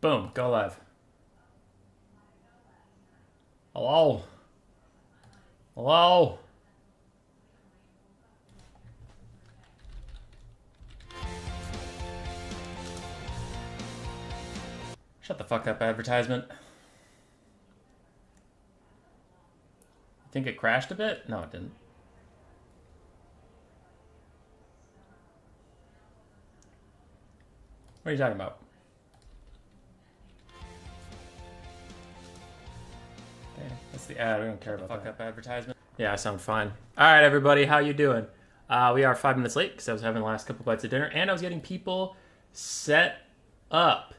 Boom. Go live. Hello? Hello? Shut the fuck up, advertisement. You think it crashed a bit? No, it didn't. What are you talking about? Okay, that's the ad. We don't care about fuck up advertisement. Yeah, I sound fine. All right, everybody, how you doing? We are 5 minutes late because I was having the last couple bites of dinner and I was getting people set up.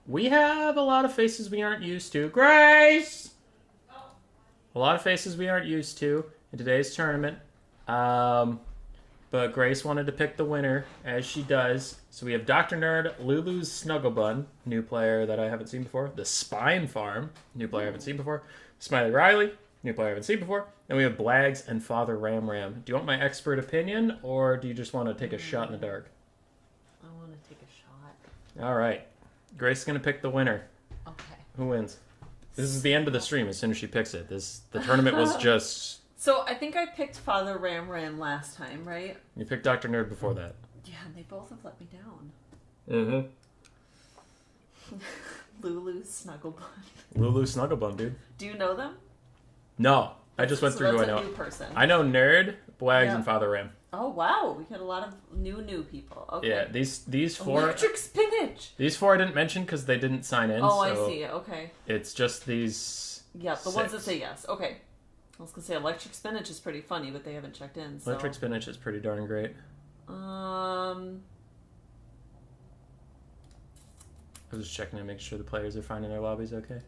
We have a lot of faces we aren't used to. Grace! A lot of faces we aren't used to in today's tournament. But Grace wanted to pick the winner, as she does. So we have Dr. Nerd, Lulu's Snugglebun, new player that I haven't seen before. The Spine Farm, new player I haven't seen before. Smiley Riley, new player I haven't seen before. And we have Blags and Father Ram Ram. Do you want my expert opinion, or do you just want to take a shot in the dark? I want to take a shot. All right. Grace is going to pick the winner. Okay. Who wins? This is the end of the stream as soon as she picks it. The tournament was just... So I think I picked Father Ram Ram last time, right? You picked Dr. Nerd before that. Yeah, and they both have let me down. Mm-hmm. Lulu Snugglebun. Lulu Snugglebun, dude. Do you know them? No. I just went through who I know. New person. I know Nerd, Blags, and Father Ram. Oh, wow. We had a lot of new people. Okay. Yeah, these four... Electric Spinach! These four I didn't mention because they didn't sign in. Oh, so I see. Okay. It's just these... Yeah, the ones that say yes. Okay. I was going to say Electric Spinach is pretty funny, but they haven't checked in. So. Electric Spinach is pretty darn great. I was just checking to make sure the players are finding their lobbies okay.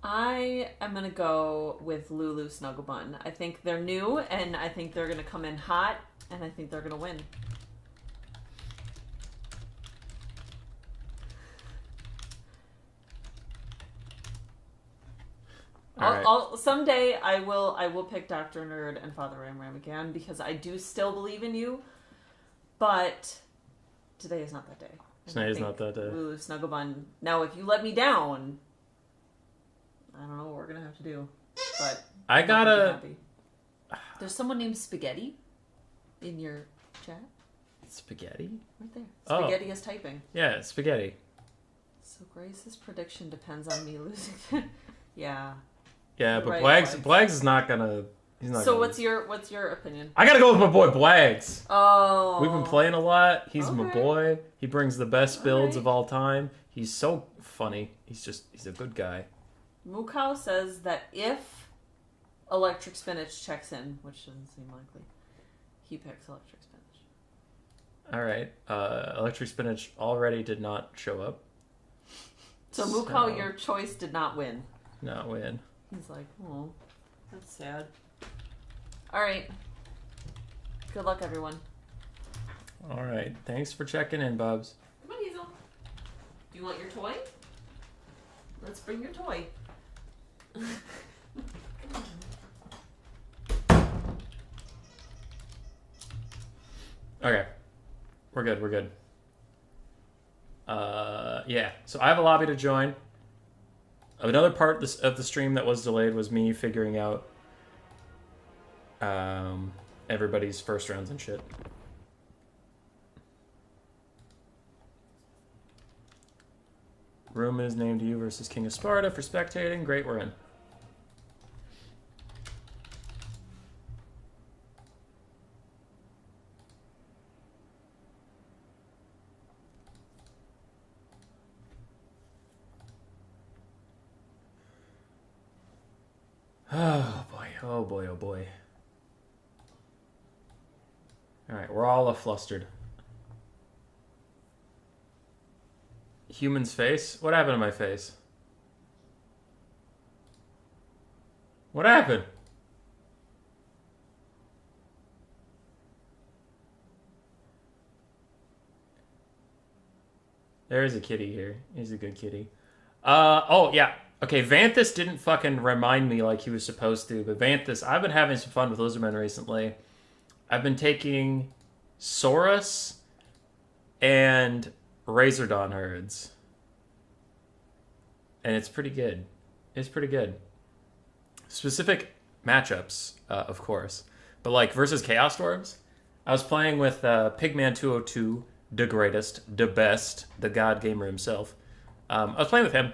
I am going to go with Lulu Snugglebun. I think they're new, and I think they're going to come in hot, and I think they're going to win. Someday I will pick Dr. Nerd and Father Ram Ram again, because I do still believe in you, but today is not that day. Today is not that day. Lulu Snugglebun. Now, if you let me down, I don't know what we're going to have to do, but I gotta... There's someone named Spaghetti in your chat. Spaghetti? Right there. Spaghetti is typing. Yeah, Spaghetti. So Grace's prediction depends on me losing. Yeah. Yeah, but right, Blags is not gonna... He's not so gonna what's your opinion? I gotta go with my boy Blags. Oh. We've been playing a lot. He's my boy. He brings the best builds of all time. He's so funny. He's a good guy. Mukau says that if Electric Spinach checks in, which doesn't seem likely, he picks Electric Spinach. All right. Electric Spinach already did not show up. So Mukau, your choice did not win. Not win. He's like, oh, that's sad. All right. Good luck, everyone. All right. Thanks for checking in, Bubs. Come on, Hazel. Do you want your toy? Let's bring your toy. Okay. We're good. Yeah. So I have a lobby to join. Another part of the stream that was delayed was me figuring out everybody's first rounds and shit. Room is named you versus King of Sparta for spectating. Great, we're in. Oh boy, oh boy, oh boy. Alright, we're all flustered. Human's face? What happened to my face? What happened? There is a kitty here. He's a good kitty. Oh, yeah. Okay, Vanthus didn't fucking remind me like he was supposed to, but Vanthus, I've been having some fun with Lizardmen recently. I've been taking Saurus and Razordon herds. and it's pretty good. It's pretty good. Specific matchups, of course. But like versus Chaos Dwarves, I was playing with Pigman 202, the greatest, the best, the god gamer himself. I was playing with him,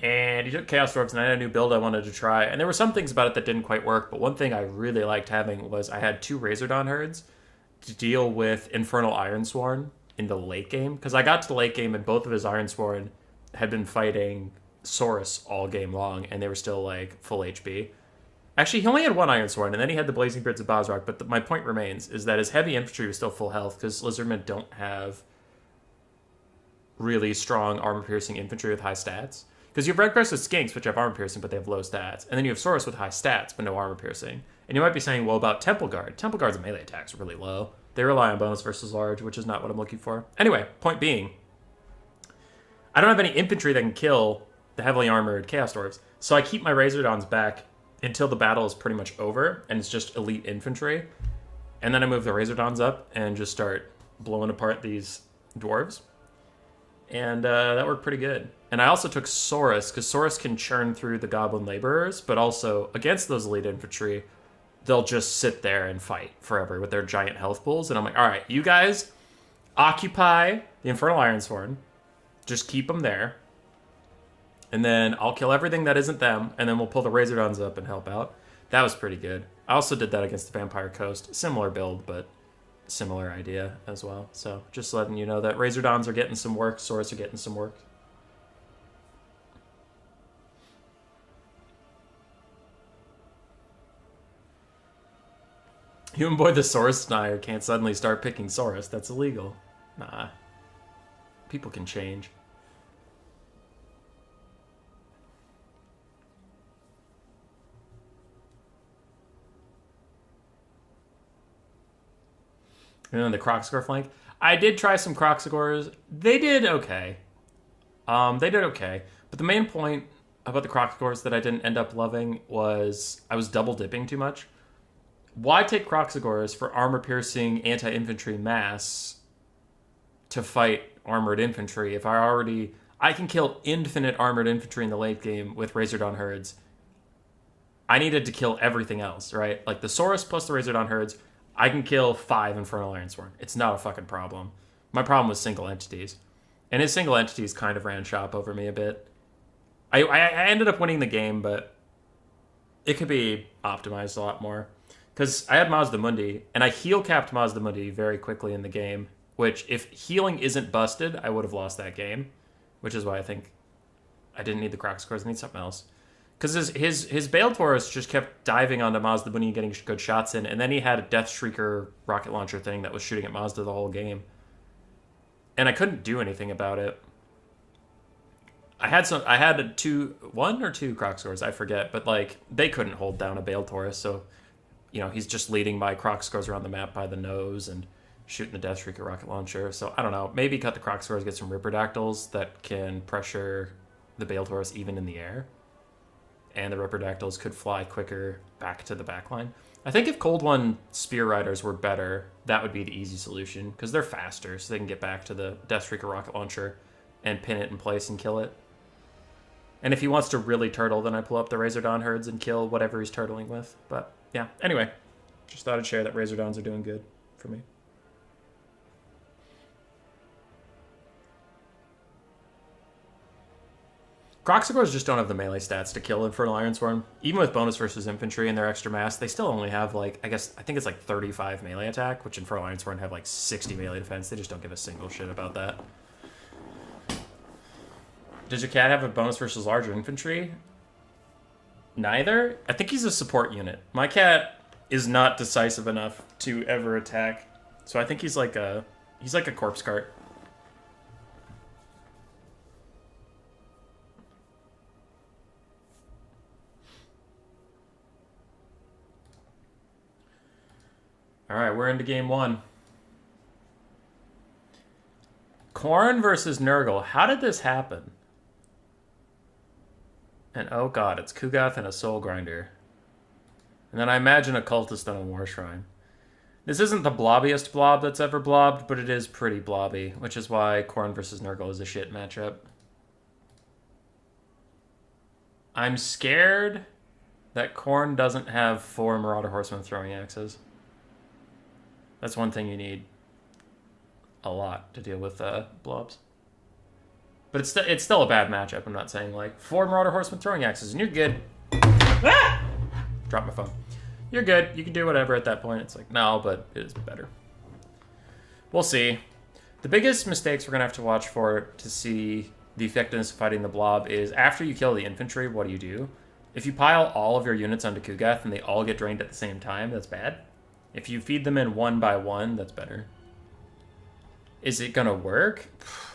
and he took Chaos Dwarves, and I had a new build I wanted to try. And there were some things about it that didn't quite work, but one thing I really liked having was I had 2 Razordon herds to deal with Infernal Ironsworn in the late game. Because I got to the late game, and both of his Ironsworn had been fighting Saurus all game long, and they were still like full HP. Actually, he only had 1 Ironsworn, and then he had the Blazing Beards of Bosrock, but my point remains, is that his heavy infantry was still full health, because Lizardmen don't have really strong armor-piercing infantry with high stats. Because you have Red Crest with Skinks, which have armor-piercing, but they have low stats. And then you have Saurus with high stats, but no armor-piercing. And you might be saying, well, about Temple Guard. Temple Guard's melee attacks are really low. They rely on bonus versus large, which is not what I'm looking for. Anyway, point being, I don't have any infantry that can kill the heavily armored Chaos Dwarves, so I keep my Razordons back until the battle is pretty much over, and it's just elite infantry. And then I move the Razordons up and just start blowing apart these Dwarves. And that worked pretty good. And I also took Saurus, because Saurus can churn through the Goblin Laborers, but also, against those elite infantry, they'll just sit there and fight forever with their giant health pools. And I'm like, all right, you guys occupy the Infernal Ironsworn. Just keep them there. And then I'll kill everything that isn't them, and then we'll pull the Razordons up and help out. That was pretty good. I also did that against the Vampire Coast. Similar build, but similar idea as well. So just letting you know that Razordons are getting some work, Saurus are getting some work. Human Boy the Saurus Denier can't suddenly start picking Saurus. That's illegal. Nah. People can change. And then the Crocscore flank. I did try some Crocscores. They did okay. But the main point about the Crocscores that I didn't end up loving was I was double dipping too much. Why take Crocscores for armor-piercing anti-infantry mass to fight armored infantry if I can kill infinite armored infantry in the late game with Razordon herds? I needed to kill everything else, right? Like the Saurus plus the Razordon herds, I can kill 5 Infernal Ironsworn. It's not a fucking problem. My problem was single entities. And his single entities kind of ran shop over me a bit. I ended up winning the game, but it could be optimized a lot more. Because I had Mazda Mundi, and I heal-capped Mazda Mundi very quickly in the game, which, if healing isn't busted, I would have lost that game. Which is why I think I didn't need the Crocscores, I need something else. Because his Bale Taurus just kept diving onto Mazda Bunny and getting good shots in, and then he had a Death Shrieker rocket launcher thing that was shooting at Mazda the whole game. And I couldn't do anything about it. I had 1 or 2 Crocscores, I forget, but like they couldn't hold down a Bale Taurus, so he's just leading my Crocscores around the map by the nose and shooting the Death Shrieker rocket launcher. So I don't know, maybe cut the Crocscores, get some Ripperdactyls that can pressure the Bale Taurus even in the air. And the Ripperdactyls could fly quicker back to the backline. I think if Cold One Spear Riders were better, that would be the easy solution, because they're faster, so they can get back to the Death Shrieker rocket launcher and pin it in place and kill it. And if he wants to really turtle, then I pull up the Razordon herds and kill whatever he's turtling with. But yeah, anyway, just thought I'd share that Razordons are doing good for me. Crocscores just don't have the melee stats to kill Infernal Ironsworn. Even with bonus versus infantry and their extra mass, they still only have I think it's like 35 melee attack, which Infernal Ironsworn have like 60 melee defense. They just don't give a single shit about that. Does your cat have a bonus versus larger infantry? Neither. I think he's a support unit. My cat is not decisive enough to ever attack, so I think he's like a corpse cart. All right, we're into game 1. Khorne versus Nurgle. How did this happen? And oh god, it's Kugath and a Soul Grinder. And then I imagine a Cultist on a War Shrine. This isn't the blobbiest blob that's ever blobbed, but it is pretty blobby, which is why Khorne versus Nurgle is a shit matchup. I'm scared that Khorne doesn't have 4 Marauder Horsemen with throwing axes. That's one thing you need a lot to deal with blobs. But it's still a bad matchup. I'm not saying like 4 Marauder Horsemen throwing axes and you're good. Ah! Drop my phone. You're good. You can do whatever at that point. It's like, no, but it is better. We'll see. The biggest mistakes we're going to have to watch for to see the effectiveness of fighting the blob is after you kill the infantry, what do? If you pile all of your units onto Kugath and they all get drained at the same time, that's bad. If you feed them in one by one, that's better. Is it going to work?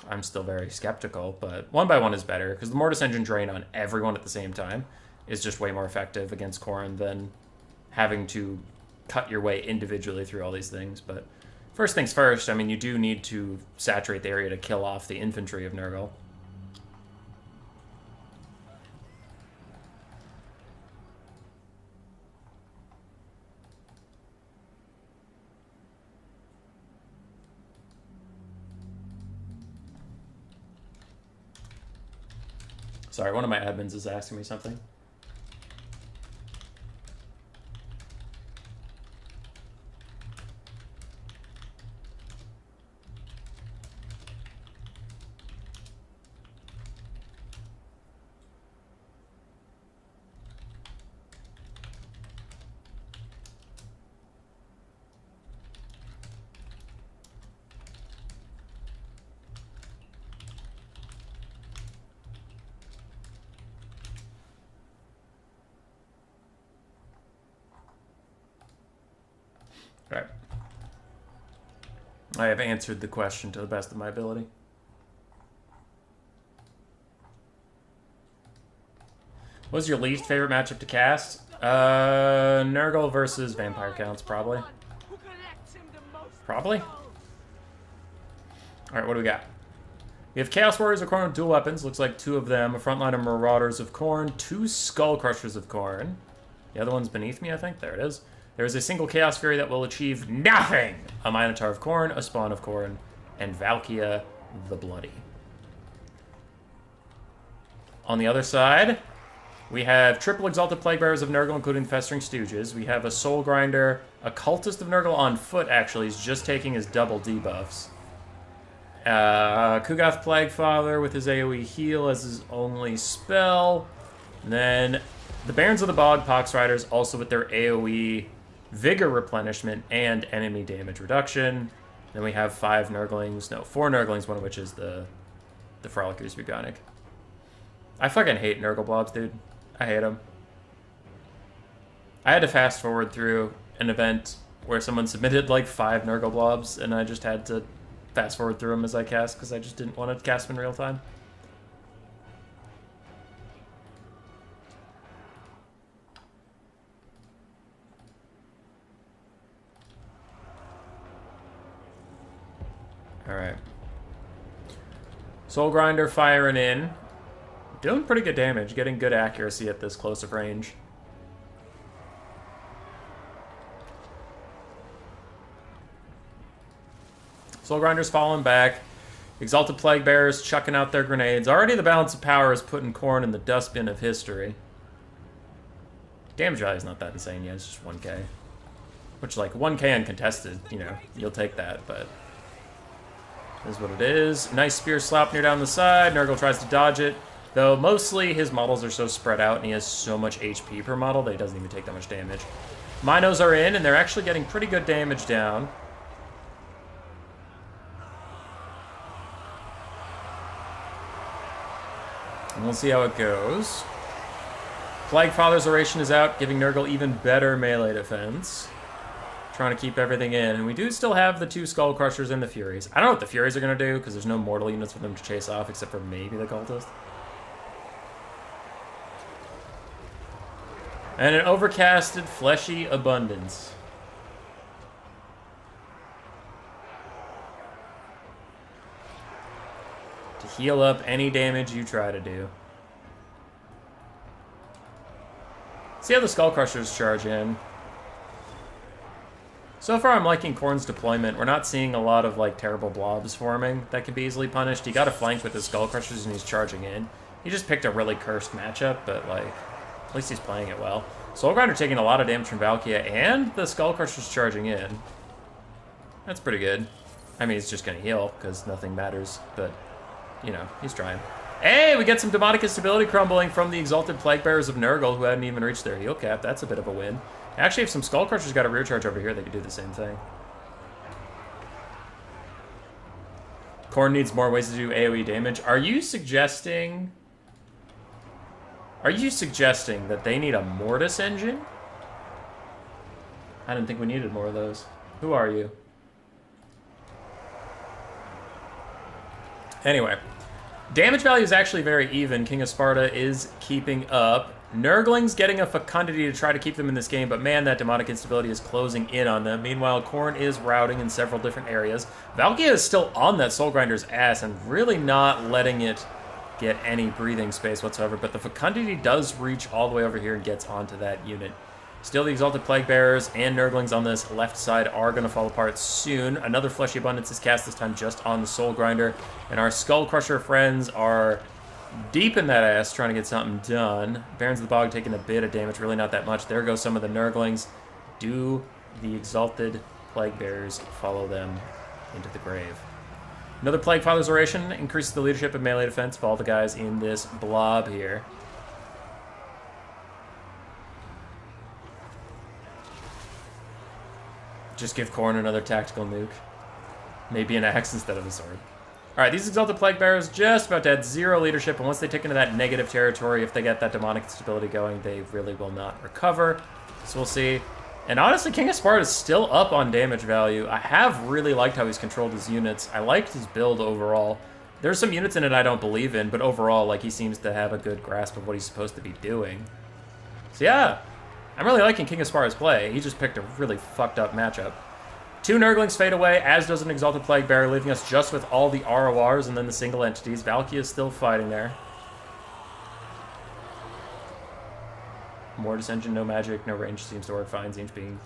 I'm still very skeptical, but one by one is better because the Mortis Engine drain on everyone at the same time is just way more effective against Khorne than having to cut your way individually through all these things. But first things first, I mean, you do need to saturate the area to kill off the infantry of Nurgle. Sorry, one of my admins is asking me something. All right. I have answered the question to the best of my ability. What's your least favorite matchup to cast? Nurgle versus Vampire Counts, probably. Probably? Alright, what do we got? We have Chaos Warriors of Khorne with dual weapons. Looks like 2 of them. A frontline of Marauders of Khorne. 2 Skull Crushers of Khorne. The other one's beneath me, I think. There it is. There is a single Chaos Fury that will achieve nothing! A Minotaur of Khorne, a Spawn of Khorne, and Valkia the Bloody. On the other side, we have triple Exalted Plaguebearers of Nurgle, including Festering Stooges. We have a Soul Grinder, a Cultist of Nurgle on foot, actually. He's just taking his double debuffs. Kugath Plaguefather with his AoE heal as his only spell. And then the Barons of the Bog, Pox Riders, also with their AoE Vigor replenishment and enemy damage reduction. Then we have 4 Nurglings, one of which is the Frolickers Bugonic. I fucking hate Nurgle blobs, dude. I hate them. I had to fast forward through an event where someone submitted like 5 Nurgle blobs, and I just had to fast forward through them as I cast because I just didn't want to cast them in real time. Alright. Soul Grinder firing in. Doing pretty good damage, getting good accuracy at this close of range. Soul Grinder's falling back. Exalted Plaguebearers chucking out their grenades. Already the balance of power is putting Khorne in the dustbin of history. Damage value is not that insane yet, it's just 1k. Which, like, 1k uncontested, you know, you'll take that, but is what it is. Nice spear slap near down the side. Nurgle tries to dodge it. Though mostly his models are so spread out and he has so much HP per model that he doesn't even take that much damage. Minos are in and they're actually getting pretty good damage down. And we'll see how it goes. Plaguefather's Oration is out, giving Nurgle even better melee defense. Trying to keep everything in. And we do still have the 2 Skull Crushers and the Furies. I don't know what the Furies are going to do, because there's no mortal units for them to chase off, except for maybe the Cultist. And an overcasted, fleshy abundance. To heal up any damage you try to do. See how the Skull Crushers charge in. So far, I'm liking Khorne's deployment. We're not seeing a lot of, like, terrible blobs forming that can be easily punished. He got a flank with his Skull Crushers and he's charging in. He just picked a really cursed matchup, but, like, at least he's playing it well. Soulgrinder taking a lot of damage from Valkia, and the Skullcrusher's charging in. That's pretty good. I mean, he's just going to heal, because nothing matters, but, you know, he's trying. Hey, we get some demonic instability crumbling from the Exalted Plaguebearers of Nurgle, who hadn't even reached their heal cap. That's a bit of a win. Actually, if some Skullcrushers got a rear charge over here, they could do the same thing. Khorne needs more ways to do AoE damage. Are you suggesting that they need a Mortis engine? I didn't think we needed more of those. Who are you? Anyway, damage value is actually very even. King of Sparta is keeping up. Nurgling's getting a fecundity to try to keep them in this game, but man, that demonic instability is closing in on them. Meanwhile, Khorne is routing in several different areas. Valkia is still on that Soulgrinder's ass and really not letting it get any breathing space whatsoever, but the fecundity does reach all the way over here and gets onto that unit. Still, the Exalted Plaguebearers and Nurglings on this left side are going to fall apart soon. Another Fleshy Abundance is cast, this time just on the Soulgrinder, and our Skullcrusher friends are deep in that ass trying to get something done. Barons of the Bog taking a bit of damage, really not that much. There go some of the Nurglings. Do the Exalted Plaguebearers follow them into the grave? Another Plague Father's Oration increases the leadership and melee defense of all the guys in this blob here. Just give Khorne another tactical nuke. Maybe an axe instead of a sword. Alright, these Exalted Plaguebearers just about to add 0 leadership, and once they take into that negative territory, if they get that demonic instability going, they really will not recover. So we'll see. And honestly, King of Sparta is still up on damage value. I have really liked how he's controlled his units. I liked his build overall. There's some units in it I don't believe in, but overall, like, he seems to have a good grasp of what he's supposed to be doing. So yeah, I'm really liking King of Sparta's play. He just picked a really fucked up matchup. 2 Nurglings fade away, as does an Exalted Plaguebearer, leaving us just with all the RORs and then the single entities. Valkia is still fighting there. Mortis engine, no magic, no range, seems to work fine. Seems being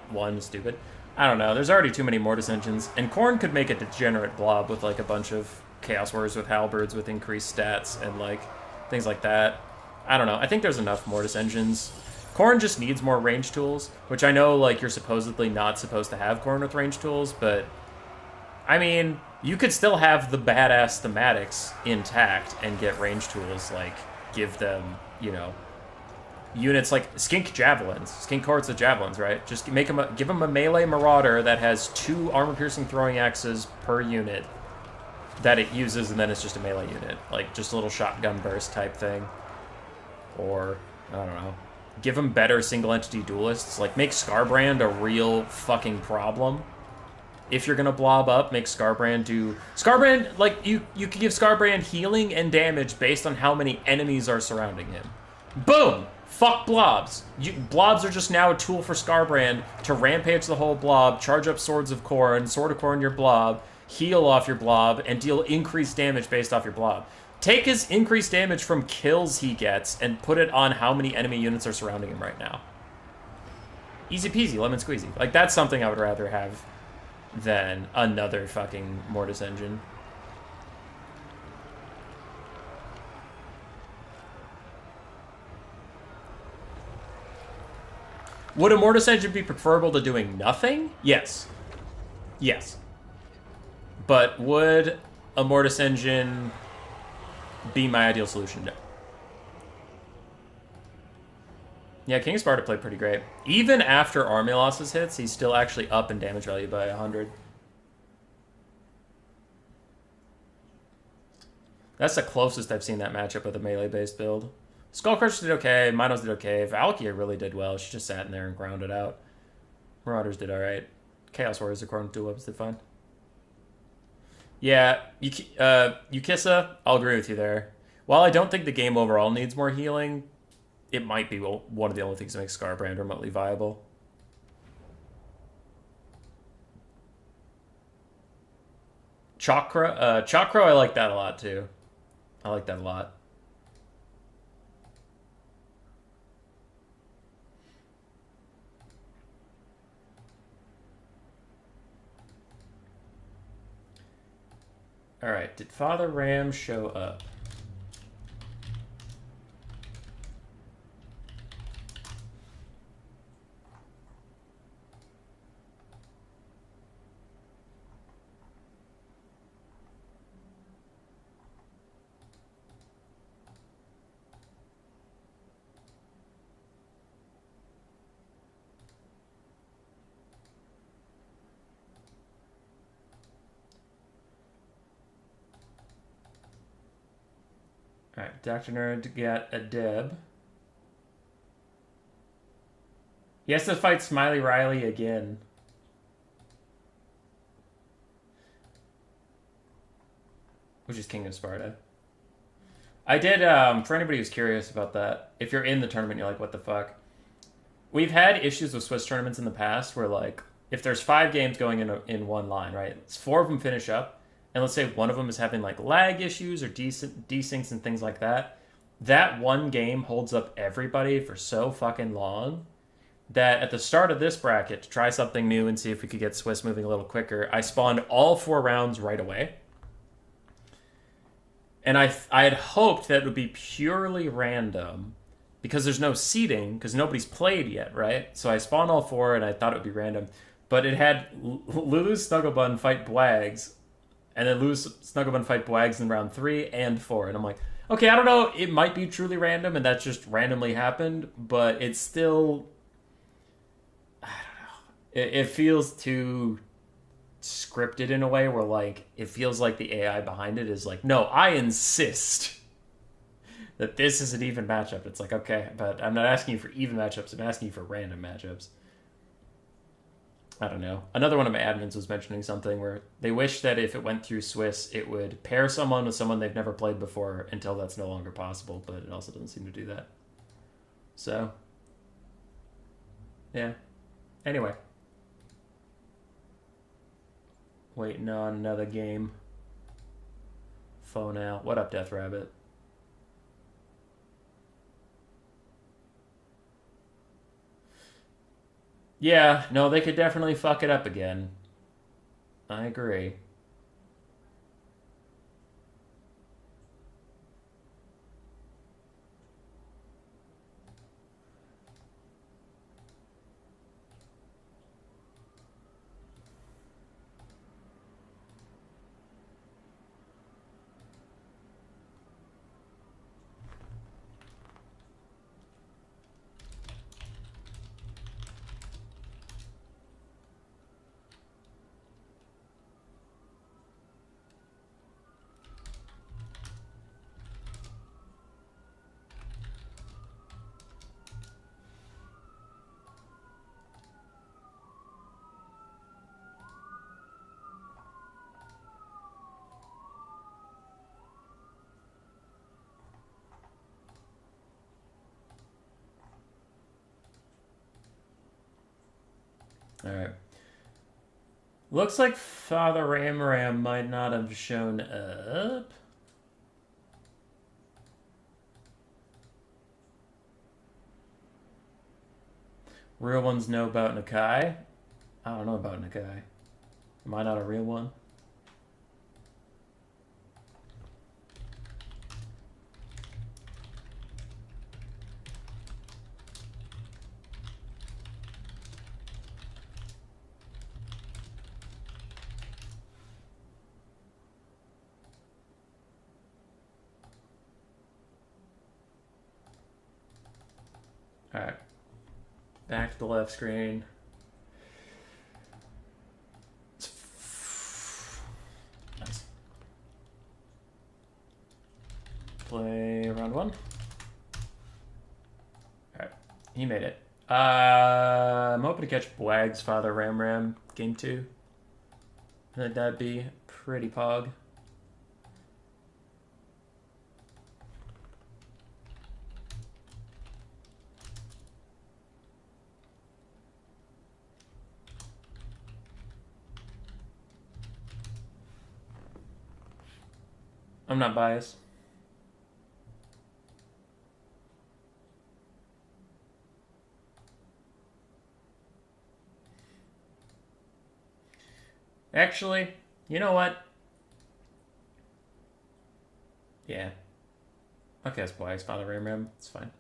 one stupid. I don't know, there's already too many Mortis engines, and Khorne could make a degenerate blob with like a bunch of Chaos Warriors with halberds with increased stats and like things like that. I don't know, I think there's enough Mortis engines. Khorne just needs more range tools, which I know, like, you're supposedly not supposed to have Khorne with range tools, but, I mean, you could still have the badass thematics intact and get range tools, like, give them, you know, units like Skink Javelins. Skink Courts of Javelins, right? Just make them give them a melee Marauder that has 2 armor-piercing throwing axes per unit that it uses, and then it's just a melee unit. Like, just a little shotgun burst type thing. Or, I don't know. Give them better single-entity duelists. Like, make Scarbrand a real fucking problem. If you're gonna blob up, make Scarbrand do... Scarbrand, like, you could give Scarbrand healing and damage based on how many enemies are surrounding him. Boom! Fuck blobs. Blobs are just now a tool for Scarbrand to rampage the whole blob, charge up Swords of Khorne, Sword of Khorne your blob, heal off your blob, and deal increased damage based off your blob. Take his increased damage from kills he gets and put it on how many enemy units are surrounding him right now. Easy peasy, lemon squeezy. Like, that's something I would rather have than another fucking Mortis engine. Would a Mortis engine be preferable to doing nothing? Yes. Yes. But would a Mortis engine be my ideal solution? No. Yeah, King of Sparta played pretty great. Even after army losses hits, he's still actually up in damage value by 100. That's the closest I've seen that matchup with a melee-based build. Skullcrushers did okay, Minos did okay, Valkia really did well. She just sat in there and grounded out. Marauders did alright. Chaos Warriors, according to Dual Weapons, did fine. Yeah, Yukisa, I'll agree with you there. While I don't think the game overall needs more healing, it might be one of the only things that makes Scarbrand remotely viable. Chakra, I like that a lot too. I like that a lot. Alright, did Father Ram show up? Alright, Dr. Nerd got a Deb. He has to fight Smiley Riley again. Which is King of Sparta. I did, for anybody who's curious about that, if you're in the tournament, you're like, what the fuck? We've had issues with Swiss tournaments in the past where, like, if there's 5 games going in one line, right? 4 of them finish up, and let's say one of them is having, like, lag issues or desyncs and things like that. That one game holds up everybody for so fucking long that at the start of this bracket, to try something new and see if we could get Swiss moving a little quicker, I spawned all 4 rounds right away. And I had hoped that it would be purely random because there's no seeding because nobody's played yet, right? So I spawned all 4 and I thought it would be random. But it had Lulu's Snugglebun fight Bwags and then Lulu's Snugglebun fight Bwags in round 3 and 4. And I'm like, okay, I don't know. It might be truly random and that just randomly happened. But it's still... I don't know. It feels too... scripted in a way where, like, it feels like the AI behind it is like, no, I insist that this is an even matchup. It's like, okay, but I'm not asking you for even matchups. I'm asking you for random matchups. I don't know. Another one of my admins was mentioning something where they wish that if it went through Swiss, it would pair someone with someone they've never played before until that's no longer possible, but it also doesn't seem to do that. So, yeah. Anyway. Waiting on another game. Phone out. What up, Death Rabbit? Yeah, no, they could definitely fuck it up again. I agree. Alright. Looks like Father Ramram might not have shown up. Real ones know about Nakai. I don't know about Nakai. Am I not a real one? Alright. Back to the left screen. Nice. Play round 1. Alright. He made it. I'm hoping to catch Bwag's Father Ramram game 2. I think that'd be pretty pog. I'm not biased. Actually, you know what? Yeah. Okay, that's Bwag's Father Ramram. It's fine.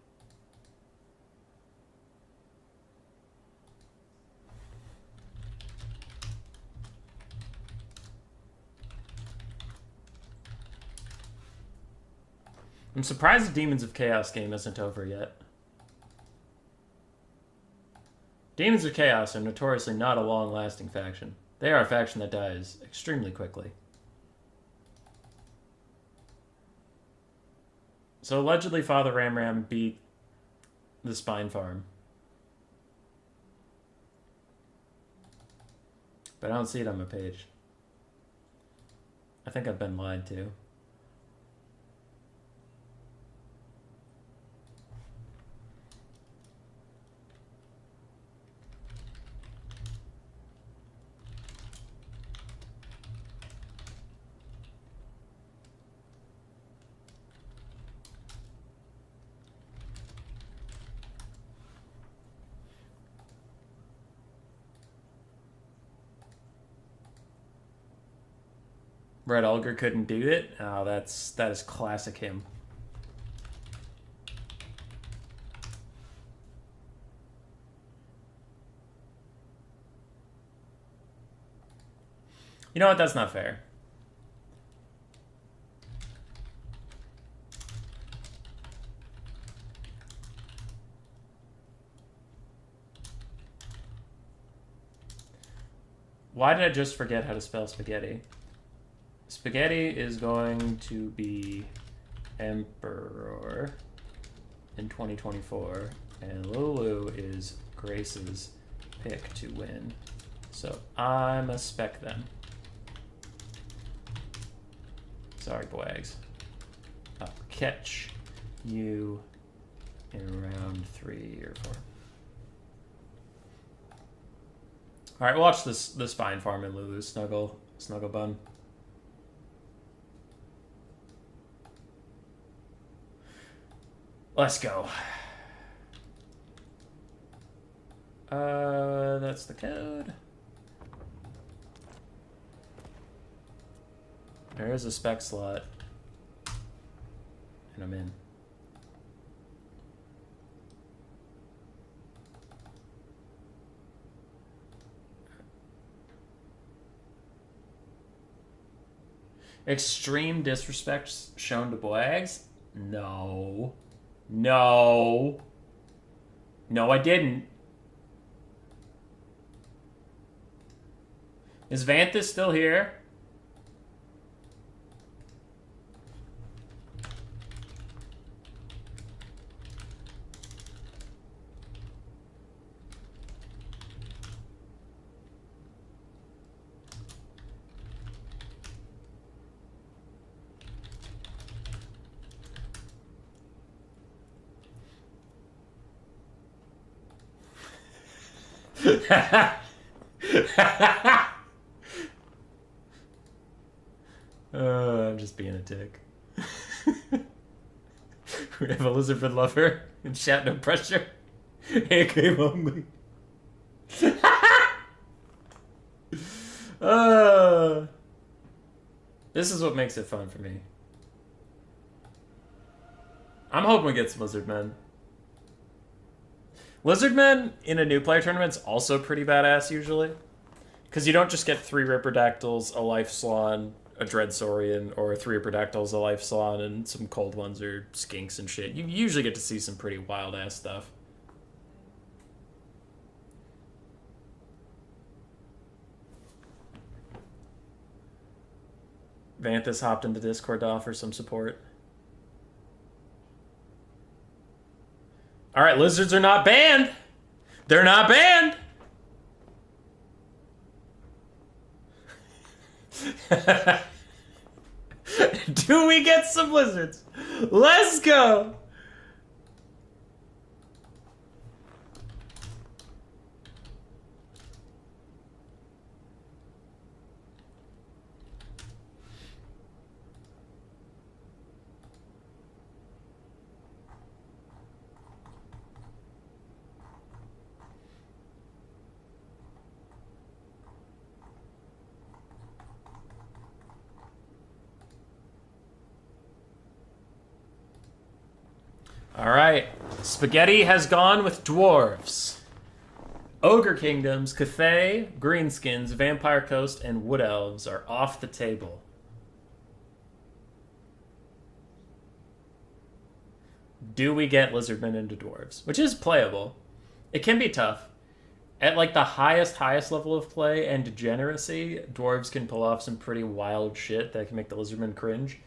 I'm surprised the Demons of Chaos game isn't over yet. Demons of Chaos are notoriously not a long-lasting faction. They are a faction that dies extremely quickly. So allegedly Father Ram beat the Spine Farm. But I don't see it on my page. I think I've been lied to. Red Ulger couldn't do it? Oh, that is classic him. You know what? That's not fair. Why did I just forget how to spell spaghetti? Spaghetti is going to be Emperor in 2024, and Lulu is Grace's pick to win. So I'm a spec them. Sorry, Boags. I'll catch you in round 3 or 4. All right, watch the Spine Farm and Lulu's snuggle bun. Let's go. That's the code. There is a spec slot. And I'm in. Extreme disrespect shown to Boags? No. No. No, I didn't. Is Vanthus still here? I'm just being a dick. We have a Lizardmen lover and chat no pressure. Hey, came hungry. This is what makes it fun for me. I'm hoping we get some Lizardmen. Lizardmen in a new player tournament's also pretty badass usually. Because you don't just get 3 Ripperdactyls, a Life Swan, a Dreadsaurian, or 3 Ripperdactyls, a Life Swan, and some cold ones or skinks and shit. You usually get to see some pretty wild ass stuff. Vanthus hopped into Discord to offer some support. Alright, lizards are not banned! They're not banned! Do we get some lizards? Let's go! Alright, Spaghetti has gone with Dwarves. Ogre Kingdoms, Cathay, Greenskins, Vampire Coast, and Wood Elves are off the table. Do we get Lizardmen into Dwarves? Which is playable. It can be tough. At like the highest level of play and degeneracy, Dwarves can pull off some pretty wild shit that can make the Lizardmen cringe.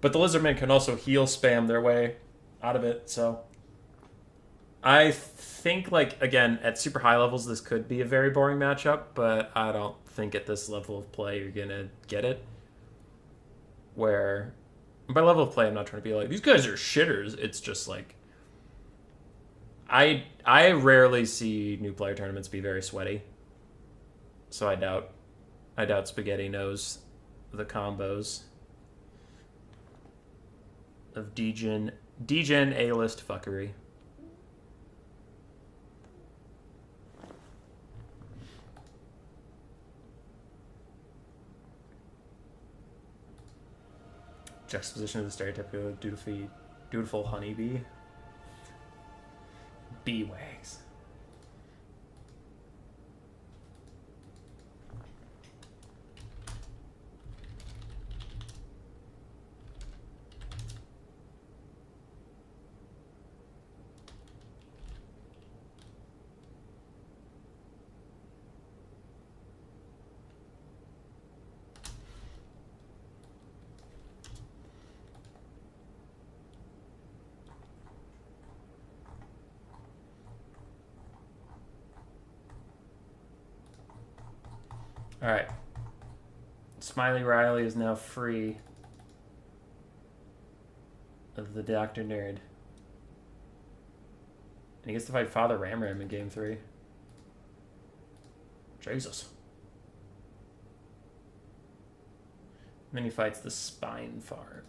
But the Lizardmen can also heal spam their way out of it, so... I think, like, again, at super high levels, this could be a very boring matchup, but I don't think at this level of play you're gonna get it. Where, by level of play, I'm not trying to be like, these guys are shitters. It's just like, I rarely see new player tournaments be very sweaty. So I doubt Spaghetti knows the combos of degen A-list fuckery. Juxtaposition of the stereotypical dutiful honeybee. Bee wags. Alright. Smiley Riley is now free of the Dr. Nerd. And he gets to fight Father Ramram in Game 3. Jesus. And then he fights the Spine Farm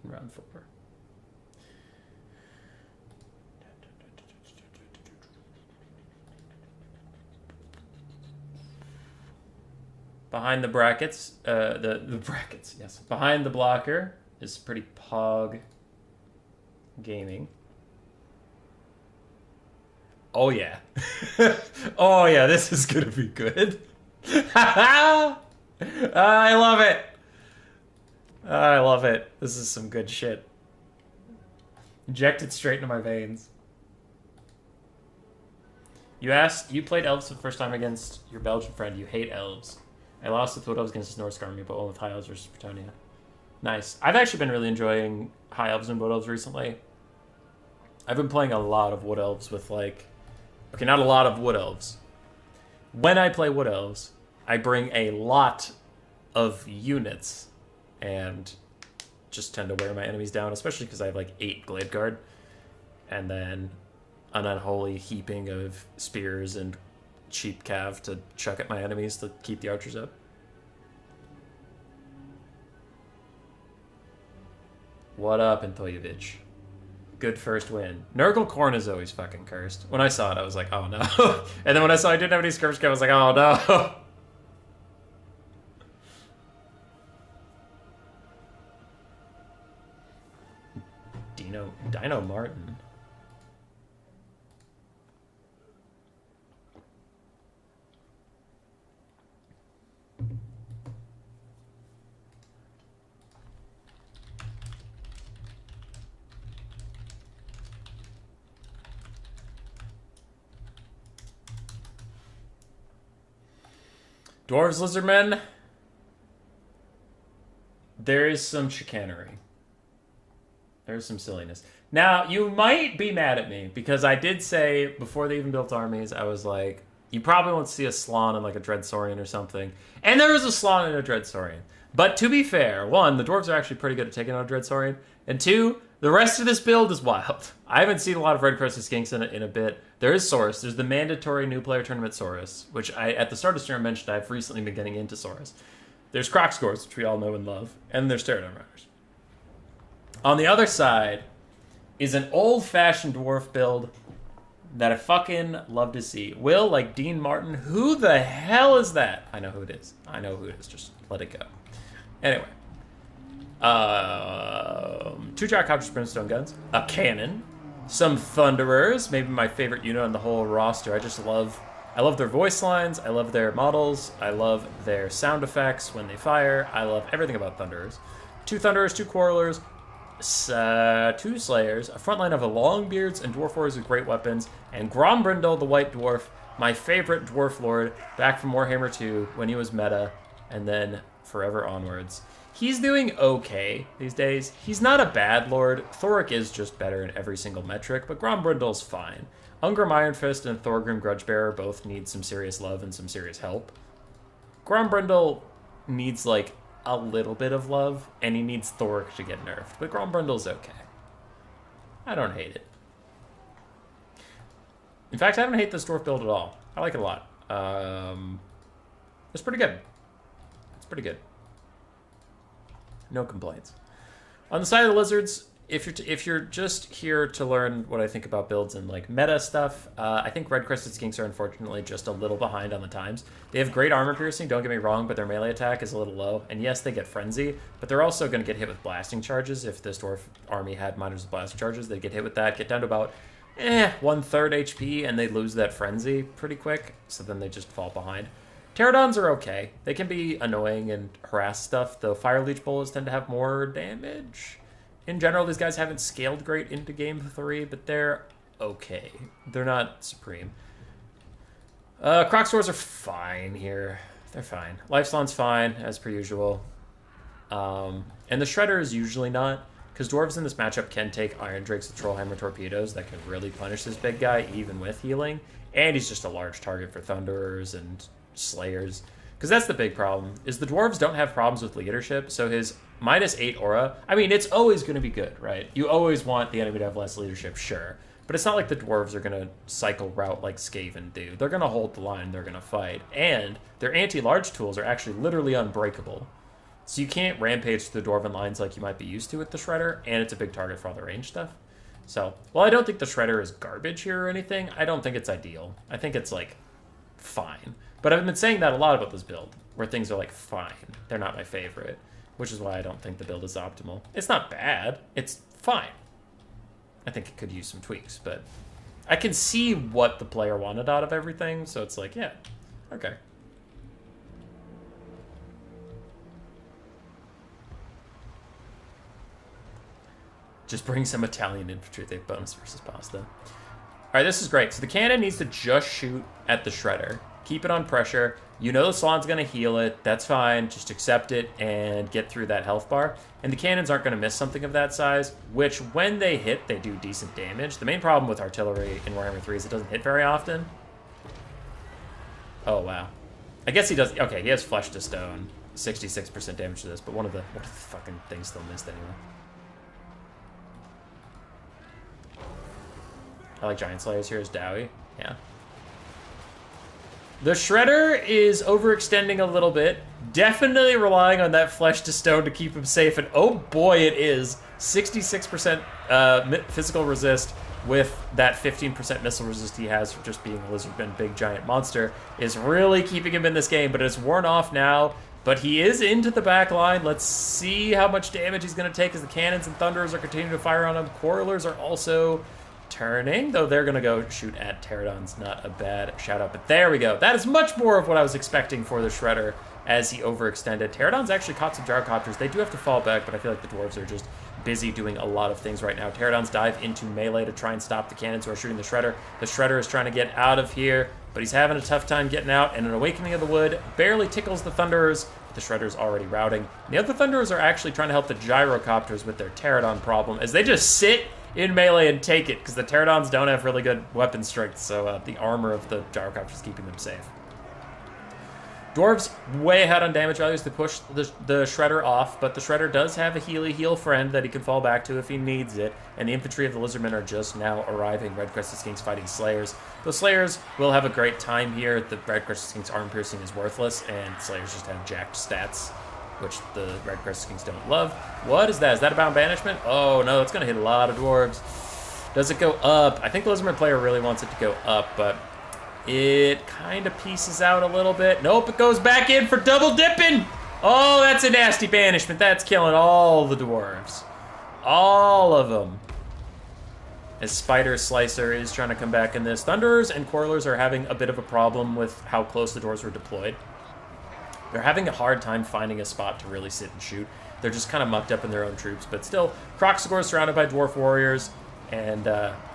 in round 4. Behind the brackets, the brackets, yes. Behind the blocker is pretty pog gaming. Oh yeah. Oh yeah, this is gonna be good. I love it. I love it. This is some good shit. Injected straight into my veins. You played Elves for the first time against your Belgian friend. You hate Elves. I lost with Wood Elves against the Norse army, but won with High Elves versus Bretonnia. Nice. I've actually been really enjoying High Elves and Wood Elves recently. I've been playing a lot of Wood Elves with, like... Okay, not a lot of Wood Elves. When I play Wood Elves, I bring a lot of units and just tend to wear my enemies down, especially because I have, like, 8 Glade Guard. And then an unholy heaping of spears and cheap cav to chuck at my enemies to keep the archers up. What up, Antoyevich? Good first win. Nurgle Khorne is always fucking cursed. When I saw it, I was like, oh no. And then when I saw I didn't have any skirmish cav, I was like, oh no. Dino Martin. Dwarves, Lizardmen. There is some chicanery. There's some silliness. Now, you might be mad at me, because I did say, before they even built armies, I was like, you probably won't see a Slaanean and like a Dreadsaurian or something. And there was a Slaanean and a Dreadsaurian. But to be fair, one, the Dwarves are actually pretty good at taking out a Dreadsaurian. And two, the rest of this build is wild. I haven't seen a lot of Red Crested Skinks in a bit. There is Saurus. There's the mandatory new player tournament Saurus, which at the start of stream I mentioned I've recently been getting into Saurus. There's Crocscores, which we all know and love. And there's Pterodon Riders. On the other side is an old-fashioned dwarf build that I fucking love to see. Will, like Dean Martin, who the hell is that? I know who it is. I know who it is. Just let it go. Anyway. 2 Gyrocopters, Brimstone Guns, a cannon, some Thunderers, maybe my favorite unit on the whole roster. I love their voice lines, I love their models, I love their sound effects when they fire, I love everything about Thunderers. 2 Thunderers, 2 Quarrelers, 2 Slayers, a front line of Longbeards and Dwarf Warriors with great weapons, and Grombrindle the White Dwarf, my favorite Dwarf Lord, back from Warhammer 2 when he was meta, and then forever onwards. He's doing okay these days. He's not a bad lord. Thoric is just better in every single metric, but Grombrindle's fine. Ungrim Ironfist and Thorgrim Grudgebearer both need some serious love and some serious help. Grombrindle needs, like, a little bit of love, and he needs Thoric to get nerfed, but Grombrindle's okay. I don't hate it. In fact, I don't hate this dwarf build at all. I like it a lot. It's pretty good. It's pretty good. No complaints. On the side of the lizards, if you're just here to learn what I think about builds and like meta stuff, I think red crested skinks are unfortunately just a little behind on the times. They have great armor piercing, don't get me wrong, but their melee attack is a little low. And yes, they get frenzy, but they're also going to get hit with blasting charges. If this dwarf army had miners with blasting charges, they'd get hit with that, get down to about 1/3 HP, and they lose that frenzy pretty quick. So then they just fall behind. Pterodons are okay. They can be annoying and harass stuff, though Fire Leech Bullets tend to have more damage. In general, these guys haven't scaled great into Game 3, but they're okay. They're not supreme. Crocswords are fine here. They're fine. Lifeslawn's fine, as per usual. And the Shredder is usually not, because Dwarves in this matchup can take Iron Drakes with Trollhammer Torpedoes that can really punish this big guy, even with healing. And he's just a large target for Thunderers and Slayers, because that's the big problem, is the dwarves don't have problems with leadership, so his -8 aura, I mean, it's always going to be good, right? You always want the enemy to have less leadership, sure, but it's not like the dwarves are going to cycle route like Skaven do. They're going to hold the line, they're going to fight, and their anti-large tools are actually literally unbreakable, so you can't rampage through the dwarven lines like you might be used to with the Shredder, and it's a big target for all the range stuff. So, while I don't think the Shredder is garbage here or anything, I don't think it's ideal. I think it's, like, fine. But I've been saying that a lot about this build, where things are like, fine. They're not my favorite, which is why I don't think the build is optimal. It's not bad. It's fine. I think it could use some tweaks, but I can see what the player wanted out of everything, so it's like, yeah, okay. Just bring some Italian infantry. They have bonus versus pasta. All right, this is great. So the cannon needs to just shoot at the Shredder. Keep it on pressure. You know the Slawn's going to heal it. That's fine. Just accept it and get through that health bar. And the cannons aren't going to miss something of that size, which when they hit, they do decent damage. The main problem with artillery in Warhammer 3 is it doesn't hit very often. Oh, wow. I guess he does. Okay, he has Flesh to Stone. 66% damage to this, but one of the fucking things still missed anyway. I like Giant Slayers here as Dowie. Yeah. The Shredder is overextending a little bit. Definitely relying on that Flesh to Stone to keep him safe. And oh boy, it is. 66% physical resist with that 15% missile resist he has for just being a Lizardman big giant monster is really keeping him in this game. But it's worn off now. But he is into the back line. Let's see how much damage he's going to take as the cannons and thunderers are continuing to fire on him. Quarrelers are also turning, though they're going to go shoot at Pterodons. Not a bad shout out, but there we go. That is much more of what I was expecting for the Shredder as he overextended. Pterodons actually caught some gyrocopters. They do have to fall back, but I feel like the dwarves are just busy doing a lot of things right now. Pterodons dive into melee to try and stop the cannons who are shooting the Shredder. The Shredder is trying to get out of here, but he's having a tough time getting out, and an Awakening of the Wood barely tickles the Thunderers. The Shredder's already routing. The other Thunderers are actually trying to help the gyrocopters with their Pterodon problem as they just sit in melee and take it, because the Pterodons don't have really good weapon strength, so the armor of the gyrocopters is keeping them safe. Dwarves way ahead on damage values to push the Shredder off, but the Shredder does have a heal friend that he can fall back to if he needs it, and the infantry of the Lizardmen are just now arriving. Red Crested Skinks fighting Slayers. The Slayers will have a great time here. The Red Crested Skinks arm piercing is worthless, and Slayers just have jacked stats, which the Red Crested Skinks don't love. What is that? Is that a bound banishment? Oh no, it's going to hit a lot of dwarves. Does it go up? I think the Lizardman player really wants it to go up, but it kind of pieces out a little bit. Nope, it goes back in for double dipping. Oh, that's a nasty banishment. That's killing all the dwarves. All of them. As Spider Slicer is trying to come back in this. Thunderers and Quarrelers are having a bit of a problem with how close the dwarves were deployed. They're having a hard time finding a spot to really sit and shoot. They're just kind of mucked up in their own troops, but still, Kroxigor is surrounded by Dwarf Warriors, and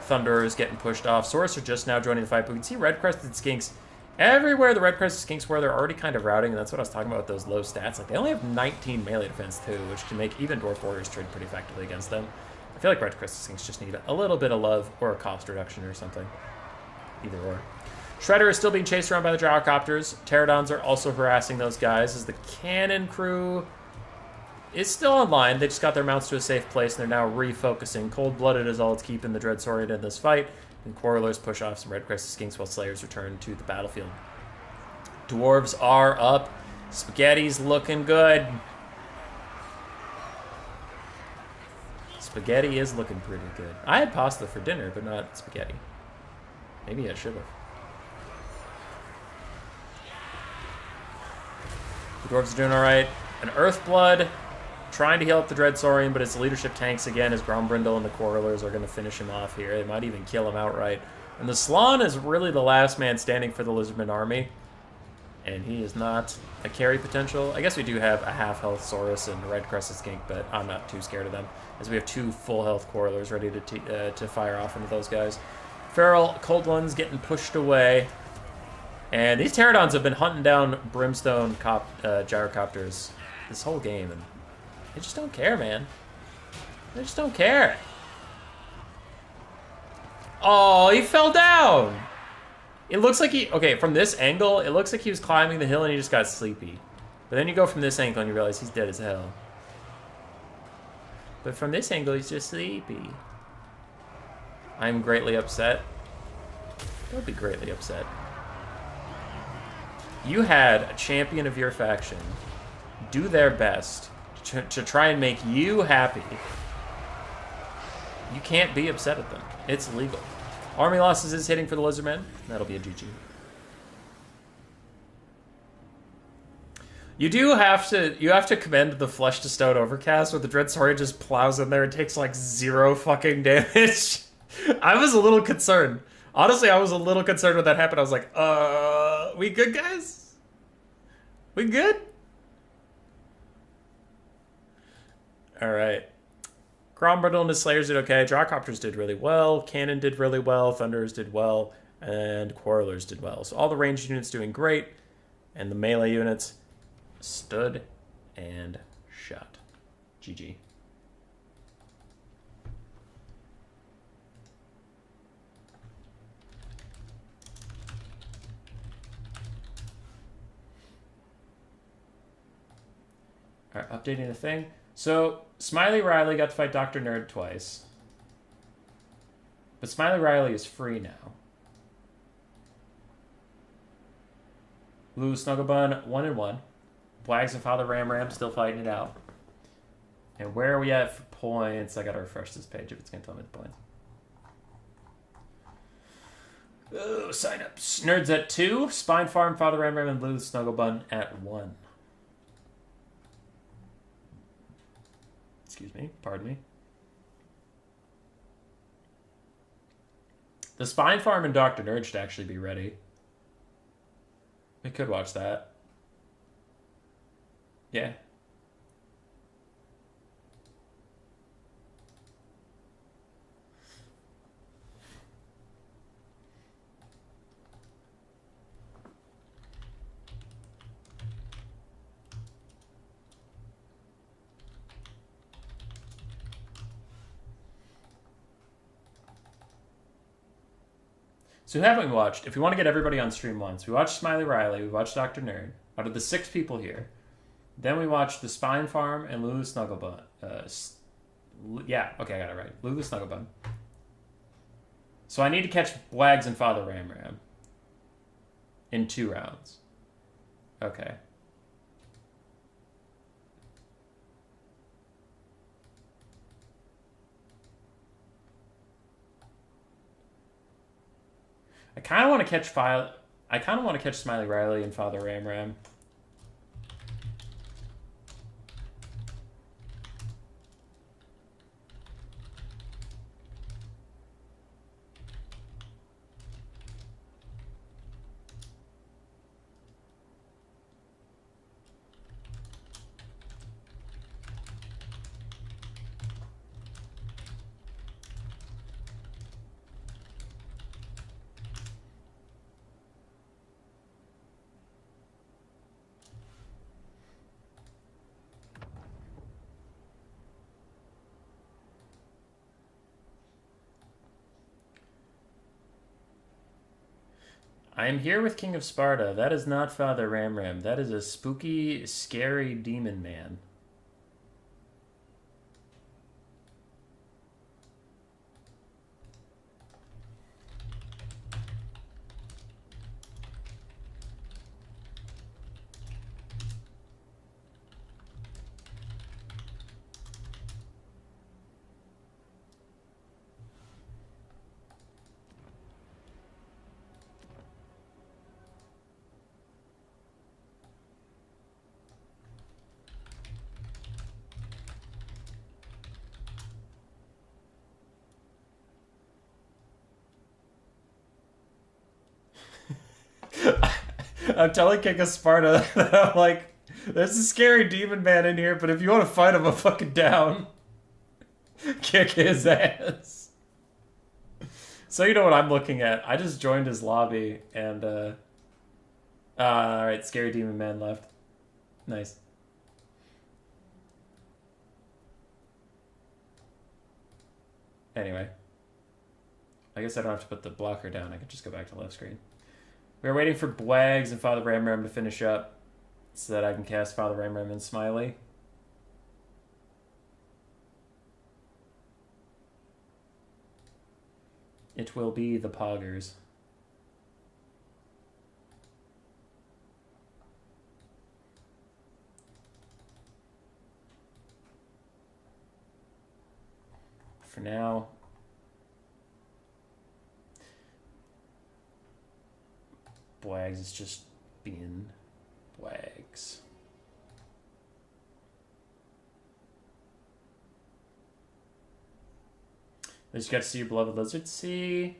Thunderers getting pushed off. Saurus are just now joining the fight, but we can see Red Crested Skinks Everywhere the Red Crested Skinks were, they're already kind of routing, and that's what I was talking about with those low stats. Like, they only have 19 melee defense, too, which can make even Dwarf Warriors trade pretty effectively against them. I feel like Red Crested Skinks just need a little bit of love or a cost reduction or something. Either or. Shredder is still being chased around by the Gyrocopters. Pterodons are also harassing those guys as the cannon crew is still online. They just got their mounts to a safe place, and they're now refocusing. Cold-blooded is all it's keeping the Dreadsaurian in this fight, and Quarrelers push off some Red Crested Skinks while Slayers return to the battlefield. Dwarves are up. Spaghetti's looking good. Spaghetti is looking pretty good. I had pasta for dinner, but not spaghetti. Maybe I should have. The Dwarves are doing alright. An Earthblood trying to heal up the Dreadsaurian, but his leadership tanks again as Grombrindle and the Quarrelers are going to finish him off here. They might even kill him outright. And the Slann is really the last man standing for the Lizardmen army. And he is not a carry potential. I guess we do have a half-health Saurus and a Red Crested Skink, but I'm not too scared of them, as we have 2 full-health Quarrelers ready to fire off into those guys. Feral Cold Ones getting pushed away. And these Pterodons have been hunting down Brimstone Gyrocopters this whole game, and they just don't care, man. They just don't care. Oh, he fell down! It looks like he... Okay, from this angle, it looks like he was climbing the hill and he just got sleepy. But then you go from this angle and you realize he's dead as hell. But from this angle, he's just sleepy. I'm greatly upset. Don't be greatly upset. You had a champion of your faction do their best to try and make you happy. You can't be upset at them. It's legal. Army losses is hitting for the Lizardmen. That'll be a GG. You have to commend the Flesh to Stone Overcast where the Dreadsaurian just plows in there and takes like 0 fucking damage. I was a little concerned. Honestly, I was a little concerned when that happened. I was like, we good, guys? We good? Alright. Grombrindle and his Slayers did okay. Drawcopters did really well. Cannon did really well. Thunderers did well. And Quarrelers did well. So all the ranged units doing great. And the melee units stood and shut. GG. Alright, updating the thing. So, Smiley Riley got to fight Dr. Nerd twice. But Smiley Riley is free now. Lou Snugglebun, 1-1. Wags and Father Ram Ram still fighting it out. And where are we at for points? I gotta refresh this page if it's gonna tell me the points. Oh, sign ups. Nerds at 2. Spine Farm, Father Ram Ram, and Lou Snugglebun at 1. Excuse me, pardon me. The Spine Farm and Dr. Nerd should actually be ready. We could watch that. Yeah. So who haven't we watched? If we want to get everybody on stream once, we watched Smiley Riley, we watched Dr. Nerd. Out of the 6 people here, then we watched The Spine Farm and Lulu Snugglebun. Yeah, okay, I got it right. Lulu Snugglebun. So I need to catch Wags and Father Ram Ram in 2 rounds. Okay. I kind of want to catch Smiley Riley and Father Ram Ram. I am here with King of Sparta. That is not Father Ramram. That is a spooky, scary demon man. I'm telling King of Sparta that I'm like, there's a scary demon man in here, but if you want to fight him, I'm fucking down. Kick his ass. So you know what I'm looking at. I just joined his lobby, and, alright, scary demon man left. Nice. Anyway. I guess I don't have to put the blocker down. I can just go back to left screen. We're waiting for Bwags and Father Ramram to finish up so that I can cast Father Ramram and Smiley. It will be the Poggers. For now, Bwags is just being Bwags. I just got to see your beloved lizard sea.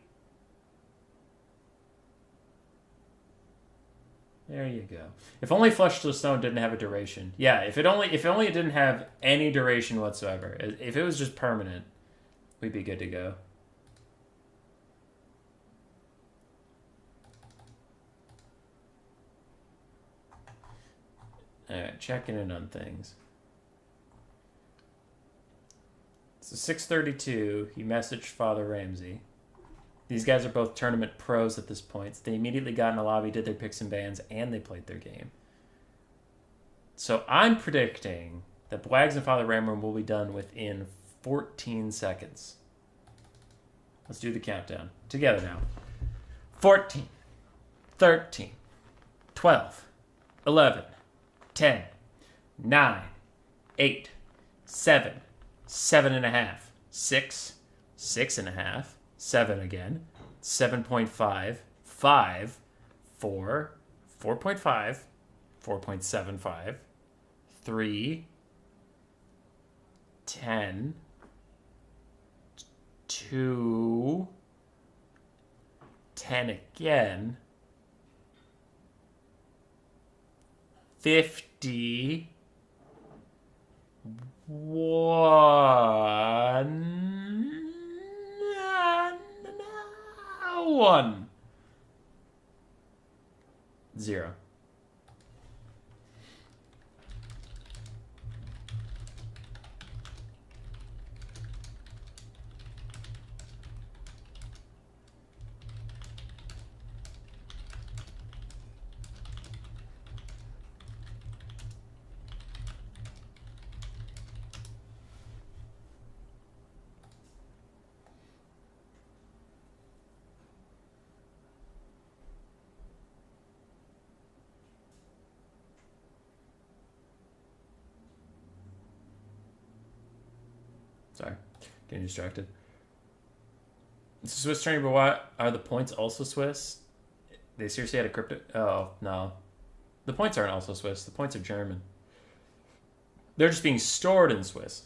There you go. If only Flesh to the Stone didn't have a duration. Yeah, if only it didn't have any duration whatsoever. If it was just permanent, we'd be good to go. Alright, checking in on things. So 6:32, he messaged Father Ramsey. These guys are both tournament pros at this point. They immediately got in a lobby, did their picks and bans, and they played their game. So I'm predicting that Bwags and Father Ramram will be done within 14 seconds. Let's do the countdown. Together now. 14, 13, 12, 11, 10, 9, 8, 7, 7.5, 6, 6.5, 7 again, 7.5, 5, 4, 4.5, 4.75, 3, 10, 2, 10 again, 50, 1, 0. Sorry, getting distracted. It's a Swiss tourney, but why are the points also Swiss? They seriously had a crypto. Oh, no. The points aren't also Swiss. The points are German. They're just being stored in Swiss.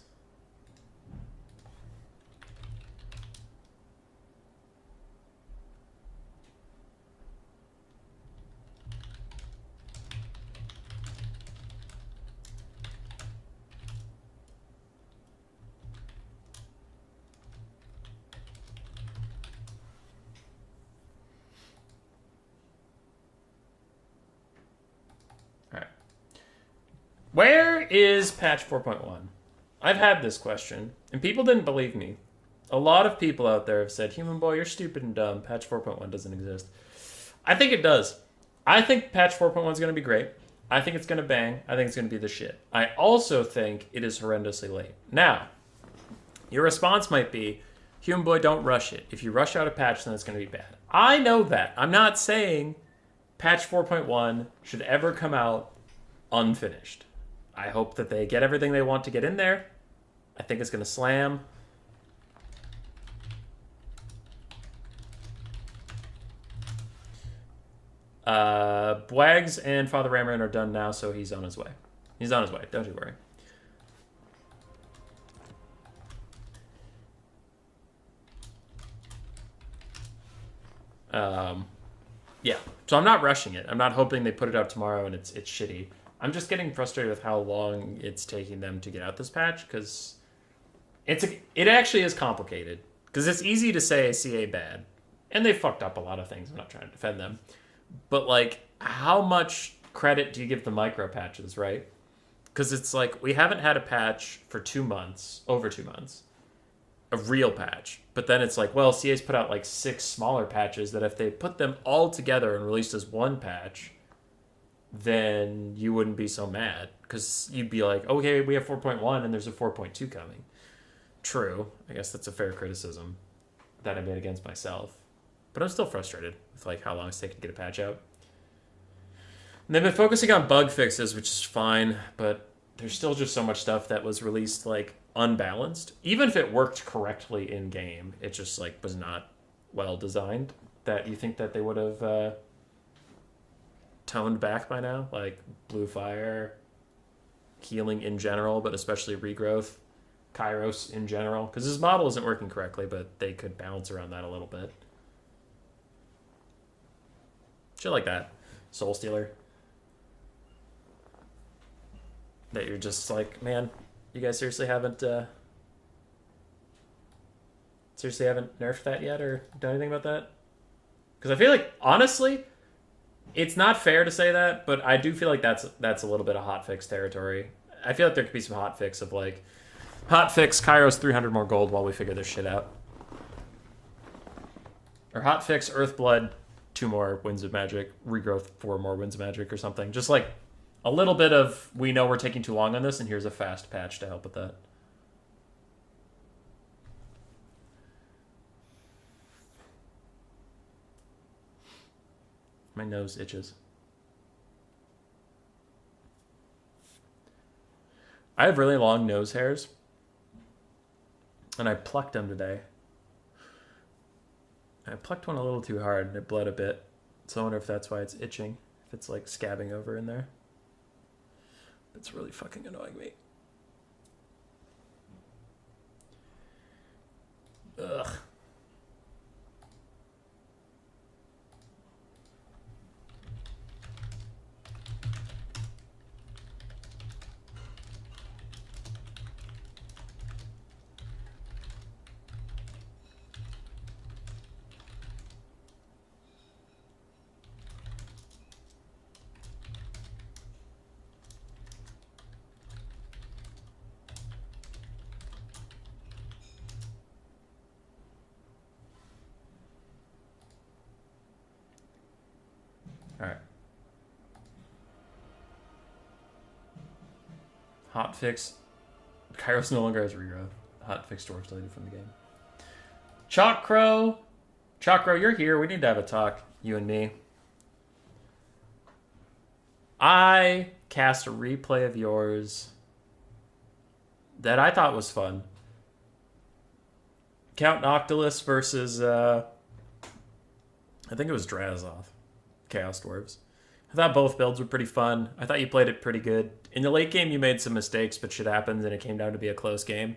Where is patch 4.1? I've had this question, and people didn't believe me. A lot of people out there have said, Human Boy, you're stupid and dumb. Patch 4.1 doesn't exist. I think it does. I think patch 4.1 is going to be great. I think it's going to bang. I think it's going to be the shit. I also think it is horrendously late. Now, your response might be, Human Boy, don't rush it. If you rush out a patch, then it's going to be bad. I know that. I'm not saying patch 4.1 should ever come out unfinished. I hope that they get everything they want to get in there. I think it's going to slam. Bwags and Father Ramron are done now, so he's on his way. He's on his way. Don't you worry. Yeah. So I'm not rushing it. I'm not hoping they put it out tomorrow and it's shitty. I'm just getting frustrated with how long it's taking them to get out this patch, because it actually is complicated. Because it's easy to say CA bad, and they fucked up a lot of things. I'm not trying to defend them. But, like, how much credit do you give the micro patches, right? Because it's like, we haven't had a patch for 2 months, over 2 months, a real patch. But then it's like, well, CA's put out like 6 smaller patches that if they put them all together and released as one patch, then you wouldn't be so mad. Because you'd be like, okay, we have 4.1 and there's a 4.2 coming. True. I guess that's a fair criticism that I made against myself. But I'm still frustrated with like how long it's taken to get a patch out. And they've been focusing on bug fixes, which is fine, but there's still just so much stuff that was released like unbalanced. Even if it worked correctly in game, it just like was not well designed. That you think that they would have toned back by now, like blue fire, healing in general, but especially regrowth, Kairos in general, because his model isn't working correctly, but they could bounce around that a little bit. Shit like that. Soul Stealer. That you're just like, man, you guys seriously haven't nerfed that yet or done anything about that? Because I feel like, honestly, it's not fair to say that, but I do feel like that's a little bit of hotfix territory. I feel like there could be some hotfix of like, hotfix Kairos 300 more gold while we figure this shit out. Or hotfix Earthblood 2 more Winds of Magic, regrowth 4 more Winds of Magic or something. Just like a little bit of, we know we're taking too long on this, and here's a fast patch to help with that. My nose itches. I have really long nose hairs, and I plucked them today. I plucked one a little too hard, and it bled a bit. So I wonder if that's why it's itching, if it's like scabbing over in there. It's really fucking annoying me. Ugh. Alright. Hotfix. Kairos no longer has regrowth. Hotfix Dwarves deleted from the game. Chalkcrow. Chalkcrow, you're here. We need to have a talk, you and me. I cast a replay of yours that I thought was fun. Count Noctilus versus, I think it was Drazoth. Chaos Dwarves. I thought both builds were pretty fun. I thought you played it pretty good. In the late game, you made some mistakes, but shit happens, and it came down to be a close game.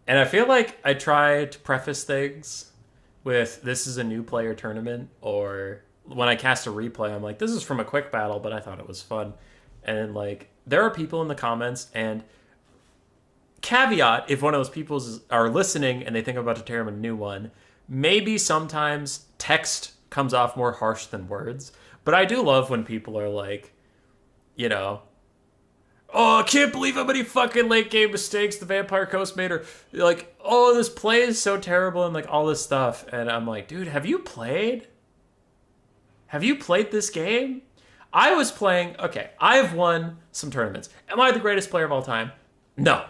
And I feel like I try to preface things with, this is a new player tournament, or when I cast a replay, I'm like, this is from a quick battle, but I thought it was fun. And, like, there are people in the comments, and caveat, if one of those people are listening and they think I'm about to tear them a new one, maybe sometimes text comes off more harsh than words. But I do love when people are like, you know, oh, I can't believe how many fucking late game mistakes the Vampire Coast made, or like, oh, this play is so terrible, and like all this stuff. And I'm like, dude, have you played? have you played this game? I was playing, okay, I've won some tournaments. Am I the greatest player of all time? No,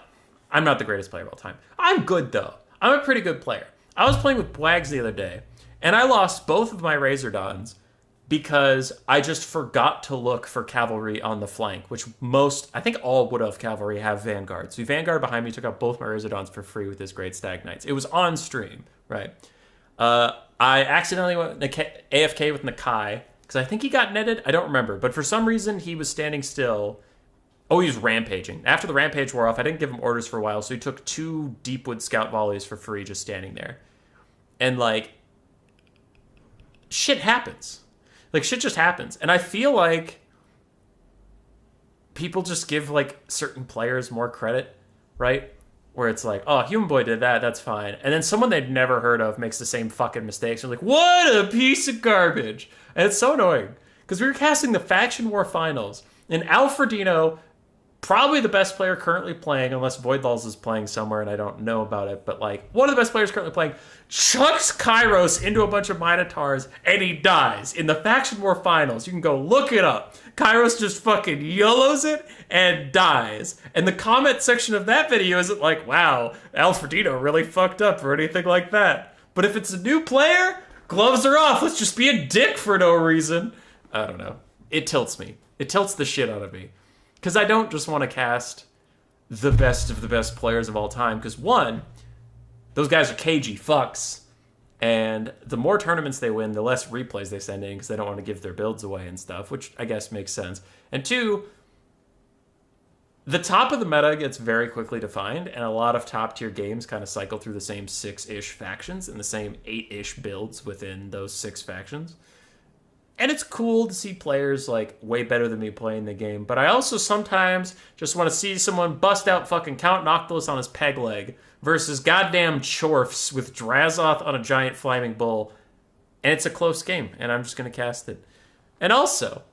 I'm not the greatest player of all time. I'm good, though. I'm a pretty good player. I was playing with Bwags the other day, and I lost both of my Razordons because I just forgot to look for cavalry on the flank, which I think all Wood Elf cavalry have Vanguard. So Vanguard behind me took out both my Razordons for free with his Great Stag Knights. It was on stream, right? I accidentally went AFK with Nakai, because I think he got netted. I don't remember. But for some reason, he was standing still. Oh, he was rampaging. After the rampage wore off, I didn't give him orders for a while, so he took 2 Deepwood Scout volleys for free just standing there. And, like, shit happens. Like, shit just happens. And I feel like people just give, like, certain players more credit, right? Where it's like, oh, Human Boy did that, that's fine. And then someone they'd never heard of makes the same fucking mistakes. You're like, what a piece of garbage. And it's so annoying. Because we were casting the Faction War Finals. And Alfredino, probably the best player currently playing, unless Voidlulz is playing somewhere and I don't know about it, but like, one of the best players currently playing, chucks Kairos into a bunch of Minotaurs, and he dies in the Faction War Finals. You can go look it up. Kairos just fucking YOLOs it and dies. And the comment section of that video isn't like, wow, Alfredino really fucked up or anything like that. But if it's a new player, gloves are off. Let's just be a dick for no reason. I don't know. It tilts me. It tilts the shit out of me. Because I don't just want to cast the best of the best players of all time. Because one, those guys are cagey fucks. And the more tournaments they win, the less replays they send in because they don't want to give their builds away and stuff, which I guess makes sense. And two, the top of the meta gets very quickly defined, and a lot of top-tier games kind of cycle through the same 6-ish factions and the same 8-ish builds within those 6 factions. And it's cool to see players, like, way better than me playing the game, but I also sometimes just want to see someone bust out fucking Count Noctilus on his peg leg versus goddamn Chorfs with Drazoth on a giant flaming bull, and it's a close game, and I'm just going to cast it. And also,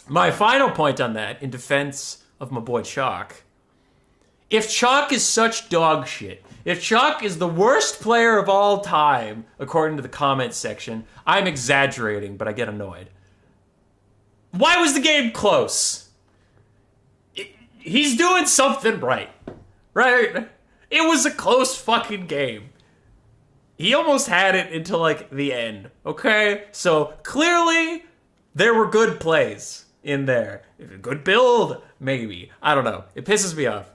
my final point on that, in defense of my boy Chalk, if Chalk is such dog shit, if Chalk is the worst player of all time, according to the comments section, I'm exaggerating, but I get annoyed. Why was the game close? He's doing something right. Right? It was a close fucking game. He almost had it until, like, the end. Okay? So, clearly, there were good plays in there. A good build, maybe. I don't know. It pisses me off.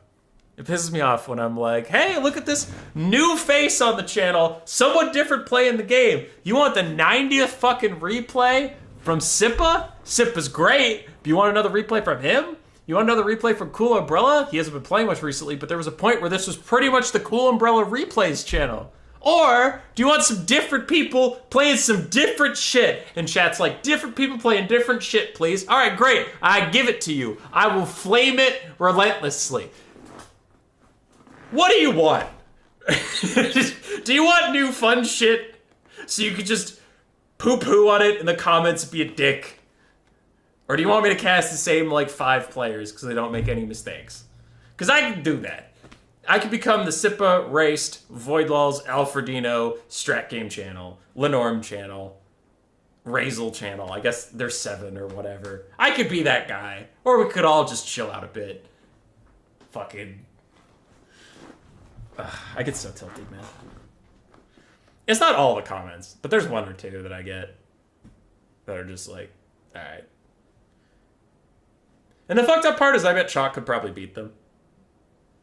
It pisses me off when I'm like, hey, look at this new face on the channel. Somewhat different play in the game. You want the 90th fucking replay from Sippa? Sippa's great. Do you want another replay from him? You want another replay from Cool Umbrella? He hasn't been playing much recently, but there was a point where this was pretty much the Cool Umbrella replays channel. Or, do you want some different people playing some different shit? And chat's like, different people playing different shit, please. Alright, great. I give it to you. I will flame it relentlessly. What do you want? Do you want new fun shit so you could just poo-poo on it in the comments and be a dick? Or do you want me to cast the same, like, 5 players because they don't make any mistakes? Because I can do that. I could become the Sippa, Raced, Voidlulz, Alfredino, Strat Game channel, Lenorm channel, Razel channel. I guess there's 7 or whatever. I could be that guy. Or we could all just chill out a bit. Fucking... I get so tilted, man. It's not all the comments, but there's 1 or 2 that I get that are just like, alright. And the fucked up part is I bet Chalk could probably beat them.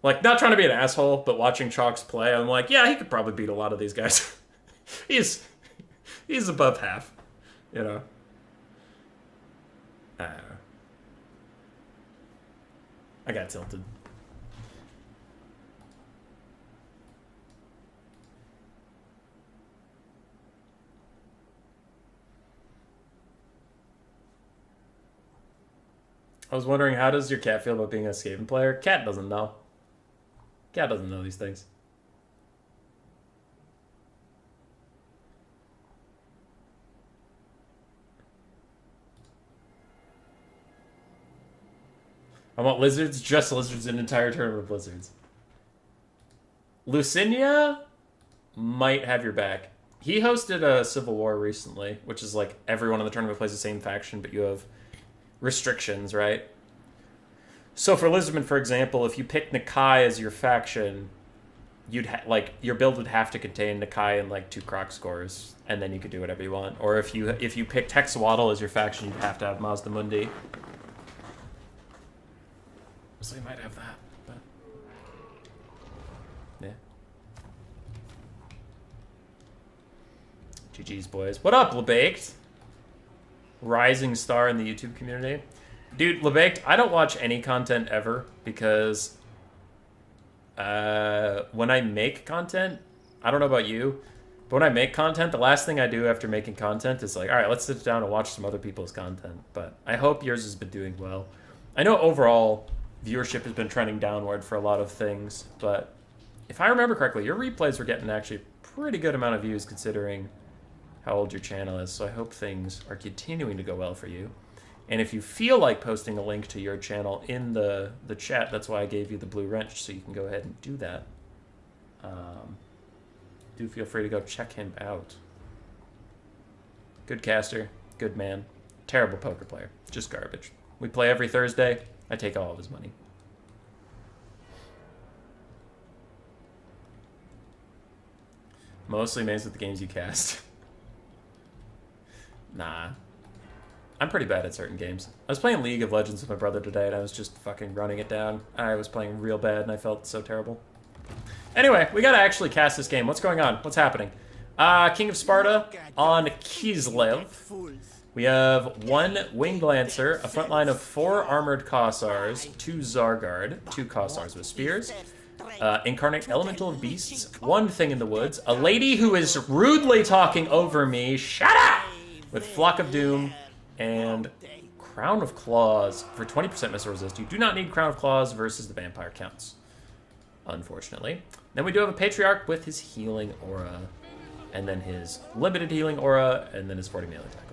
Like, not trying to be an asshole, but watching Chalk's play, I'm like, yeah, he could probably beat a lot of these guys. he's above half, you know? I don't know. I got tilted. I was wondering, how does your cat feel about being a Skaven player? Cat doesn't know. Cat doesn't know these things. I want lizards, just lizards, an entire tournament of lizards. Lucinia might have your back. He hosted a Civil War recently, which is like everyone in the tournament plays the same faction, but you have restrictions, right? So for Lizardmen, for example, if you pick Nakai as your faction, you'd like your build would have to contain Nakai and like 2 Croc scores, and then you could do whatever you want. Or if you picked Hexawaddle as your faction, you'd have to have Mazda Mundi. So you might have that, but yeah. GG's, boys. What up, LeBaked? Rising star in the YouTube community. Dude, LeBaked, I don't watch any content ever because when I make content, I don't know about you, but when I make content, the last thing I do after making content is like, all right, let's sit down and watch some other people's content. But I hope yours has been doing well. I know overall viewership has been trending downward for a lot of things, but if I remember correctly, your replays were getting actually a pretty good amount of views considering how old your channel is, so I hope things are continuing to go well for you. And if you feel like posting a link to your channel in the chat, that's why I gave you the blue wrench, so you can go ahead and do that. Do feel free to go check him out. Good caster, good man, terrible poker player, just garbage. We play every Thursday. I take all of his money. Mostly amazed at the games you cast. Nah. I'm pretty bad at certain games. I was playing League of Legends with my brother today, and I was just fucking running it down. I was playing real bad, and I felt so terrible. Anyway, we gotta actually cast this game. What's going on? What's happening? King of Sparta on Kislev. We have 1 Winged Lancer, a front line of 4 Armored Kossars, 2 Zargard, 2 Kossars with spears, Incarnate Elemental of Beasts, 1 Thing in the Woods, a lady who is rudely talking over me, shut up! With Flock of Doom, and Crown of Claws for 20% missile resist. You do not need Crown of Claws versus the Vampire Counts, unfortunately. Then we do have a Patriarch with his Healing Aura, and then his Limited Healing Aura, and then his 40 melee attack.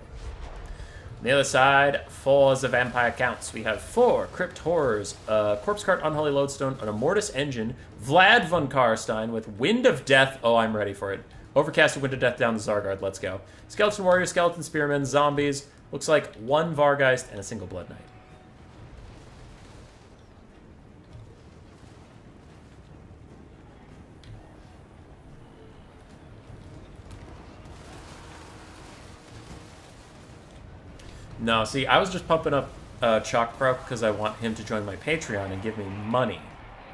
On the other side, for the Vampire Counts, we have 4 Crypt Horrors, a Corpse Cart, Unholy Lodestone, an Immortus Engine, Vlad von Karstein with Wind of Death. Oh, I'm ready for it. Overcast Wind of Death down the Zargard. Let's go. Skeleton Warrior, Skeleton Spearmen, Zombies. Looks like 1 Vargeist and a single Blood Knight. No, see, I was just pumping up Chalk Pro because I want him to join my Patreon and give me money.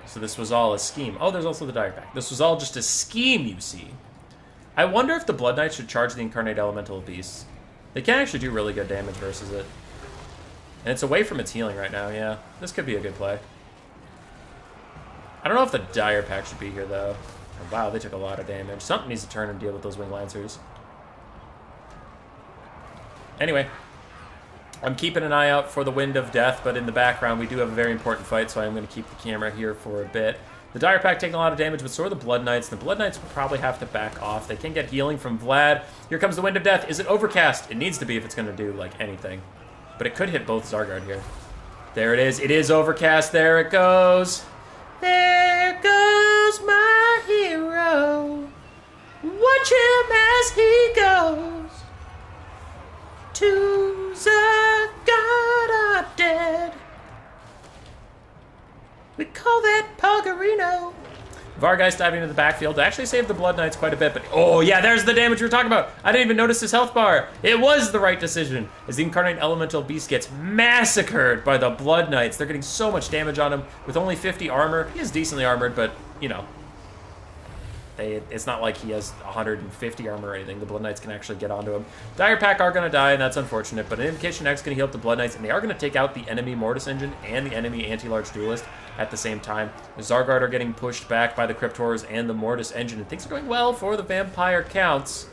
So this was all a scheme. Oh, there's also the Dire Pack. This was all just a scheme, you see. I wonder if the Blood Knight should charge the Incarnate Elemental Beasts. They can actually do really good damage versus it. And it's away from its healing right now, yeah. This could be a good play. I don't know if the Dire Pack should be here, though. Oh, wow, they took a lot of damage. Something needs to turn and deal with those Winged Lancers. Anyway, I'm keeping an eye out for the Wind of Death, but in the background, we do have a very important fight, so I'm going to keep the camera here for a bit. The Dire Pack taking a lot of damage, but so are the Blood Knights. The Blood Knights will probably have to back off. They can get healing from Vlad. Here comes the Wind of Death. Is it Overcast? It needs to be if it's going to do, like, anything. But it could hit both Zargard here. There it is. It is Overcast. There it goes. There goes my hero. Watch him as he goes. To Zargard are dead. We call that Poggerino. Vargeist diving into the backfield to actually save the Blood Knights quite a bit, but oh yeah, there's the damage we were talking about. I didn't even notice his health bar. It was the right decision as the Incarnate Elemental Beast gets massacred by the Blood Knights. They're getting so much damage on him with only 50 armor. He is decently armored, but you know, it's not like he has 150 armor or anything. The Blood Knights can actually get onto him. Dire Pack are going to die, and that's unfortunate, but an Invocation X is going to heal up the Blood Knights, and they are going to take out the enemy Mortis Engine and the enemy Anti-Large Duelist at the same time. The Zargard are getting pushed back by the Crypt Horrors and the Mortis Engine, and things are going well for the Vampire Counts.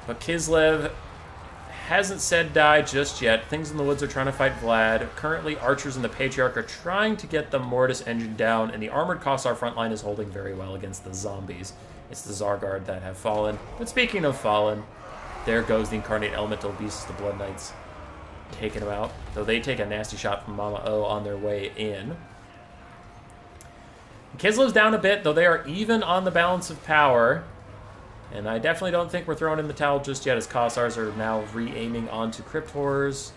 But Kislev hasn't said die just yet. Things in the Woods are trying to fight Vlad. Currently, Archers and the Patriarch are trying to get the Mortis Engine down, and the Armored Kossar front line is holding very well against the Zombies. It's the Zargard that have fallen. But speaking of fallen, there goes the Incarnate Elemental Beasts, the Blood Knights, taking them out. Though they take a nasty shot from Mama O on their way in. Kislev's down a bit, though they are even on the balance of power. And I definitely don't think we're throwing in the towel just yet, as Kossars are now re-aiming onto Crypt Horrors.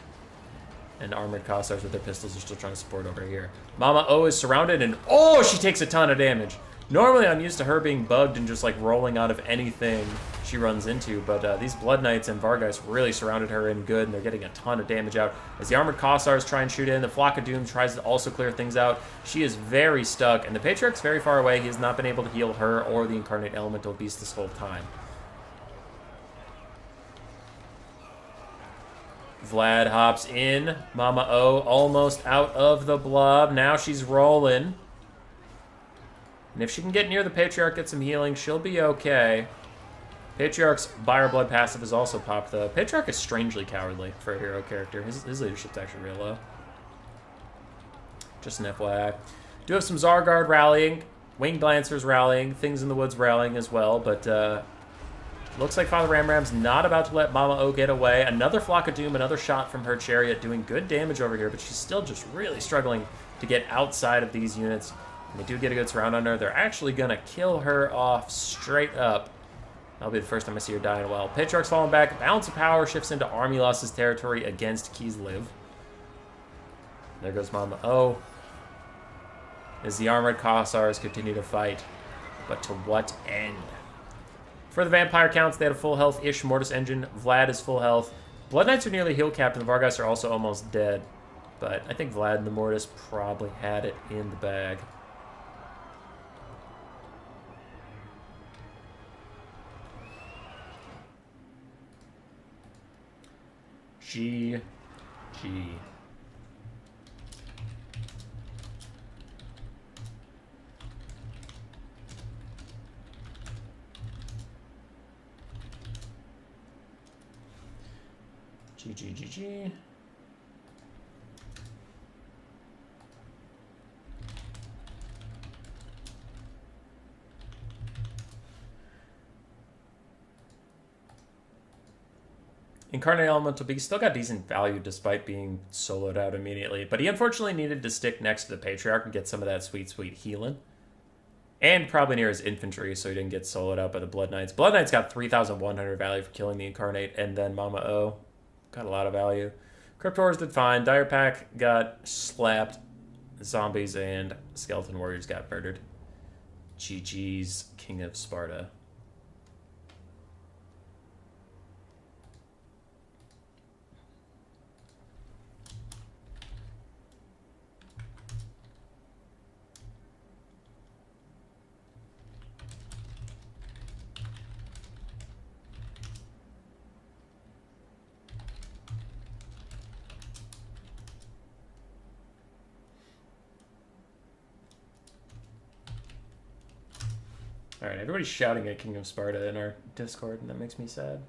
And armored Kossars with their pistols are still trying to support over here. Mama O is surrounded, and oh, she takes a ton of damage. Normally, I'm used to her being bugged and just like rolling out of anything she runs into, but these Blood Knights and Vargeist really surrounded her in good, and they're getting a ton of damage out. As the armored Kossars try and shoot in, the Flock of Doom tries to also clear things out. She is very stuck, and the Patriarch's very far away. He has not been able to heal her or the Incarnate Elemental Beast this whole time. Vlad hops in. Mama O almost out of the blob. Now she's rolling. And if she can get near the Patriarch, get some healing, she'll be okay. Patriarch's Buyer Blood passive is also popped, though. Patriarch is strangely cowardly for a hero character. His leadership's actually real low. Just an FYI. Do have some Zargard rallying, Winged Lancers rallying, Things in the Woods rallying as well, but looks like Father Ramram's not about to let Mama O get away. Another Flock of Doom, another shot from her chariot, doing good damage over here, but she's still just really struggling to get outside of these units. And they do get a good surround on her. They're actually going to kill her off straight up. That'll be the first time I see her die in a while. Patriarch's falling back. Balance of Power shifts into Army Losses territory against Kislev. There goes Mama O. As the armored Kossars continue to fight. But to what end? For the vampire counts, they had a full health-ish Mortis Engine. Vlad is full health. Blood Knights are nearly heal capped, and the Vargeist are also almost dead. But I think Vlad and the Mortis probably had it in the bag. GG. GG. Incarnate Elemental Beast still got decent value despite being soloed out immediately, but he unfortunately needed to stick next to the Patriarch and get some of that sweet healing. And probably near his infantry, so he didn't get soloed out by the Blood Knights. Blood Knights got 3,100 value for killing the Incarnate, and then Mama O got a lot of value. Crypt Horrors did fine. Dire Pack got slapped. Zombies and Skeleton Warriors got murdered. GG's King of Sparta. Alright, everybody's shouting at King of Sparta in our Discord, and that makes me sad.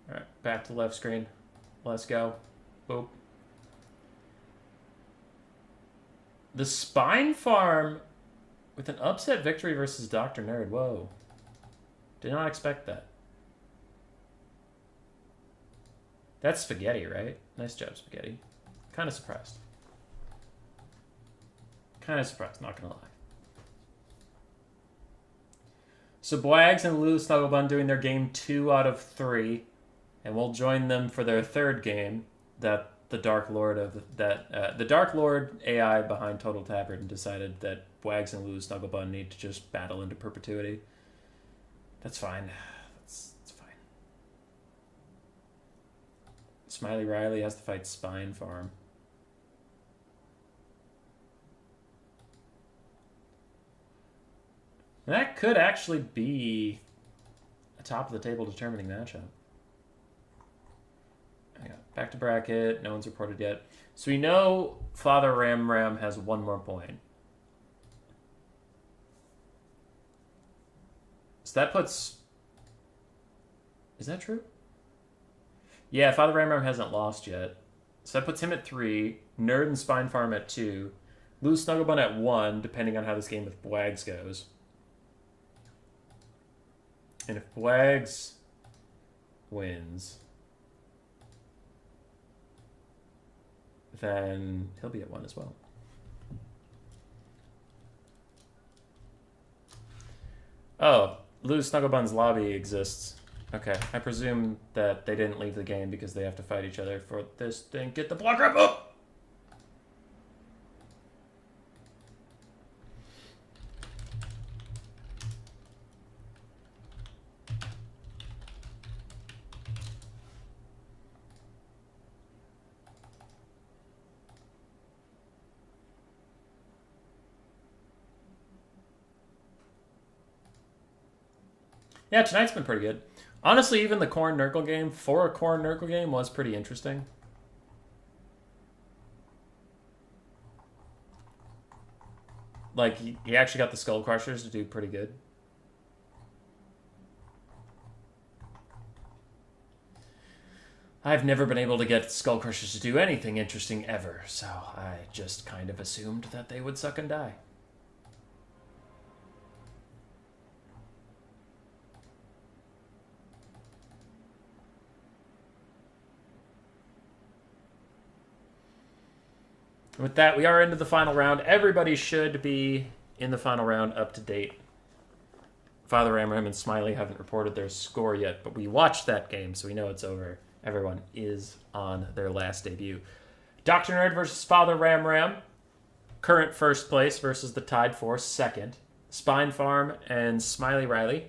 Alright, back to left screen. Let's go. Boop. The Spine Farm with an upset victory versus Dr. Nerd. Whoa. Did not expect that. That's Spaghetti, right? Nice job, Spaghetti. Kind of surprised. Kind of surprised, not gonna lie. So Bwags and Lulu Snugglebun doing their game 2 out of 3, and we'll join them for their third game. That the Dark Lord the Dark Lord AI behind Total Tavern decided that Bwags and Lulu Snugglebun need to just battle into perpetuity. That's fine. That's fine. Smiley Riley has to fight Spine Farm. That could actually be a top-of-the-table determining matchup. Back to bracket. No one's reported yet. So we know Father Ramram has one more point. So that puts... Is that true? Yeah, Father Ramram hasn't lost yet. So that puts him at 3. Nerd and Spine Farm at 2. Lou Snugglebun at 1, depending on how this game with Bwags goes. And if Bwags wins, then he'll be at 1 as well. Oh, Lou Snugglebun's lobby exists. Okay, I presume that they didn't leave the game because they have to fight each other for this thing. Get the blocker up! Oh! Yeah, tonight's been pretty good. Honestly, even the Khorne Nurgle game, for a Khorne Nurgle game, was pretty interesting. Like, he actually got the Skull Crushers to do pretty good. I've never been able to get Skull Crushers to do anything interesting ever, so I just kind of assumed that they would suck and die. With that, we are into the final round. Everybody should be in the final round up to date. Father Ramram and Smiley haven't reported their score yet, but we watched that game, so we know it's over. Everyone is on their last debut. Dr. Nerd versus Father Ramram. Current first place versus the tied for second. Spine Farm and Smiley Riley.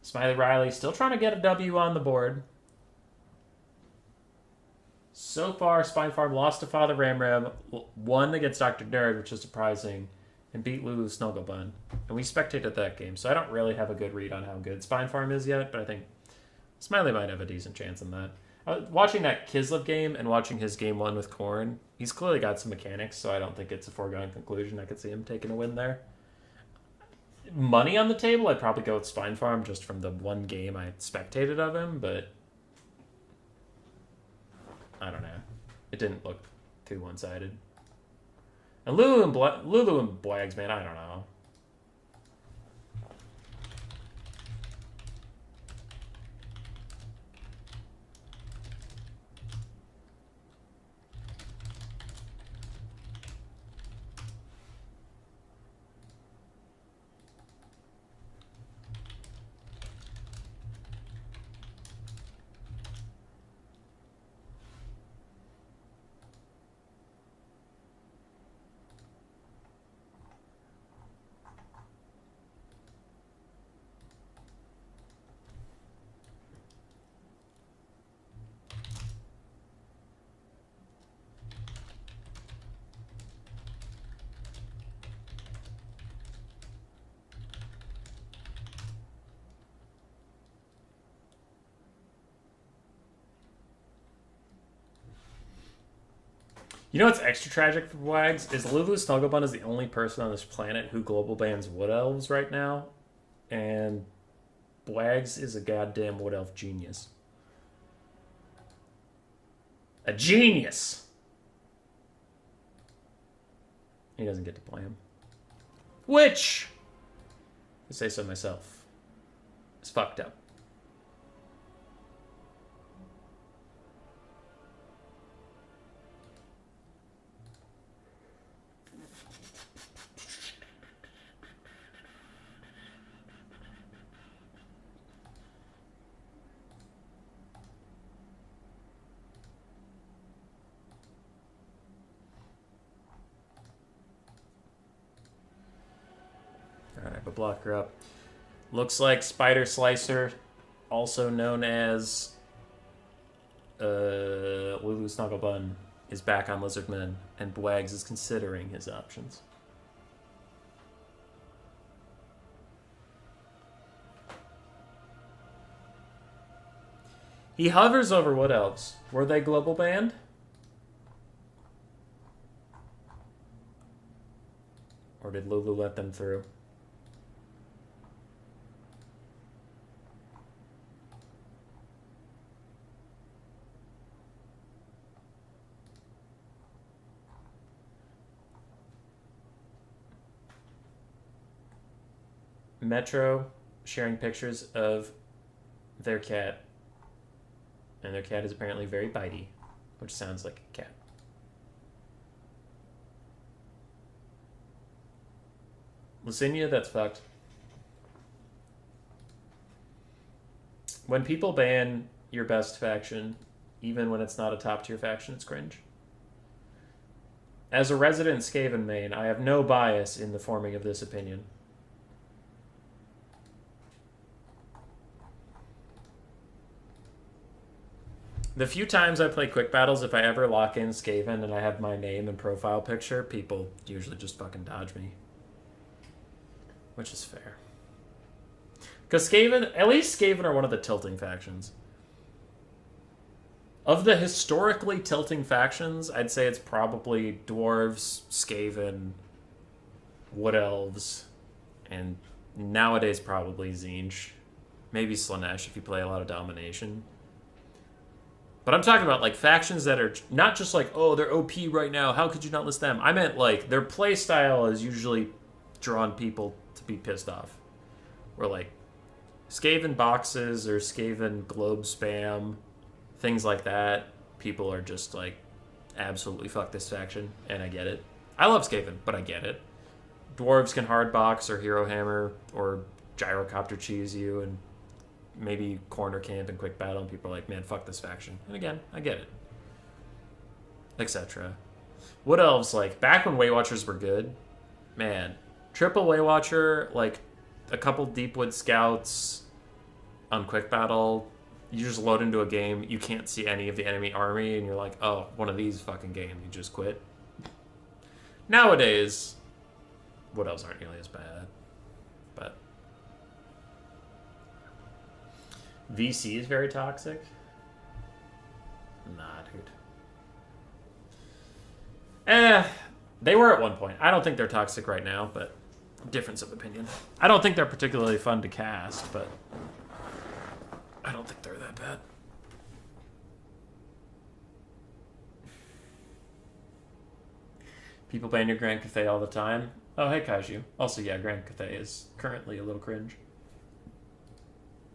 Smiley Riley still trying to get a W on the board. So far, Spine Farm lost to Father Ramram, won against Dr. Nerd, which is surprising, and beat Lulu Snugglebun. And we spectated that game, so I don't really have a good read on how good Spine Farm is yet, but I think Smiley might have a decent chance in that. Watching that Kislev game and watching his game one with Khorne, he's clearly got some mechanics, so I don't think it's a foregone conclusion. I could see him taking a win there. Money on the table, I'd probably go with Spine Farm just from the one game I spectated of him, but I don't know. It didn't look too one-sided. And Lulu and Blags, man, I don't know. You know what's extra tragic for Wags is Lulu Snugglebun is the only person on this planet who global bans Wood Elves right now, and Wags is a goddamn Wood Elf genius. A genius! He doesn't get to play him. Which, to say so myself, is fucked up. Alright, but block her up. Looks like Spider Slicer, also known as Lulu Snugglebun, is back on Lizardmen, and Bwags is considering his options. He hovers over Wood Elves. Were they global banned? Or did Lulu let them through? Metro sharing pictures of their cat. And their cat is apparently very bitey, which sounds like a cat. Lucinia, that's fucked. When people ban your best faction, even when it's not a top-tier faction, it's cringe. As a resident Skaven main, I have no bias in the forming of this opinion. The few times I play quick battles, if I ever lock in Skaven and I have my name and profile picture, people usually just fucking dodge me. Which is fair. Because Skaven, at least Skaven are one of the tilting factions. Of the historically tilting factions, I'd say it's probably Dwarves, Skaven, Wood Elves, and nowadays probably Tzeentch. Maybe Slaanesh if you play a lot of Domination. But I'm talking about like factions that are not just like, oh, they're OP right now, how could you not list them? I meant like their play style is usually drawn people to be pissed off. Or like Skaven boxes or Skaven globe spam, things like that. People are just like, absolutely fuck this faction, and I get it. I love Skaven, but I get it. Dwarves can hardbox or hero hammer or gyrocopter cheese you, and maybe corner camp and quick battle, and people are like, man, fuck this faction. And again, I get it. Etc. Wood Elves, like, back when Weight Watchers were good, man, triple Weight Watcher, like, a couple Deepwood Scouts on quick battle, you just load into a game, you can't see any of the enemy army, and you're like, oh, one of these fucking games, you just quit. Nowadays, Wood Elves aren't nearly as bad, but VC is very toxic. Nah, dude. They were at one point. I don't think they're toxic right now, but difference of opinion. I don't think they're particularly fun to cast, but I don't think they're that bad. People ban your Grand Cathay all the time. Oh, hey, Kaiju. Also, yeah, Grand Cathay is currently a little cringe.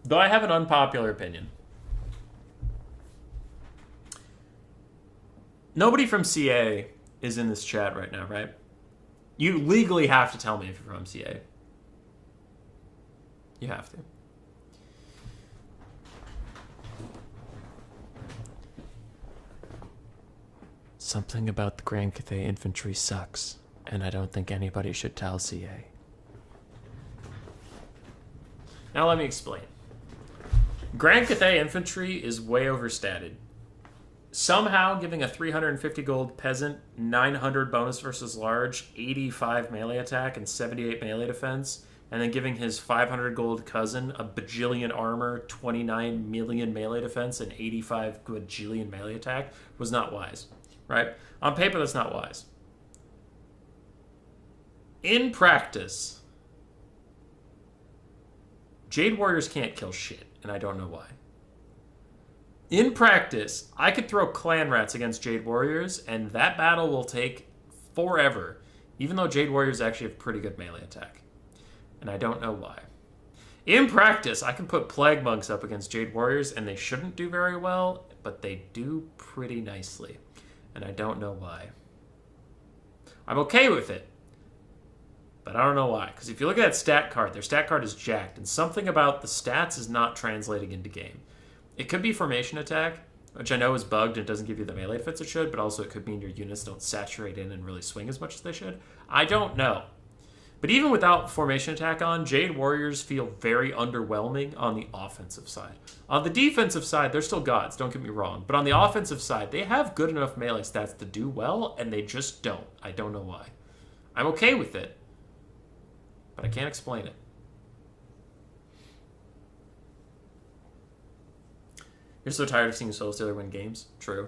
Though I have an unpopular opinion. Nobody from CA is in this chat right now, right? You legally have to tell me if you're from CA. You have to. Something about the Grand Cathay infantry sucks, and I don't think anybody should tell CA. Now let me explain. Grand Cathay infantry is way overstated. Somehow giving a 350 gold peasant, 900 bonus versus large, 85 melee attack, and 78 melee defense, and then giving his 500 gold cousin a bajillion armor, 29 million melee defense, and 85 bajillion melee attack was not wise, right? On paper, that's not wise. In practice, Jade Warriors can't kill shit, and I don't know why. In practice, I could throw Clan Rats against Jade Warriors, and that battle will take forever, even though Jade Warriors actually have pretty good melee attack. And I don't know why. In practice, I can put Plague Monks up against Jade Warriors, and they shouldn't do very well, but they do pretty nicely. And I don't know why. I'm okay with it, but I don't know why. Because if you look at that stat card, their stat card is jacked, and something about the stats is not translating into game. It could be formation attack, which I know is bugged and doesn't give you the melee defense it should, but also it could mean your units don't saturate in and really swing as much as they should. I don't know. But even without formation attack on, Jade Warriors feel very underwhelming on the offensive side. On the defensive side, they're still gods, don't get me wrong. But on the offensive side, they have good enough melee stats to do well, and they just don't. I don't know why. I'm okay with it, but I can't explain it. You're so tired of seeing Soul Stealer win games? True.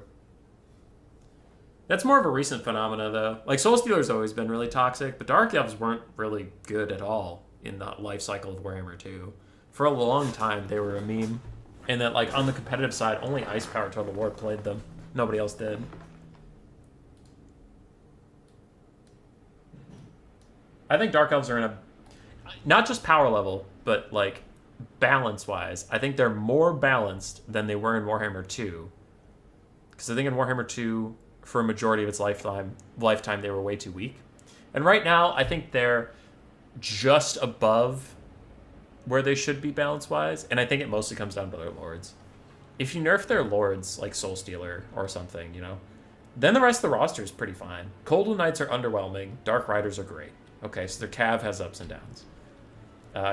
That's more of a recent phenomena, though. Like, Soul Stealer's always been really toxic, but Dark Elves weren't really good at all in the life cycle of Warhammer 2. For a long time, they were a meme. And that, like, on the competitive side, only Ice Power Total War played them. Nobody else did. I think Dark Elves are in a... not just power level, but, like, balance-wise, I think they're more balanced than they were in Warhammer 2. Because I think in Warhammer 2, for a majority of its lifetime, they were way too weak. And right now, I think they're just above where they should be balance-wise, and I think it mostly comes down to their lords. If you nerf their lords, like Soul Stealer or something, you know, then the rest of the roster is pretty fine. Cold Knights are underwhelming. Dark Riders are great. Okay, so their cav has ups and downs.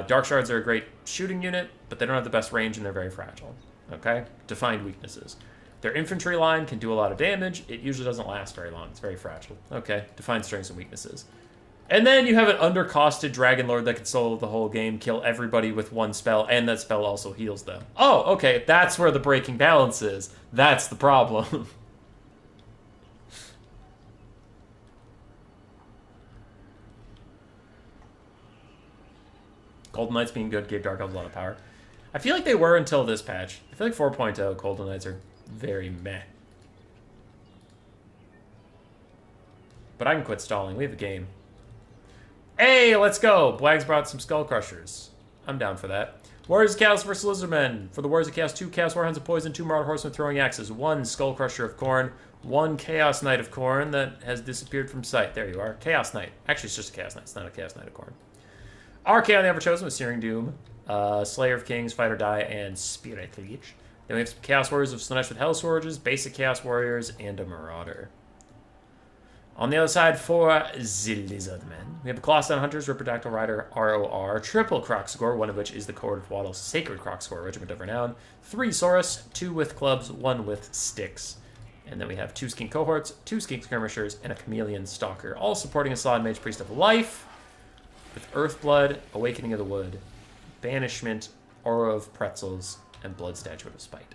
Dark Shards are a great shooting unit, but they don't have the best range and they're very fragile. Okay? Defined weaknesses. Their infantry line can do a lot of damage. It usually doesn't last very long. It's very fragile. Okay, defined strengths and weaknesses. And then you have an undercosted Dragon Lord that can solo the whole game, kill everybody with one spell, and that spell also heals them. Oh, okay, that's where the breaking balance is. That's the problem. Golden Knights being good gave Dark Elves a lot of power. I feel like they were until this patch. I feel like 4.0 Golden Knights are very meh. But I can quit stalling. We have a game. Hey, let's go! Bwags brought some Skull Crushers. I'm down for that. Warriors of Chaos versus Lizardmen. For the Warriors of Chaos, 2 Chaos Warhounds of Poison, 2 Marauder Horsemen throwing axes, 1 Skull Crusher of Khorne, 1 Chaos Knight of Khorne that has disappeared from sight. There you are. Chaos Knight. Actually, it's just a Chaos Knight. It's not a Chaos Knight of Khorne. Archaon the Everchosen with Searing Doom, Slayer of Kings, Fight or Die, and Spirit Leech. Then we have some Chaos Warriors of Slanesh with Hell Swords, basic Chaos Warriors, and a Marauder. On the other side for the Lizardmen, we have the Colossan Hunters, Ripperdactyl Rider, ROR, triple Crocscore, one of which is the Court of Waddle's Sacred Crocscore Regiment of Renown, 3 Saurus, 2 with clubs, 1 with sticks. And then we have 2 Skink Cohorts, 2 Skink Skirmishers, and a Chameleon Stalker, all supporting a Slod Mage Priest of Life, with Earthblood, Awakening of the Wood, Banishment, Aura of Pretzels, and Blood Statue of Spite.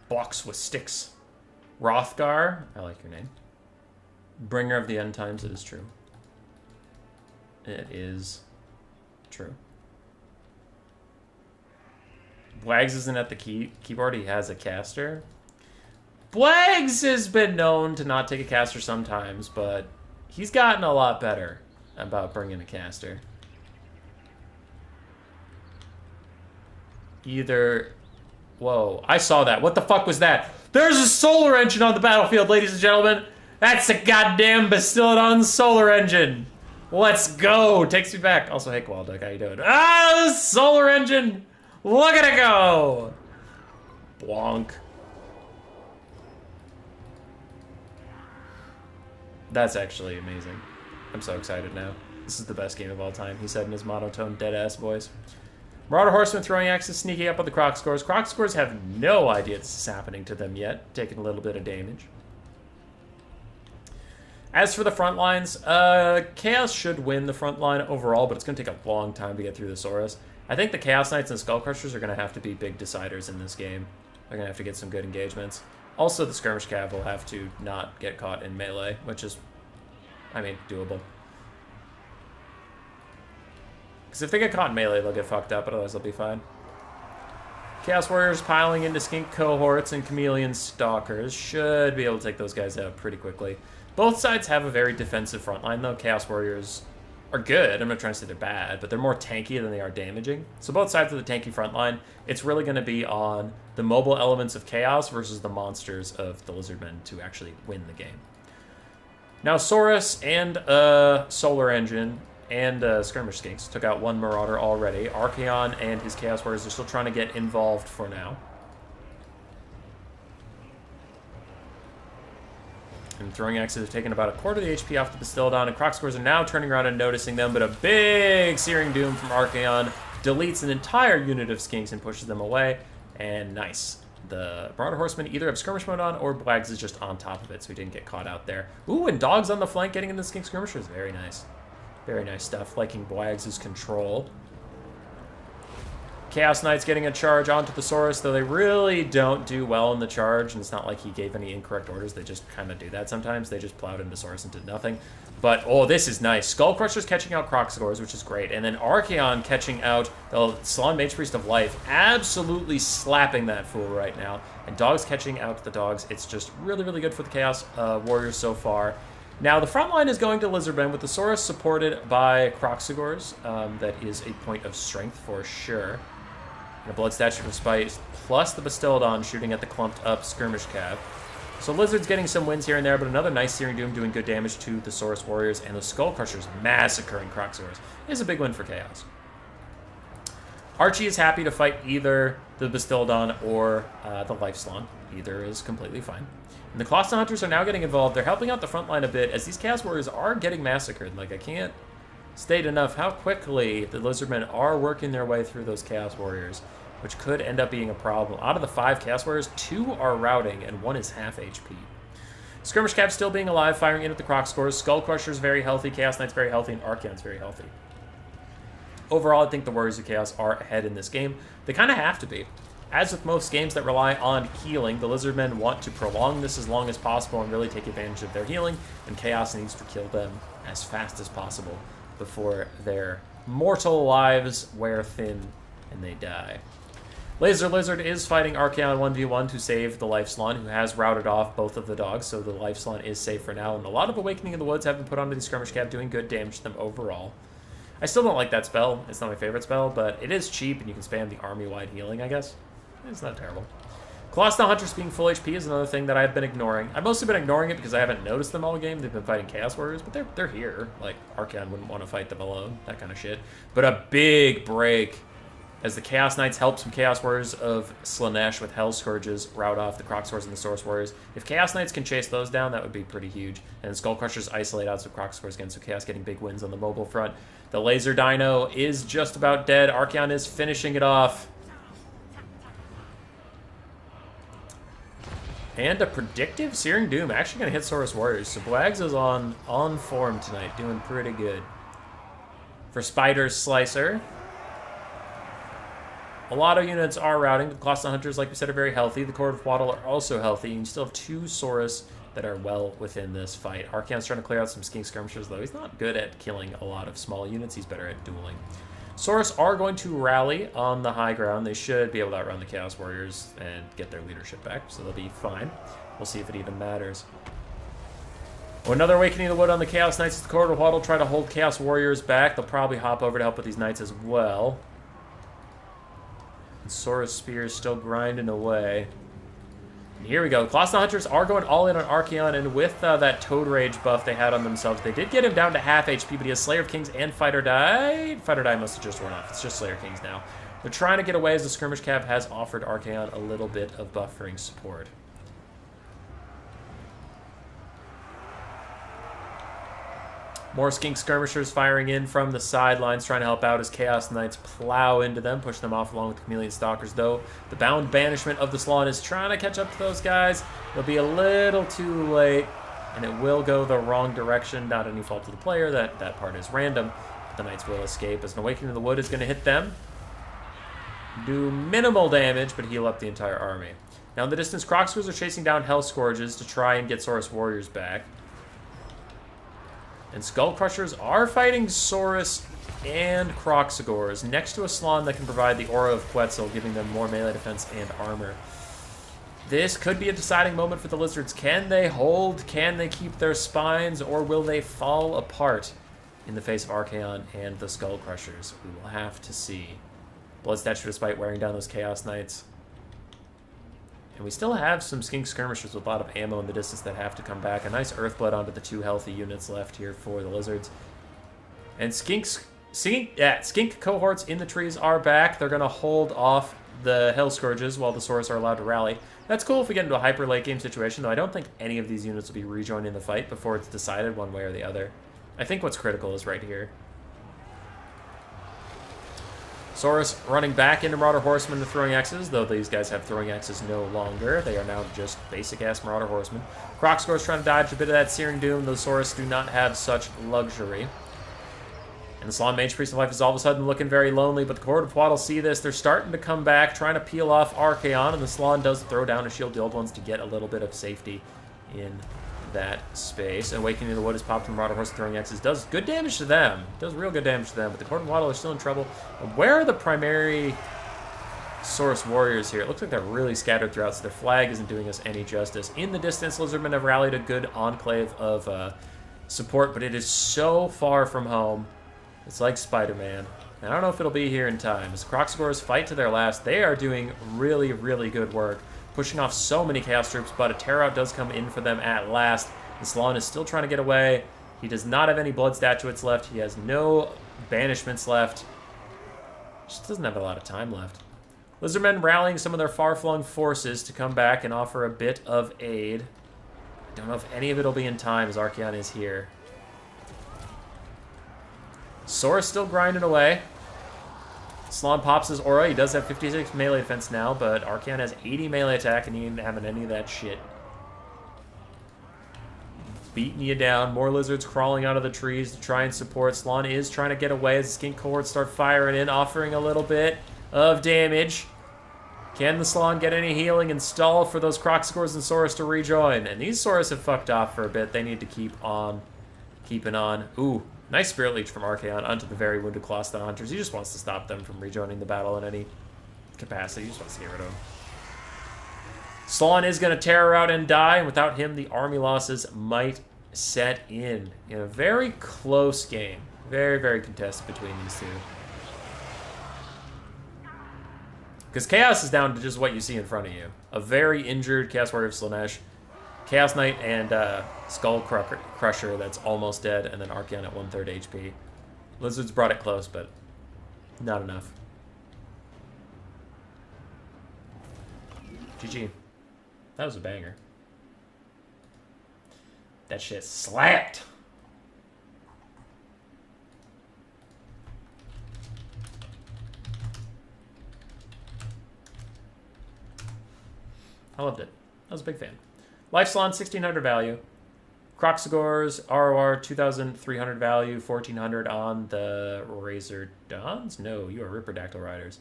Box with sticks. Rothgar, I like your name. Bringer of the End Times, it is true. It is true. Bwags isn't at the keyboard, he has a caster. Bwags has been known to not take a caster sometimes, but he's gotten a lot better about bringing a caster. Either... Whoa, I saw that. What the fuck was that? There's a solar engine on the battlefield, ladies and gentlemen. That's a goddamn Bastiladon solar engine. Let's go. Takes me back. Also, hey, Qualduck, how you doing? Ah, the solar engine. Look at it go. Blonk. That's actually amazing. I'm so excited now. This is the best game of all time, he said in his monotone, dead-ass voice. Marauder Horsemen throwing axes, sneaking up on the Crocscores. Crocscores have no idea this is happening to them yet, taking a little bit of damage. As for the front lines, Chaos should win the front line overall, but it's going to take a long time to get through the Saurus. I think the Chaos Knights and Skull Crushers are going to have to be big deciders in this game. They're going to have to get some good engagements. Also, the Skirmish Cav will have to not get caught in melee, which is, I mean, doable. Because if they get caught in melee, they'll get fucked up, but otherwise they'll be fine. Chaos Warriors piling into Skink Cohorts and Chameleon Stalkers should be able to take those guys out pretty quickly. Both sides have a very defensive front line, though. Chaos Warriors are good. I'm not trying to say they're bad, but they're more tanky than they are damaging. So both sides of the tanky front line, it's really going to be on the mobile elements of Chaos versus the monsters of the Lizardmen to actually win the game. Now, Saurus and Solar Engine and Skirmish Skinks took out 1 Marauder already. Archaon and his Chaos Warriors are still trying to get involved for now. And throwing axes have taken about a quarter of the HP off the Bastiladon, and Crocscores are now turning around and noticing them, but a big Searing Doom from Archaon deletes an entire unit of Skinks and pushes them away, and nice. The Marauder Horsemen either have Skirmish Mode on, or Bwags is just on top of it, so he didn't get caught out there. Ooh, and Dogs on the flank getting into the Skink Skirmishers. Very nice. Very nice stuff. Liking Bwags' control. Chaos Knights getting a charge onto the Saurus, though they really don't do well in the charge, and it's not like he gave any incorrect orders. They just kind of do that sometimes. They just plowed into Saurus and did nothing. But, oh, this is nice. Skullcrusher's catching out Croxagores, which is great. And then Archaon catching out the Salon Mage Priest of Life, absolutely slapping that fool right now. And Dogs catching out the Dogs. It's just really, really good for the Chaos Warriors so far. Now, the front line is going to Lizardmen, with the Saurus supported by Croxagores. That is a point of strength for sure. And a Blood Statue of Spite, plus the Bastiladon shooting at the clumped up Skirmish Cav. So Lizard's getting some wins here and there, but another nice Searing Doom doing good damage to the Saurus Warriors, and the Skullcrushers massacring Croxagores is a big win for Chaos. Archie is happy to fight either the Bastiladon or the Lifeslon. Either is completely fine. And the Clawstone Hunters are now getting involved. They're helping out the front line a bit, as these Chaos Warriors are getting massacred. Like, I can't state enough how quickly the Lizardmen are working their way through those Chaos Warriors, which could end up being a problem. Out of the 5 Chaos Warriors, 2 are routing, and 1 is half HP. Skirmish Cap still being alive, firing in at the Croxagores. Skullcrusher's very healthy, Chaos Knight's very healthy, and Archaon's very healthy. Overall, I think the Warriors of Chaos are ahead in this game. They kind of have to be. As with most games that rely on healing, the Lizardmen want to prolong this as long as possible and really take advantage of their healing, and Chaos needs to kill them as fast as possible before their mortal lives wear thin and they die. Laser Lizard is fighting Archaon 1v1 to save the Lifeslon, who has routed off both of the dogs, so the Lifeslon is safe for now, and a lot of Awakening in the Woods have been put onto the Skirmish Cap, doing good damage to them overall. I still don't like that spell. It's not my favorite spell, but it is cheap, and you can spam the army-wide healing, I guess. It's not terrible. Clawstone Hunters being full HP is another thing that I've been ignoring. I've mostly been ignoring it because I haven't noticed them all game. They've been fighting Chaos Warriors, but they're here. Like, Archaon wouldn't want to fight them alone, that kind of shit. But a big break as the Chaos Knights help some Chaos Warriors of Slanesh with Hell Scourges rout off the Croxagores and the Saurus Warriors. If Chaos Knights can chase those down, that would be pretty huge. And Skullcrushers isolate out some Croxagores again, so Chaos getting big wins on the mobile front. The Laser Dino is just about dead. Archaon is finishing it off. And a predictive Searing Doom actually going to hit Saurus Warriors. So Blags is on form tonight, doing pretty good. For Spider's Slicer, a lot of units are routing. The Clawstone Hunters, like we said, are very healthy. The Court of Waddle are also healthy. And you still have 2 Saurus that are well within this fight. Archaon's trying to clear out some Skink Skirmishers, though. He's not good at killing a lot of small units. He's better at dueling. Saurus are going to rally on the high ground. They should be able to outrun the Chaos Warriors and get their leadership back, so they'll be fine. We'll see if it even matters. Oh, another Awakening of the Wood on the Chaos Knights. The Court of Waddle try to hold Chaos Warriors back. They'll probably hop over to help with these Knights as well. And Saurus Spears still grinding away. And here we go. Clawstone Hunters are going all in on Archaon, and with that Toad Rage buff they had on themselves, they did get him down to half HP, but he has Slayer of Kings and Fight or Die. Fight or Die must have just worn off. It's just Slayer Kings now. They're trying to get away as the Skirmish Cav has offered Archaon a little bit of buffering support. More Skink Skirmishers firing in from the sidelines, trying to help out as Chaos Knights plow into them, push them off along with the Chameleon Stalkers, though. The Bound Banishment of the Slon is trying to catch up to those guys. They'll be a little too late, and it will go the wrong direction. Not any fault of the player. That part is random. But the Knights will escape as an Awakening of the Wood is going to hit them. Do minimal damage, but heal up the entire army. Now in the distance, Croxagores are chasing down Hell Scourges to try and get Saurus Warriors back. And Skullcrushers are fighting Saurus and Croxagores next to a Slon that can provide the Aura of Quetzal, giving them more melee defense and armor. This could be a deciding moment for the Lizards. Can they hold? Can they keep their spines? Or will they fall apart in the face of Archaon and the Skullcrushers? We will have to see. Blood Statue despite wearing down those Chaos Knights. And we still have some Skink Skirmishers with a lot of ammo in the distance that have to come back. A nice Earthblood onto the 2 healthy units left here for the Lizards. And Skink cohorts in the trees are back. They're going to hold off the Hell Scourges while the Saurus are allowed to rally. That's cool if we get into a hyper late game situation, though I don't think any of these units will be rejoining the fight before it's decided one way or the other. I think what's critical is right here. Saurus running back into Marauder Horsemen to throwing axes, though these guys have throwing axes no longer. They are now just basic-ass Marauder Horsemen. Croxagores trying to dodge a bit of that Searing Doom. The Saurus do not have such luxury. And the Salon Mage Priest of Life is all of a sudden looking very lonely, but the Court of Waddle see this. They're starting to come back, trying to peel off Archaon, and the Salon does throw down a Shield the Old Ones to get a little bit of safety in that space. Awakening of the Wood is popped from Marauder Horse throwing X's. Does good damage to them. Does real good damage to them, but the Court of Waddle are still in trouble. Where are the primary Source Warriors here? It looks like they're really scattered throughout, so their flag isn't doing us any justice. In the distance, Lizardmen have rallied a good enclave of support, but it is so far from home. It's like Spider-Man. I don't know if it'll be here in time. As Croxagores fight to their last, they are doing really, really good work, pushing off so many Chaos troops, but a tear-out does come in for them at last. The Salon is still trying to get away. He does not have any Blood Statuettes left. He has no Banishments left. Just doesn't have a lot of time left. Lizardmen rallying some of their far-flung forces to come back and offer a bit of aid. I don't know if any of it will be in time as Archaon is here. Sora's still grinding away. Salon pops his aura. He does have 56 melee defense now, but Archaon has 80 melee attack and he ain't having any of that shit. Beating you down. More lizards crawling out of the trees to try and support. Salon is trying to get away as the skink cohorts start firing in, offering a little bit of damage. Can the Salon get any healing and stall for those Croxagores and Saurus to rejoin? And these Saurus have fucked off for a bit. They need to keep on keeping on. Ooh. Nice Spirit Leech from Archaon onto the very wounded Clawston Hunters. He just wants to stop them from rejoining the battle in any capacity. He just wants to get rid of them. Salon is going to terror out and die, and without him, the army losses might set in a very close game. Very, very contested between these two. Because Chaos is down to just what you see in front of you. A very injured Chaos Warrior of Slaanesh, Chaos Knight and Skull Crusher that's almost dead, and then Archaon at 1/3 HP. Lizards brought it close, but not enough. GG. That was a banger. That shit slapped. I loved it. I was a big fan. Life Salon, 1,600 value. Croxagores, ROR, 2,300 value, 1,400 on the Razor Dons? No, you are Ripperdactyl Riders.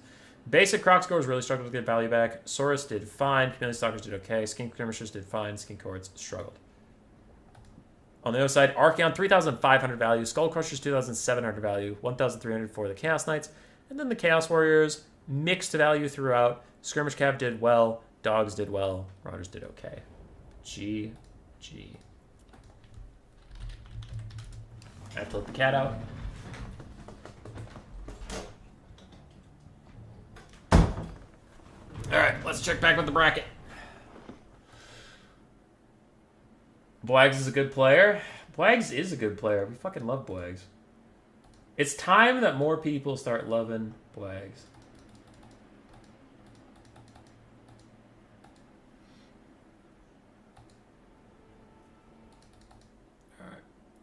Basic Croxagores really struggled to get value back. Saurus did fine. Chameleon Stalkers did okay. Skink Skirmishers did fine. Skink Cohorts struggled. On the other side, Archaon, 3,500 value. Skull Crushers, 2,700 value. 1,300 for the Chaos Knights. And then the Chaos Warriors, mixed value throughout. Skirmish Cav did well. Dogs did well. Marauders did okay. GG. I have to let the cat out. Alright, let's check back with the bracket. Bwags is a good player. Bwags is a good player. We fucking love Bwags. It's time that more people start loving Bwags.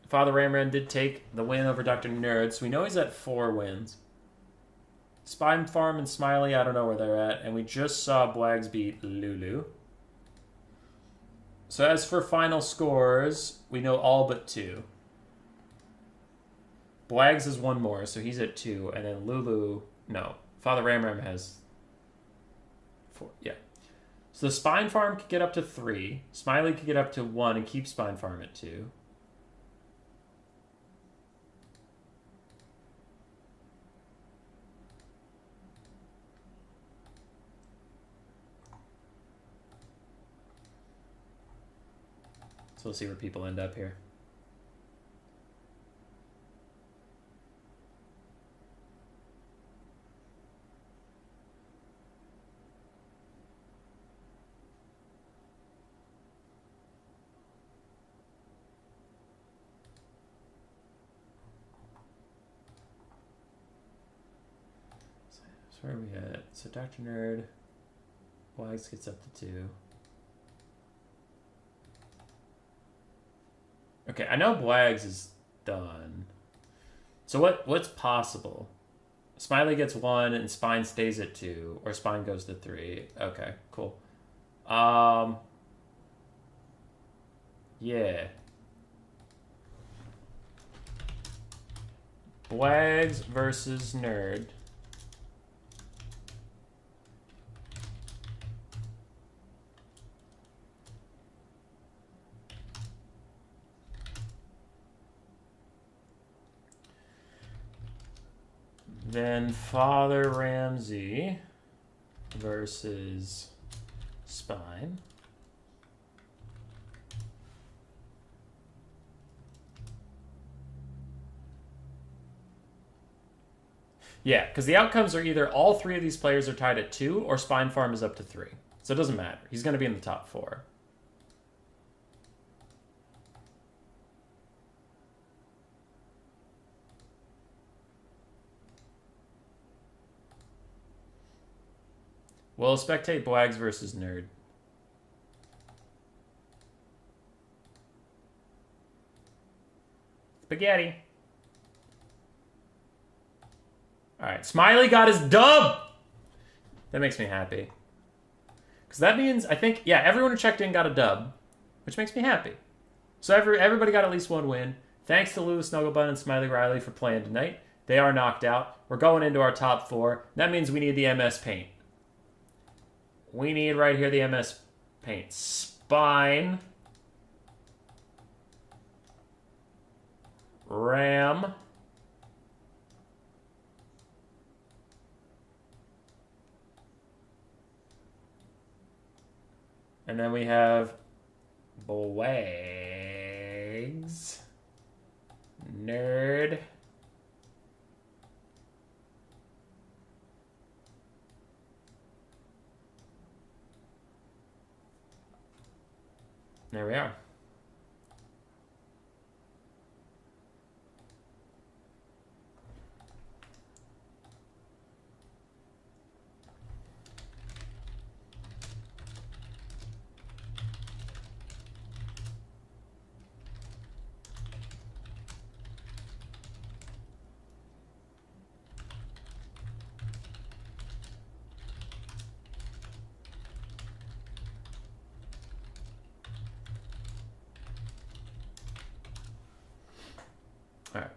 Father Ramran did take the win over Dr. Nerd, so we know he's at 4 wins. Spine Farm and Smiley, I don't know where they're at, and we just saw Bwags beat Lulu. So as for final scores, we know all but 2. Bwags has 1 more, so he's at 2, and then Lulu, no. Father Ramram has 4, yeah. So the Spine Farm could get up to 3, Smiley could get up to 1 and keep Spine Farm at 2. So we'll see where people end up here. So where are we at? So Dr. Nerd, Wags gets up to 2. Okay, I know Bwags is done. So what's possible? Smiley gets 1 and Spine stays at 2, or Spine goes to 3. Okay, cool. Yeah. Wags versus Nerd. Then Father Ramsey versus Spine. Yeah, because the outcomes are either all three of these players are tied at 2 or Spine Farm is up to 3. So it doesn't matter. He's going to be in the top 4. We'll spectate Bwags versus Nerd. Spaghetti. Alright, Smiley got his dub! That makes me happy. Because that means, I think, yeah, everyone who checked in got a dub, which makes me happy. So everybody got at least one win. Thanks to Lewis Snugglebun and Smiley Riley for playing tonight. They are knocked out. We're going into our top 4. That means we need the MS Paint. We need right here the MS Paint. Spine. Ram. And then we have Bwags. Nerd. There we are. All right.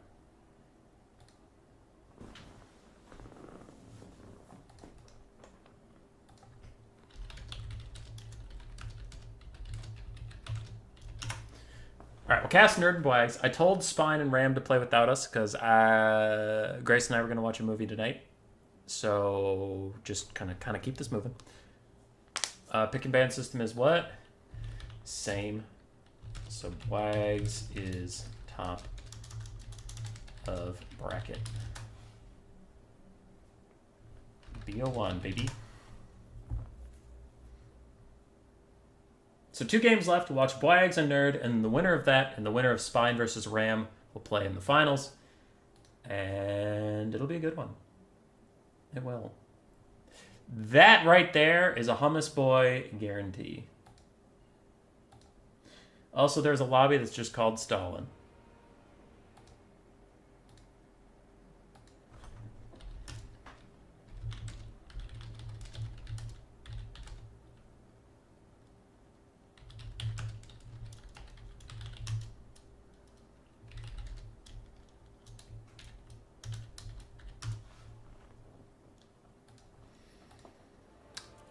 All right, we'll cast Nerd and Bwags. I told Spine and Ram to play without us because Grace and I were going to watch a movie tonight. So just kind of keep this moving. Pick and ban system is what? Same. So Bwags is top of bracket. BO1, baby. So 2 games left. We'll watch Bwags and Nerd, and the winner of that and the winner of Spine versus Ram will play in the finals. And it'll be a good one. It will. That right there is a Hummus Boy guarantee. Also, there's a lobby that's just called Stalin.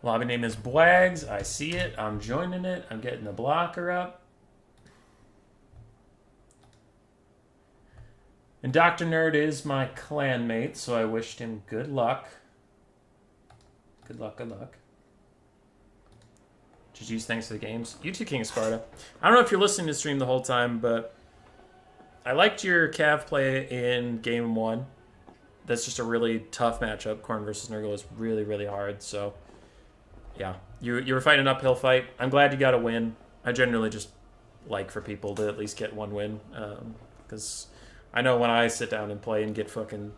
Lobby name is Bwags. I see it. I'm joining it. I'm getting the blocker up. And Dr. Nerd is my clanmate, so I wished him good luck. Good luck, good luck. GG's, thanks for the games. You too, King of Sparta. I don't know if you're listening to the stream the whole time, but I liked your Cav play in Game 1. That's just a really tough matchup. Khorne versus Nurgle is really, really hard, so... yeah, you were fighting an uphill fight. I'm glad you got a win. I generally just like for people to at least get one win. Because I know when I sit down and play and get fucking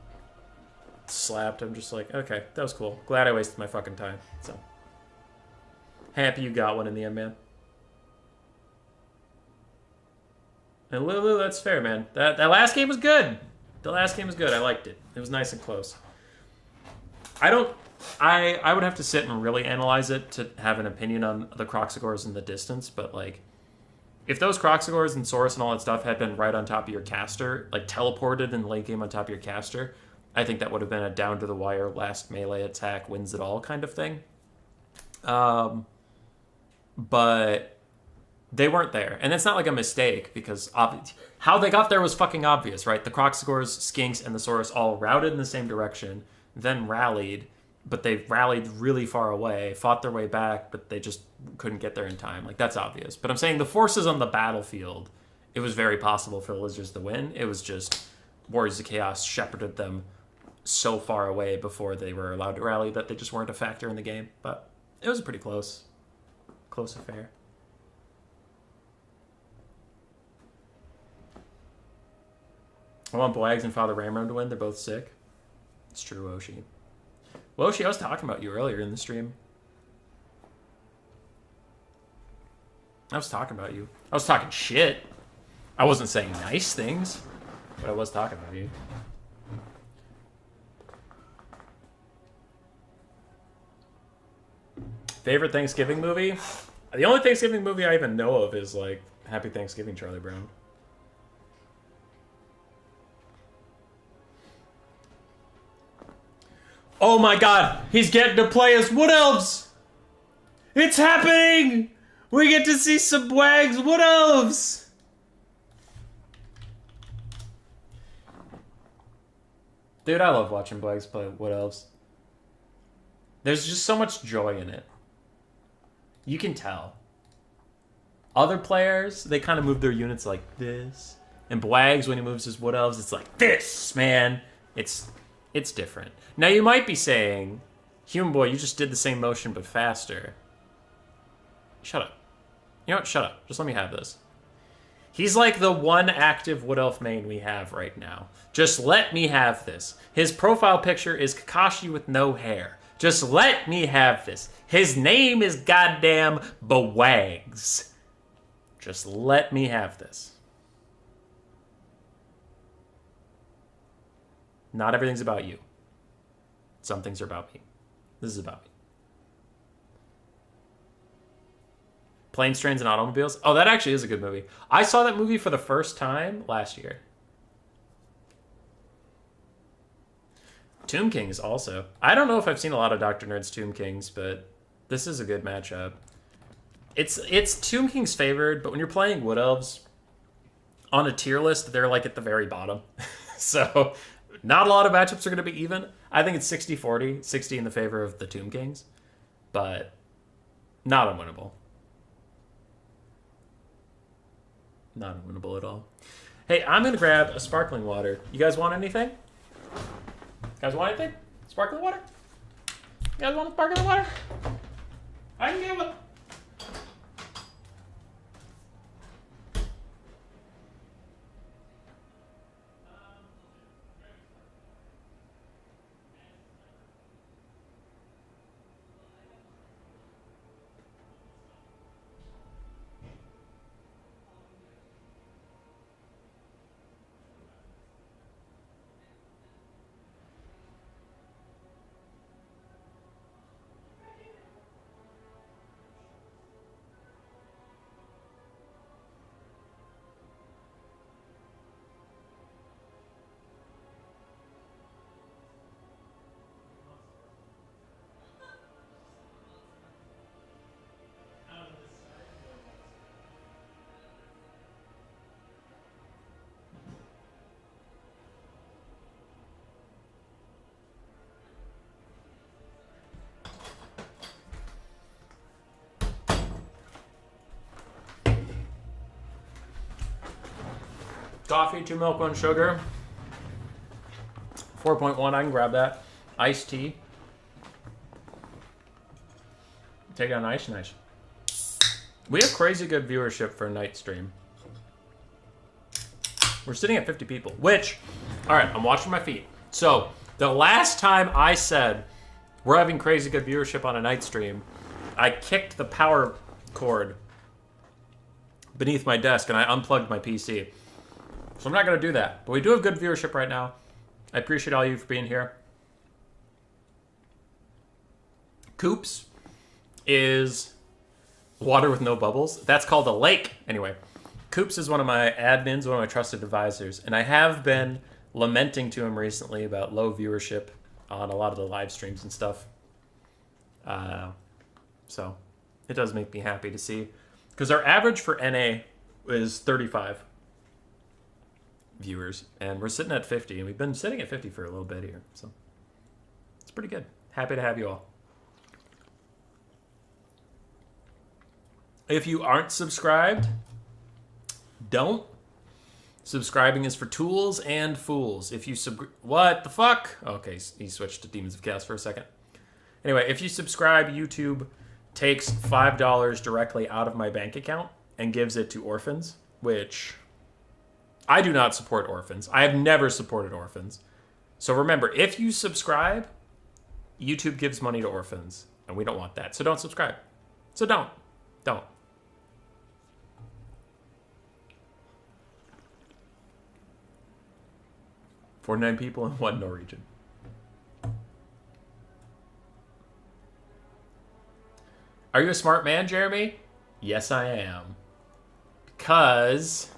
slapped, I'm just like, okay, that was cool. Glad I wasted my fucking time. So, happy you got one in the end, man. And Lulu, that's fair, man. That last game was good. The last game was good. I liked it. It was nice and close. I would have to sit and really analyze it to have an opinion on the Croxagores in the distance, but like, if those Croxagors and Saurus and all that stuff had been right on top of your caster, like teleported in the late game on top of your caster, I think that would have been a down to the wire last melee attack wins it all kind of thing. But they weren't there. And it's not like a mistake because how they got there was fucking obvious, right? The Croxagors, Skinks, and the Saurus all routed in the same direction, then rallied, but they rallied really far away, fought their way back, but they just couldn't get there in time. Like, that's obvious. But I'm saying the forces on the battlefield, it was very possible for the Lizards to win. It was just Warriors of Chaos shepherded them so far away before they were allowed to rally that they just weren't a factor in the game. But it was a pretty close affair. I want Blags and Father Ramram to win. They're both sick. It's true, Oshi. Well, Oshi, I was talking about you earlier in the stream. I was talking about you. I was talking shit. I wasn't saying nice things, but I was talking about you. Favorite Thanksgiving movie? The only Thanksgiving movie I even know of is, like, Happy Thanksgiving, Charlie Brown. Oh my god, he's getting to play as Wood Elves! It's happening! We get to see some Wags Wood Elves! Dude, I love watching Wags play Wood Elves. There's just so much joy in it. You can tell. Other players, they kind of move their units like this. And Bwags, when he moves his Wood Elves, it's like this, man. It's different. Now, you might be saying, Human Boy, you just did the same motion but faster. Shut up. You know what? Shut up. Just let me have this. He's like the one active Wood Elf main we have right now. Just let me have this. His profile picture is Kakashi with no hair. Just let me have this. His name is goddamn Bwags. Just let me have this. Not everything's about you. Some things are about me. This is about me. Planes, Trains, and Automobiles. Oh, that actually is a good movie. I saw that movie for the first time last year. Tomb Kings also. I don't know if I've seen a lot of Dr. Nerd's Tomb Kings, but this is a good matchup. It's Tomb Kings favored, but when you're playing Wood Elves on a tier list, they're like at the very bottom. So not a lot of matchups are going to be even. I think it's 60-40, 60 in the favor of the Tomb Kings, but not unwinnable. Not unwinnable at all. Hey, I'm going to grab a sparkling water. You guys want anything? You guys want anything? Sparkling water? You guys want sparkling water? I can get one. Coffee, 2 milk, 1 sugar. 4.1, I can grab that. Iced tea. Take it on ice, nice. We have crazy good viewership for a night stream. We're sitting at 50 people, which, all right, I'm watching my feet. So the last time I said we're having crazy good viewership on a night stream, I kicked the power cord beneath my desk and I unplugged my PC. So I'm not going to do that. But we do have good viewership right now. I appreciate all you for being here. Coops is water with no bubbles. That's called a lake. Anyway, Coops is one of my admins, one of my trusted advisors, and I have been lamenting to him recently about low viewership on a lot of the live streams and stuff. So it does make me happy to see, because our average for NA is 35 viewers, and we're sitting at 50, and we've been sitting at 50 for a little bit here, so it's pretty good. Happy to have you all. If you aren't subscribed, don't. Subscribing is for tools and fools. If you what the fuck? Okay, he switched to Demons of Chaos for a second. Anyway, if you subscribe, YouTube takes $5 directly out of my bank account and gives it to orphans, which I do not support orphans. I have never supported orphans. So remember, if you subscribe, YouTube gives money to orphans, and we don't want that. So don't subscribe. So don't. Don't. 49 people and 1 Norwegian. Are you a smart man, Jeremy? Yes, I am. Because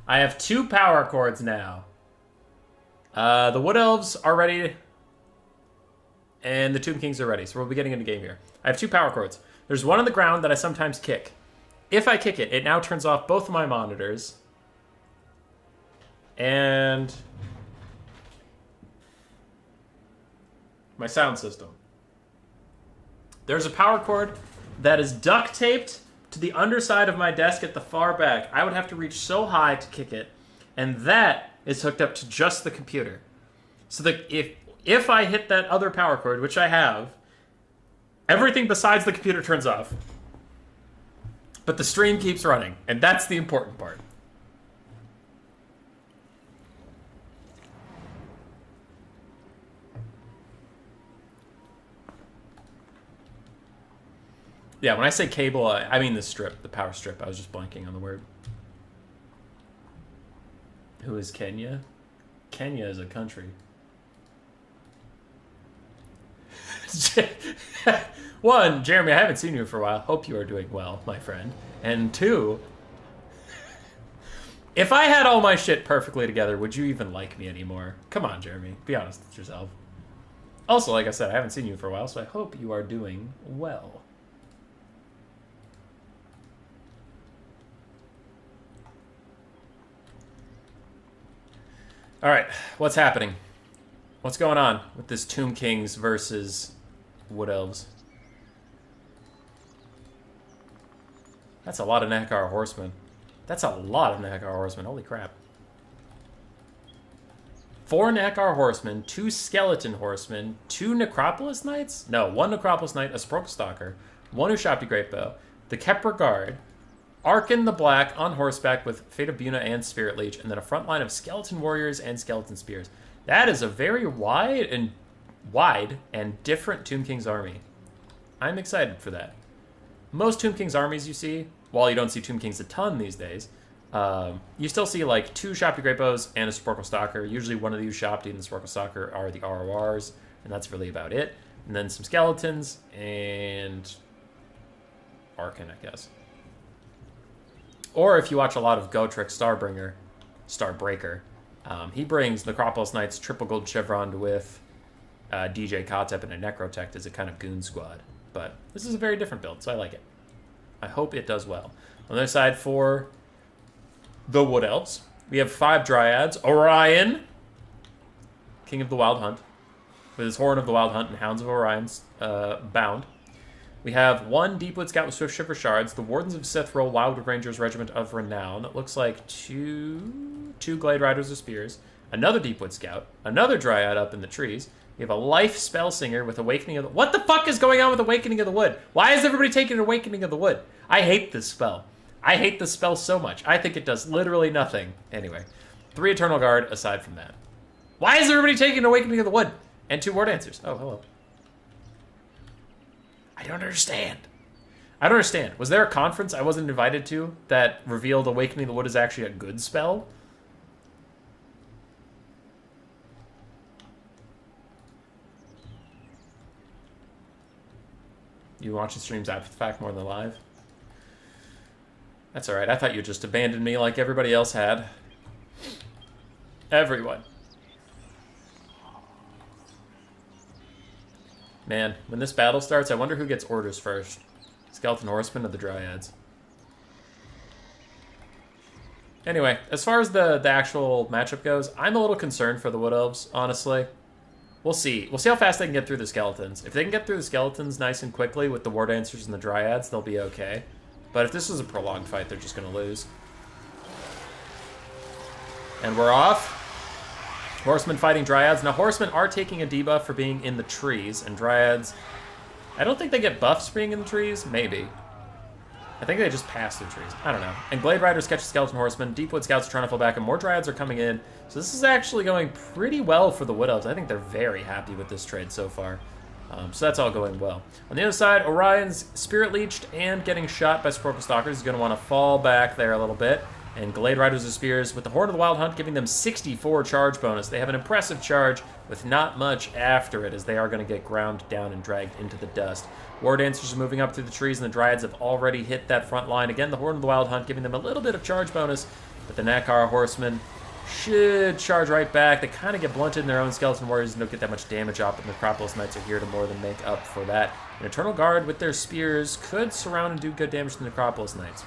I have 2 power chords now. The Wood Elves are ready, and the Tomb Kings are ready, so we'll be getting into game here. I have 2 power chords. There's one on the ground that I sometimes kick. If I kick it, it now turns off both of my monitors. And my sound system. There's a power cord that is duct taped to the underside of my desk at the far back. I would have to reach so high to kick it, and that is hooked up to just the computer. So that if I hit that other power cord, which I have, everything besides the computer turns off. But the stream keeps running, and that's the important part. Yeah, when I say cable, I mean the strip, the power strip. I was just blanking on the word. Who is Kenya? Kenya is a country. One, Jeremy, I haven't seen you for a while. Hope you are doing well, my friend. And 2, if I had all my shit perfectly together, would you even like me anymore? Come on, Jeremy. Be honest with yourself. Also, like I said, I haven't seen you for a while, so I hope you are doing well. All right, what's happening? What's going on with this Tomb Kings versus Wood Elves? That's a lot of Nakar horsemen. That's a lot of Nakar horsemen. Holy crap. 4 Nakar horsemen, 2 skeleton horsemen, 2 Necropolis knights? No, 1 Necropolis knight, a Sepulchral Stalker, 1 Ushapti Greatbow, the Kepler Guard, Arkin the Black on horseback with Fate of Buna and Spirit Leech, and then a front line of skeleton warriors and skeleton spears. That is a very wide and different Tomb King's army. I'm excited for that. Most Tomb King's armies you see, while you don't see Tomb Kings a ton these days, you still see like 2 Ushapti Greatbows and a Sepulchral Stalker. Usually one of the Ushapti and the Sepulchral Stalker are the RORs, and that's really about it. And then some skeletons and Arkin, I guess. Or if you watch a lot of Gotrek Starbreaker, he brings Necropolis Knights triple gold chevroned with DJ Kotep and a Necrotect as a kind of goon squad. But this is a very different build, so I like it. I hope it does well. On the other side, for the Wood Elves, we have 5 Dryads. Orion, King of the Wild Hunt, with his Horn of the Wild Hunt and Hounds of Orion's bound. We have 1 Deepwood Scout with Swift Shiver Shards, the Wardens of Sithroll Wildwood Rangers Regiment of Renown. It looks like two Glade Riders with Spears, another Deepwood Scout, another Dryad up in the trees. We have a Life Spellsinger with Awakening of the... What the fuck is going on with Awakening of the Wood? Why is everybody taking Awakening of the Wood? I hate this spell. I hate this spell so much. I think it does literally nothing. Anyway, 3 Eternal Guard aside from that. Why is everybody taking Awakening of the Wood? And 2 War Dancers. Oh, hello. I don't understand. I don't understand. Was there a conference I wasn't invited to that revealed Awakening the Wood is actually a good spell? You watch the streams after the fact more than live? That's alright. I thought you just abandoned me like everybody else had. Everyone. Man, when this battle starts, I wonder who gets orders first. Skeleton Horsemen or the Dryads? Anyway, as far as the actual matchup goes, I'm a little concerned for the Wood Elves, honestly. We'll see. We'll see how fast they can get through the Skeletons. If they can get through the Skeletons nice and quickly with the War Dancers and the Dryads, they'll be okay. But if this is a prolonged fight, they're just going to lose. And we're off. Horsemen fighting Dryads. Now, Horsemen are taking a debuff for being in the trees, and Dryads, I don't think they get buffs for being in the trees. Maybe. I think they just pass through trees. I don't know. And Glade Riders catch Skeleton Horsemen. Deepwood Scouts are trying to fall back, and more Dryads are coming in. So this is actually going pretty well for the Wood Elves. I think they're very happy with this trade so far. So that's all going well. On the other side, Orion's Spirit Leeched and getting shot by Sporkle Stalkers. He's going to want to fall back there a little bit. And Glade Riders of Spears with the Horn of the Wild Hunt giving them 64 charge bonus. They have an impressive charge with not much after it, as they are going to get ground down and dragged into the dust. War Dancers are moving up through the trees, and the Dryads have already hit that front line. Again, the Horn of the Wild Hunt giving them a little bit of charge bonus, but the Nakar Horsemen should charge right back. They kind of get blunted in their own Skeleton Warriors and don't get that much damage off, but the Necropolis Knights are here to more than make up for that. An Eternal Guard with their spears could surround and do good damage to the Necropolis Knights.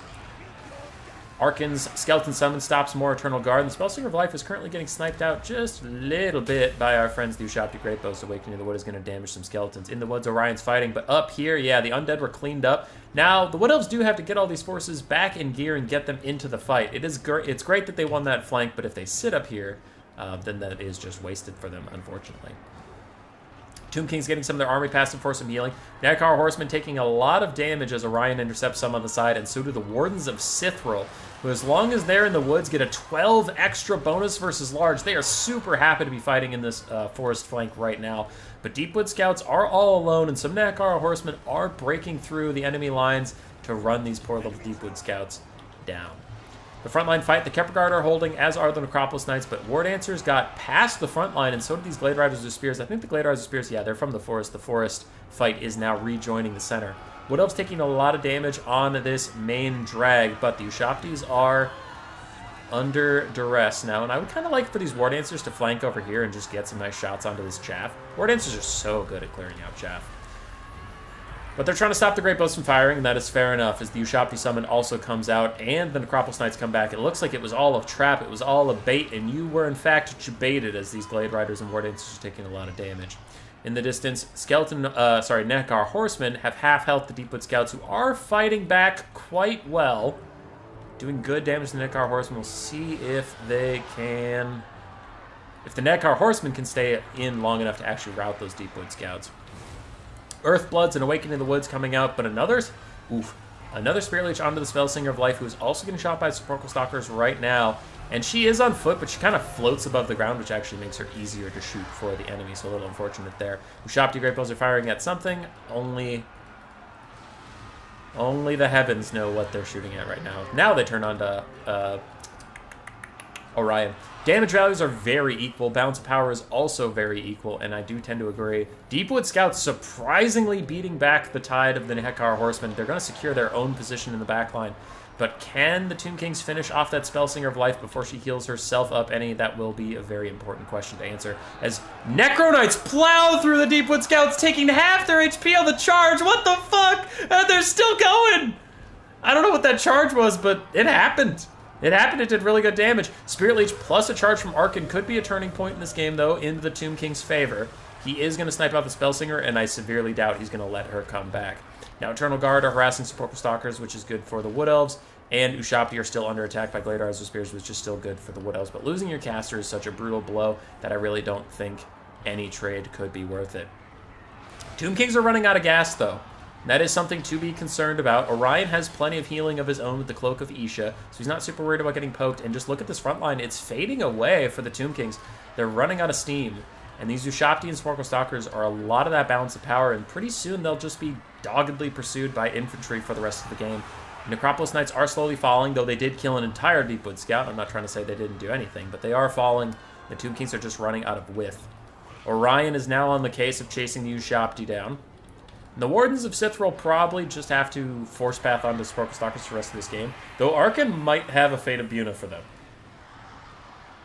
Arkin's Skeleton Summon stops more Eternal Guard, and the Spellsinger of Life is currently getting sniped out just a little bit by our friends the Ushapti Greatbows. Awakening of the Wood is going to damage some Skeletons. In the woods, Orion's fighting, but up here, yeah, the Undead were cleaned up. Now, the Wood Elves do have to get all these forces back in gear and get them into the fight. It's great that they won that flank, but if they sit up here, then that is just wasted for them, unfortunately. Tomb King's getting some of their army passive for some healing. Nakar Horsemen taking a lot of damage as Orion intercepts some on the side, and so do the Wardens of Sithril, who, as long as they're in the woods, get a 12 extra bonus versus large. They are super happy to be fighting in this forest flank right now. But Deepwood Scouts are all alone, and some Nakar Horsemen are breaking through the enemy lines to run these poor little Deepwood Scouts down. The frontline fight, the Kepler Guard are holding, as are the Necropolis Knights, but War Dancers got past the front line, and so did these Glade Riders with Spears. I think the Glade Riders with Spears, yeah, they're from the forest. The forest fight is now rejoining the center. Wood Elves taking a lot of damage on this main drag, but the Ushaptis are under duress now, and I would kind of like for these War Dancers to flank over here and just get some nice shots onto this chaff. War Dancers are so good at clearing out chaff. But they're trying to stop the Great Bows from firing, and that is fair enough, as the Ushapti Summon also comes out, and the Necropolis Knights come back. It looks like it was all a trap, it was all a bait, and you were in fact baited, as these Glade Riders and War Dancers are taking a lot of damage. In the distance, Nakar Horsemen have half health the Deepwood Scouts, who are fighting back quite well. Doing good damage to the Nakar Horsemen. We'll see if they can... If the Nakar Horsemen can stay in long enough to actually rout those Deepwood Scouts. Earthbloods and Awakening of the Woods coming out, but another Spirit Leech onto the Spellsinger of Life, who is also getting shot by Sporkle Stalkers right now. And she is on foot, but she kind of floats above the ground, which actually makes her easier to shoot for the enemy, so a little unfortunate there. Ushapti Greatbows are firing at something. Only the heavens know what they're shooting at right now. Now they turn on to Orion. Damage values are very equal. Balance of power is also very equal, and I do tend to agree. Deepwood Scouts surprisingly beating back the tide of the Nakar Horsemen. They're going to secure their own position in the backline. But can the Tomb Kings finish off that Spellsinger of Life before she heals herself up any? That will be a very important question to answer. As Necro Knights plow through the Deepwood Scouts, taking half their HP on the charge. What the fuck? They're still going! I don't know what that charge was, but it happened. It happened. It did really good damage. Spirit Leech plus a charge from Arkin could be a turning point in this game, though, into the Tomb King's favor. He is going to snipe out the Spellsinger, and I severely doubt he's going to let her come back. Now, Eternal Guard are harassing Sporkle Stalkers, which is good for the Wood Elves, and Ushapti are still under attack by Glade Riders with Spears, which is still good for the Wood Elves. But losing your caster is such a brutal blow that I really don't think any trade could be worth it. Tomb Kings are running out of gas, though. That is something to be concerned about. Orion has plenty of healing of his own with the Cloak of Isha, so he's not super worried about getting poked. And just look at this front line. It's fading away for the Tomb Kings. They're running out of steam. And these Ushapti and Sporkle Stalkers are a lot of that balance of power, and pretty soon they'll just be doggedly pursued by infantry for the rest of the game. Necropolis Knights are slowly falling, though they did kill an entire Deepwood Scout. I'm not trying to say they didn't do anything, but they are falling. The Tomb Kings are just running out of width. Orion is now on the case of chasing the Ushapti down. The Wardens of Sith will probably just have to force path onto Sparkle Stalkers for the rest of this game. Though Arkin might have a Fate of Buna for them.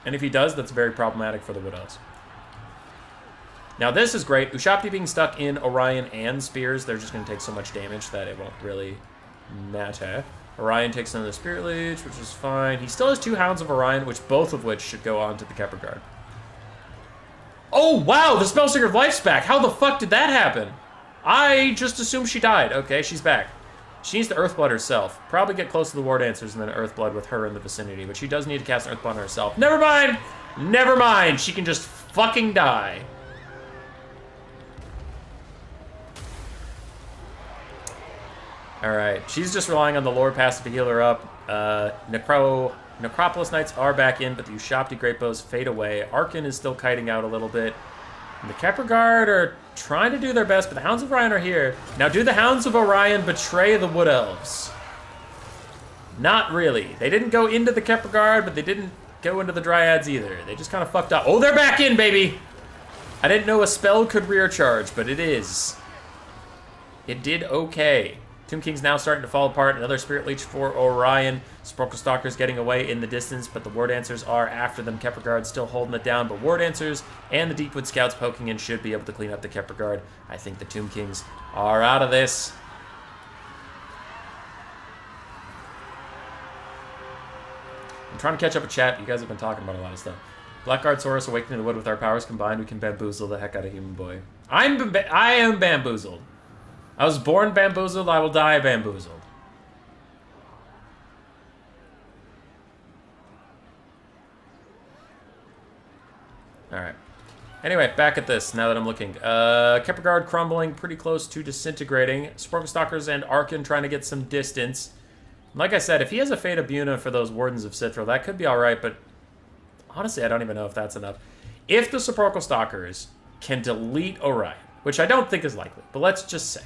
And if he does, that's very problematic for the Wood Elves. Now this is great. Ushabti being stuck in Orion and Spears, they're just going to take so much damage that it won't really matter. Orion takes another Spirit Leech, which is fine. He still has 2 Hounds of Orion, both of which should go on to the Kepler Guard. Oh, wow! The Spellstinger's life's back! How the fuck did that happen? I just assumed she died. Okay, she's back. She needs to Earthblood herself. Probably get close to the War Dancers and then Earthblood with her in the vicinity. But she does need to cast an Earthblood on herself. Never mind! Never mind! She can just fucking die. Alright, she's just relying on the Lord passive to heal her up. Necropolis Knights are back in, but the Ushabti Great Bows fade away. Arkin is still kiting out a little bit. And the Kepler Guard are trying to do their best, but the Hounds of Orion are here. Now, do the Hounds of Orion betray the Wood Elves? Not really. They didn't go into the Kepler Guard, but they didn't go into the Dryads either. They just kind of fucked up. Oh, they're back in, baby! I didn't know a spell could rear charge, but it is. It did okay. Tomb King's now starting to fall apart. Another Spirit Leech for Orion. Sparkle Stalker's getting away in the distance, but the War Dancers are after them. Kepler Guard still holding it down, but War Dancers and the Deepwood Scouts poking in should be able to clean up the Kepler Guard. I think the Tomb Kings are out of this. I'm trying to catch up with chat. You guys have been talking about a lot of stuff. Blackguard Saurus awakening the wood with our powers combined. We can bamboozle the heck out of Human Boy. I am bamboozled. I was born bamboozled. I will die bamboozled. Alright. Anyway, back at this, now that I'm looking. Kepler Guard crumbling, pretty close to disintegrating. Sparkle Stalkers and Arkin trying to get some distance. Like I said, if he has a Fate of Buna for those Wardens of Cithral, that could be alright, but honestly, I don't even know if that's enough. If the Sparkle Stalkers can delete Orion, which I don't think is likely, but let's just say,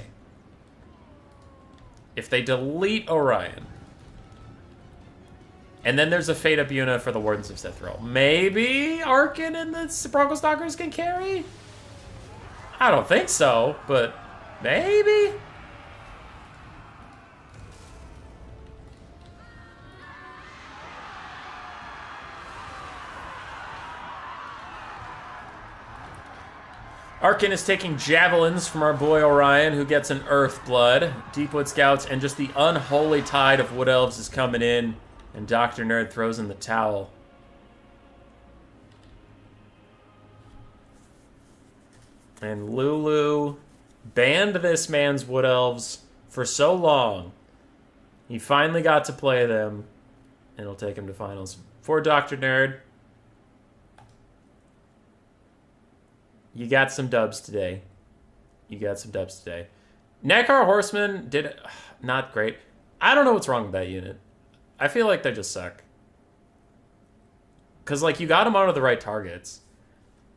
if they delete Orion, and then there's a Fate of Buna for the Wardens of Cithral, maybe Arkin and the Sparkle Stalkers can carry? I don't think so, but maybe? Arkin is taking javelins from our boy Orion, who gets an Earthblood. Deepwood Scouts, and just the unholy tide of Wood Elves is coming in, and Dr. Nerd throws in the towel. And Lulu banned this man's Wood Elves for so long. He finally got to play them, and it'll take him to finals. For Dr. Nerd, you got some dubs today. You got some dubs today. Nekar Horsemen did not great. I don't know what's wrong with that unit. I feel like they just suck. Because, like, you got them onto the right targets.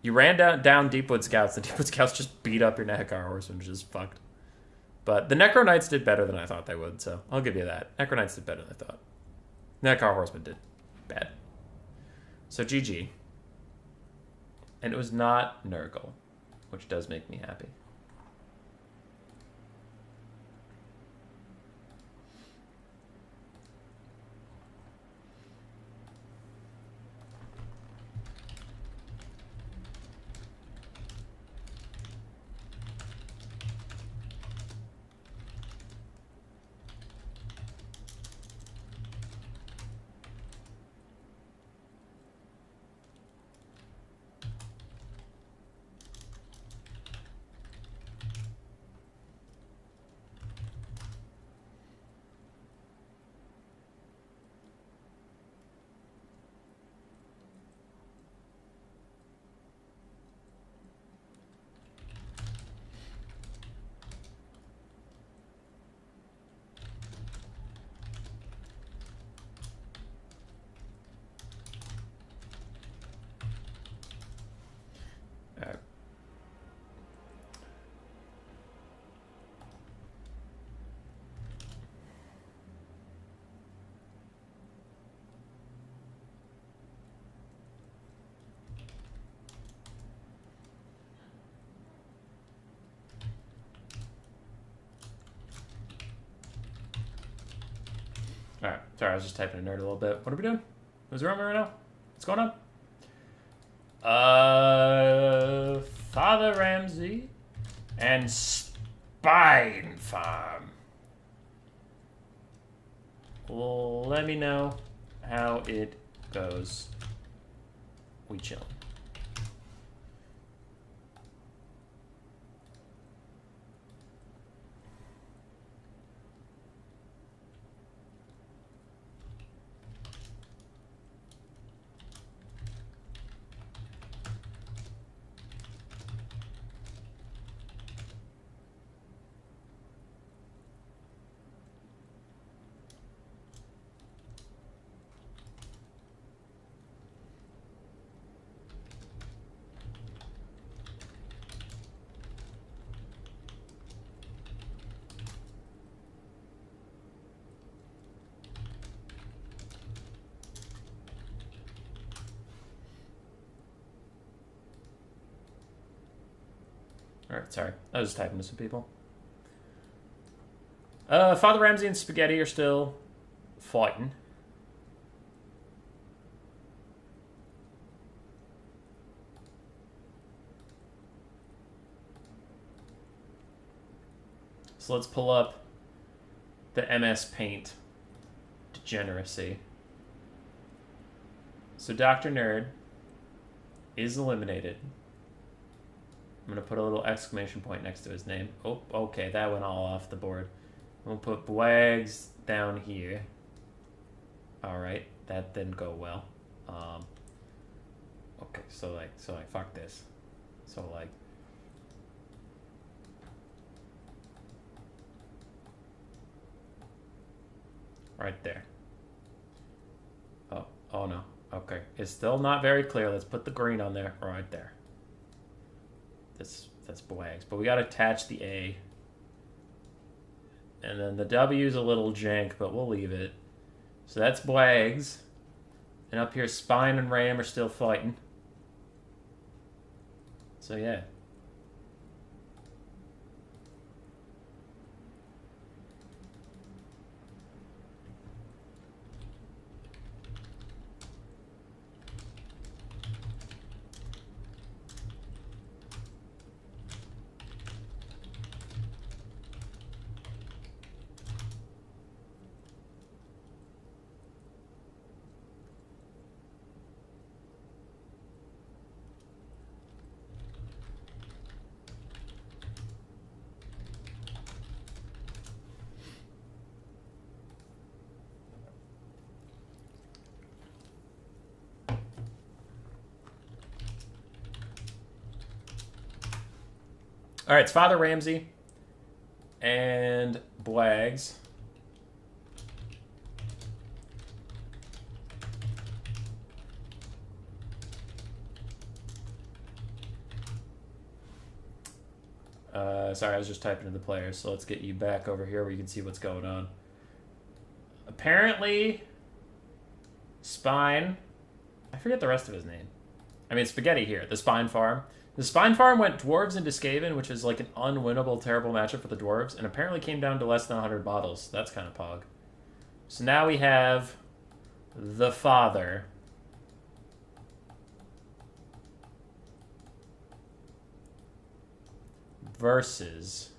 You ran down Deepwood Scouts. The Deepwood Scouts just beat up your Nekar Horsemen, which is fucked. But the Necro Knights did better than I thought they would, so I'll give you that. Necro Knights did better than I thought. Nekar Horsemen did bad. So GG. And it was not Nurgle, which does make me happy. Alright, sorry, I was just typing a nerd a little bit. What are we doing? Who's around me right now? What's going on? Father Ramsey and Spine Farm. Well, let me know how it goes. We chill. Alright, sorry. I was just typing to some people. Father Ramsey and Spaghetti are still fighting. So let's pull up the MS Paint degeneracy. So Dr. Nerd is eliminated. I'm going to put a little exclamation point next to his name. Oh, okay, that went all off the board. We'll put Bwags down here. Alright, that didn't go well. Okay, so fuck this. So like... right there. Oh no. Okay, it's still not very clear. Let's put the green on there. Right there. That's Bwags. But we gotta attach the A. And then the W's a little jank, but we'll leave it. So that's Bwags. And up here, Spine and Ram are still fighting. So yeah. All right, it's Father Ramsey and Bwags. Sorry, I was just typing to the players, so let's get you back over here where you can see what's going on. Apparently, Spine... I forget the rest of his name. I mean, Spaghetti here, the Spine Farm. The Spine Farm went Dwarves into Skaven, which is like an unwinnable, terrible matchup for the Dwarves, and apparently came down to less than 100 bottles. That's kind of pog. So now we have the Father. Versus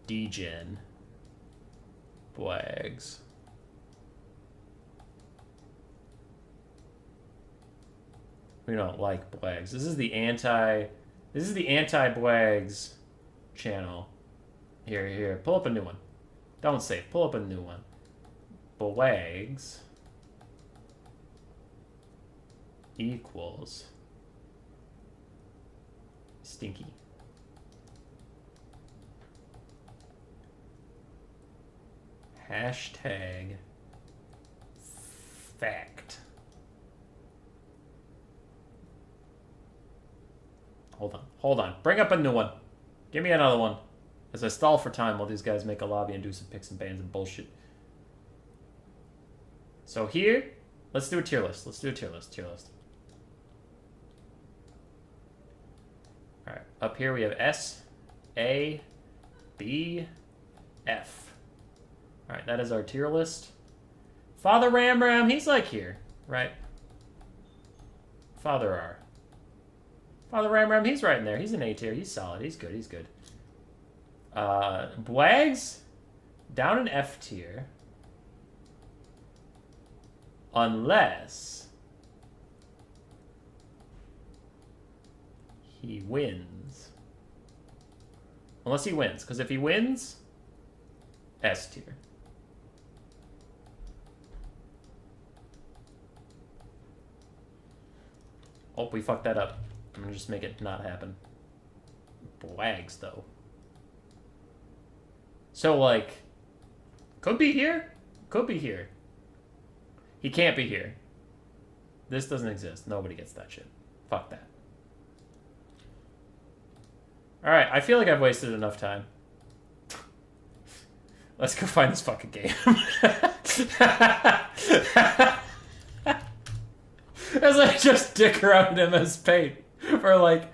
Degen Bwags. We don't like Bwags. This is the anti-Bwags channel. Here. Pull up a new one. Don't save. Pull up a new one. Bwags equals Stinky. Hashtag fact. Hold on. Bring up a new one. Give me another one. As I stall for time while these guys make a lobby and do some picks and bans and bullshit. So here, let's do a tier list. Tier list. Alright, up here we have S, A, B, F. Alright, that is our tier list. Father Ram, he's like here, right? Father R. Father Ram, he's right in there. He's an A tier. He's solid. He's good. He's good. Bwags, down in F tier. Unless he wins. Unless he wins. Because if he wins, S tier. Oh, we fucked that up. I'm gonna just make it not happen. Bwags, though. So, like, could be here, could be here. He can't be here. This doesn't exist. Nobody gets that shit. Fuck that. Alright, I feel like I've wasted enough time. Let's go find this fucking game. As I just dick around MS Paint for like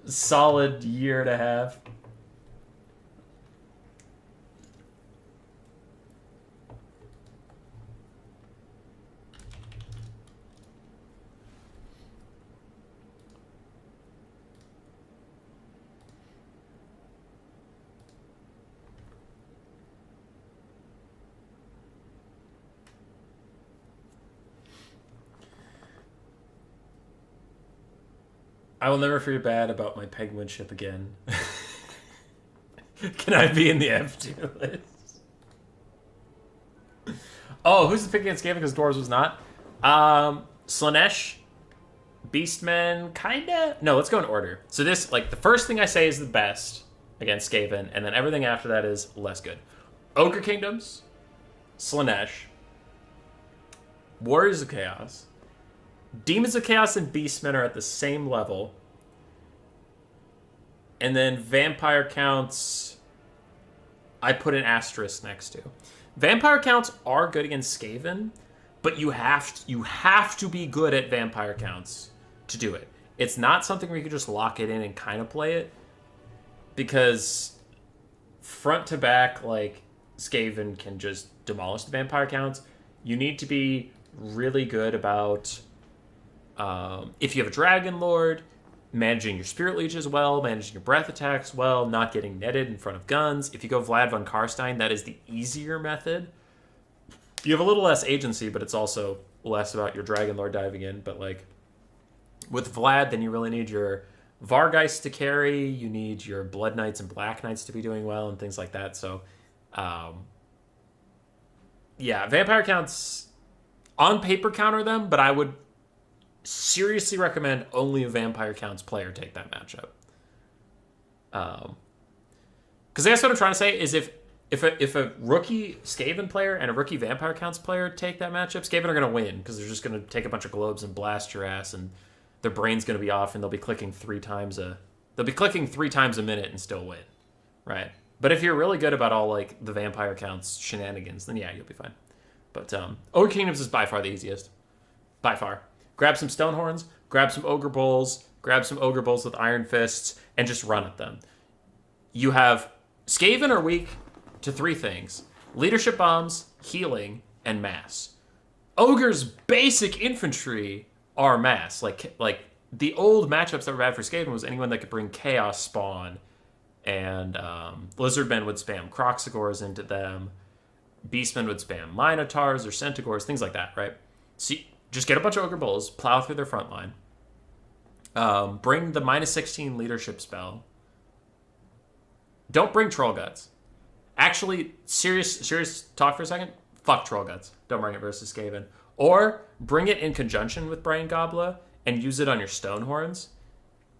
a solid year and a half. I will never feel bad about my penguinship again. Can I be in the F tier list? Oh, who's the pick against Skaven because Dwarves was not? Slaanesh, Beastmen, kinda? No, let's go in order. So this, like, the first thing I say is the best against Skaven, and then everything after that is less good. Ogre Kingdoms, Slaanesh, Warriors of Chaos, Demons of Chaos and Beastmen are at the same level. And then Vampire Counts, I put an asterisk next to. Vampire Counts are good against Skaven, but you have to be good at Vampire Counts to do it. It's not something where you can just lock it in and kind of play it, because front to back, like, Skaven can just demolish the Vampire Counts. You need to be really good about... if you have a Dragon Lord, managing your Spirit Leeches well, managing your breath attacks well, not getting netted in front of guns. If you go Vlad von Karstein, that is the easier method. You have a little less agency, but it's also less about your Dragon Lord diving in. But, like, with Vlad, then you really need your Vargeist to carry, you need your Blood Knights and Black Knights to be doing well, and things like that. So, yeah, Vampire Counts on paper counter them, but I would seriously recommend only a Vampire Counts player take that matchup. Because I guess what I'm trying to say is if a rookie Skaven player and a rookie Vampire Counts player take that matchup, Skaven are going to win because they're just going to take a bunch of globes and blast your ass, and their brain's going to be off, and they'll be clicking three times a minute and still win, right? But if you're really good about all, like, the Vampire Counts shenanigans, then yeah, you'll be fine. But Ogre Kingdoms is by far the easiest, by far. Grab some Stonehorns, grab some Ogre Bulls, grab some Ogre Bulls with Iron Fists, and just run at them. You have... Skaven are weak to three things: leadership bombs, healing, and mass. Ogre's basic infantry are mass. Like the old matchups that were bad for Skaven was anyone that could bring Chaos Spawn, and Lizardmen would spam Croxagores into them, Beastmen would spam Minotaurs or Centaurs, things like that, right? So just get a bunch of Ogre Bulls, plow through their front line, bring the -16 leadership spell. Don't bring Troll Guts. Actually, serious talk for a second. Fuck Troll Guts. Don't bring it versus Skaven. Or bring it in conjunction with Brain Gobbler and use it on your Stonehorns.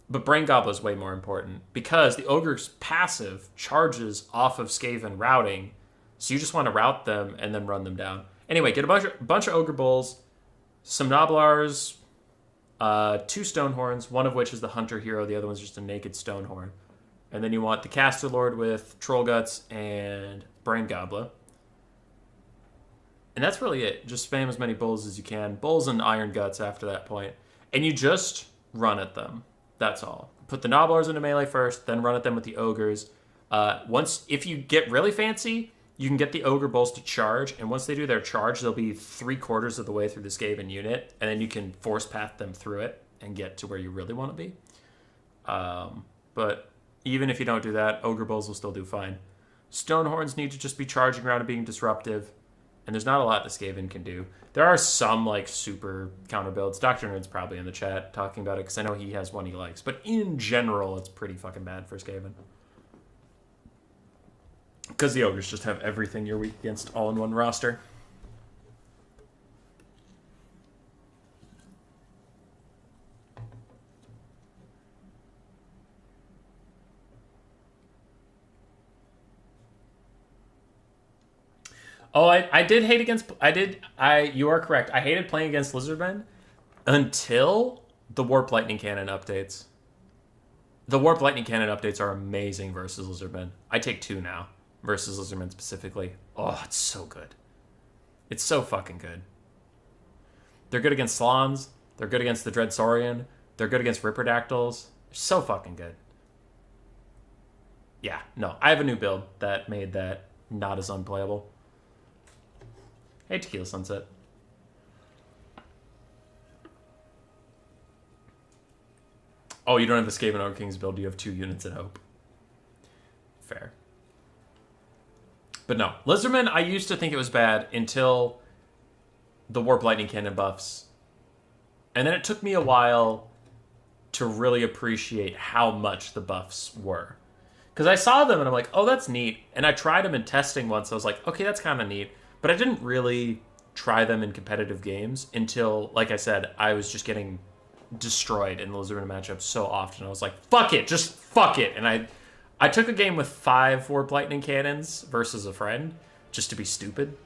But Brain Gobbler is way more important because the Ogre's passive charges off of Skaven routing, so you just want to route them and then run them down. Anyway, get a bunch of Ogre Bulls, some Noblars, 2 Stonehorns, one of which is the Hunter hero, the other one's just a naked Stonehorn. And then you want the Caster Lord with Troll Guts and Brain Gobbler. And that's really it. Just spam as many Bulls as you can. Bulls and Iron Guts after that point. And you just run at them. That's all. Put the Noblars into melee first, then run at them with the Ogres. If you get really fancy, you can get the Ogre Bulls to charge, and once they do their charge, they'll be 3/4 of the way through the Skaven unit, and then you can force path them through it and get to where you really want to be. But even if you don't do that, Ogre Bulls will still do fine. Stonehorns need to just be charging around and being disruptive, and there's not a lot the Skaven can do. There are some, like, super counter builds. Dr. Nerd's probably in the chat talking about it, because I know he has one he likes. But in general, it's pretty fucking bad for Skaven. Because the Ogres just have everything you're weak against all in one roster. Oh, I did hate against... You are correct. I hated playing against Lizardmen until the Warp Lightning Cannon updates. The Warp Lightning Cannon updates are amazing versus Lizardmen. I take 2 now versus Lizardmen specifically. Oh, it's so good. It's so fucking good. They're good against Slans. They're good against the Dread Saurian. They're good against Ripperdactyls. They're so fucking good. Yeah, no. I have a new build that made that not as unplayable. Hey, Tequila Sunset. Oh, you don't have the Skaven Ogre Kings build. You have 2 units at Hope. Fair. But no. Lizardmen, I used to think it was bad until the Warp Lightning Cannon buffs. And then it took me a while to really appreciate how much the buffs were. Because I saw them and I'm like, oh, that's neat. And I tried them in testing once. I was like, okay, that's kind of neat. But I didn't really try them in competitive games until, like I said, I was just getting destroyed in the Lizardman matchup so often. I was like, fuck it, just fuck it. And I took a game with 5 Warp Lightning Cannons versus a friend, just to be stupid.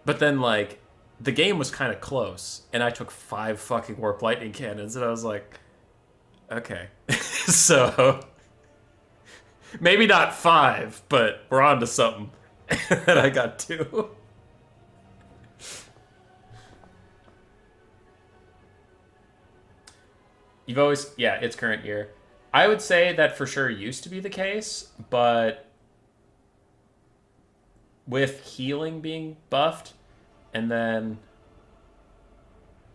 But then, like, the game was kind of close, and I took 5 fucking Warp Lightning Cannons, and I was like, okay. So, maybe not 5, but we're on to something. And I got 2. You've always... Yeah, it's current year. I would say that for sure used to be the case, but with healing being buffed, and then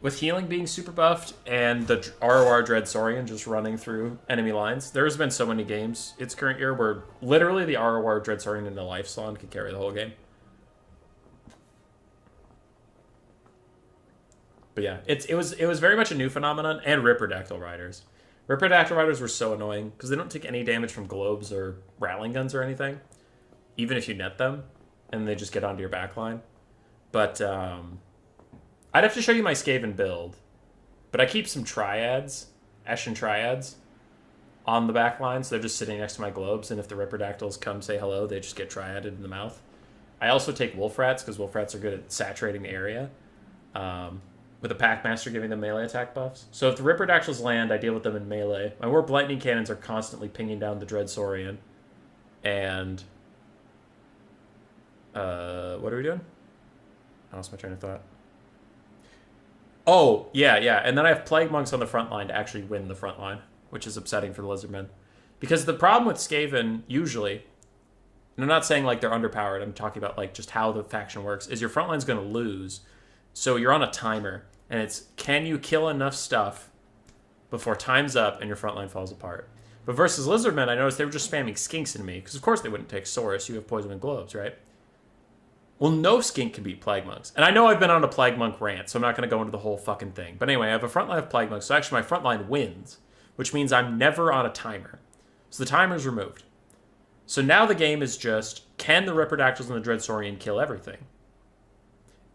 with healing being super buffed, and the ROR Dread Saurian just running through enemy lines, there's been so many games it's current year where literally the ROR Dread Saurian and the Life Slon could carry the whole game. But yeah, it was very much a new phenomenon, and Ripperdactyl Riders. Ripperdactyl Riders were so annoying because they don't take any damage from globes or rattling guns or anything, even if you net them, and they just get onto your backline. But I'd have to show you my Skaven build, but I keep some Triads, Eshin Triads, on the backline, so they're just sitting next to my globes, and if the Ripperdactyls come say hello, they just get Triaded in the mouth. I also take Wolf Rats, because Wolf Rats are good at saturating the area, with a Packmaster giving them melee attack buffs. So if the Ripperdactyls land, I deal with them in melee. My Warp Lightning Cannons are constantly pinging down the Dread Saurian. And... what are we doing? I lost my train of thought. Oh, yeah. And then I have Plague Monks on the front line to actually win the front line, which is upsetting for the Lizardmen. Because the problem with Skaven, usually, and I'm not saying like they're underpowered, I'm talking about like just how the faction works, is your front line's going to lose. So you're on a timer, and it's, can you kill enough stuff before time's up and your front line falls apart? But versus Lizardmen, I noticed they were just spamming skinks into me, because of course they wouldn't take Saurus, you have poison and globes, right? Well, no skink can beat Plague Monks. And I know I've been on a Plague Monk rant, so I'm not going to go into the whole fucking thing. But anyway, I have a front line of Plague Monks, so actually my front line wins, which means I'm never on a timer. So the timer's removed. So now the game is just, can the Ripperdactyls and the Dread Saurian kill everything?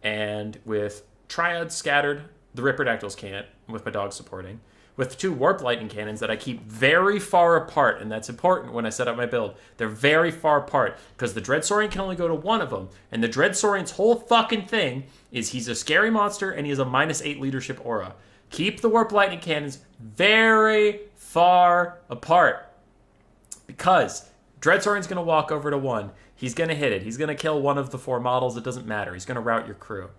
And with Triads scattered, the Ripperdactyls can't, with my dog supporting. With 2 Warp Lightning Cannons that I keep very far apart, and that's important when I set up my build. They're very far apart, because the Dread Saurian can only go to one of them, and the Dread Saurian's whole fucking thing is he's a scary monster, and he has a -8 leadership aura. Keep the Warp Lightning Cannons very far apart, because Dread Saurian's going to walk over to one, he's going to hit it, he's going to kill one of the 4 models, it doesn't matter, he's going to rout your crew.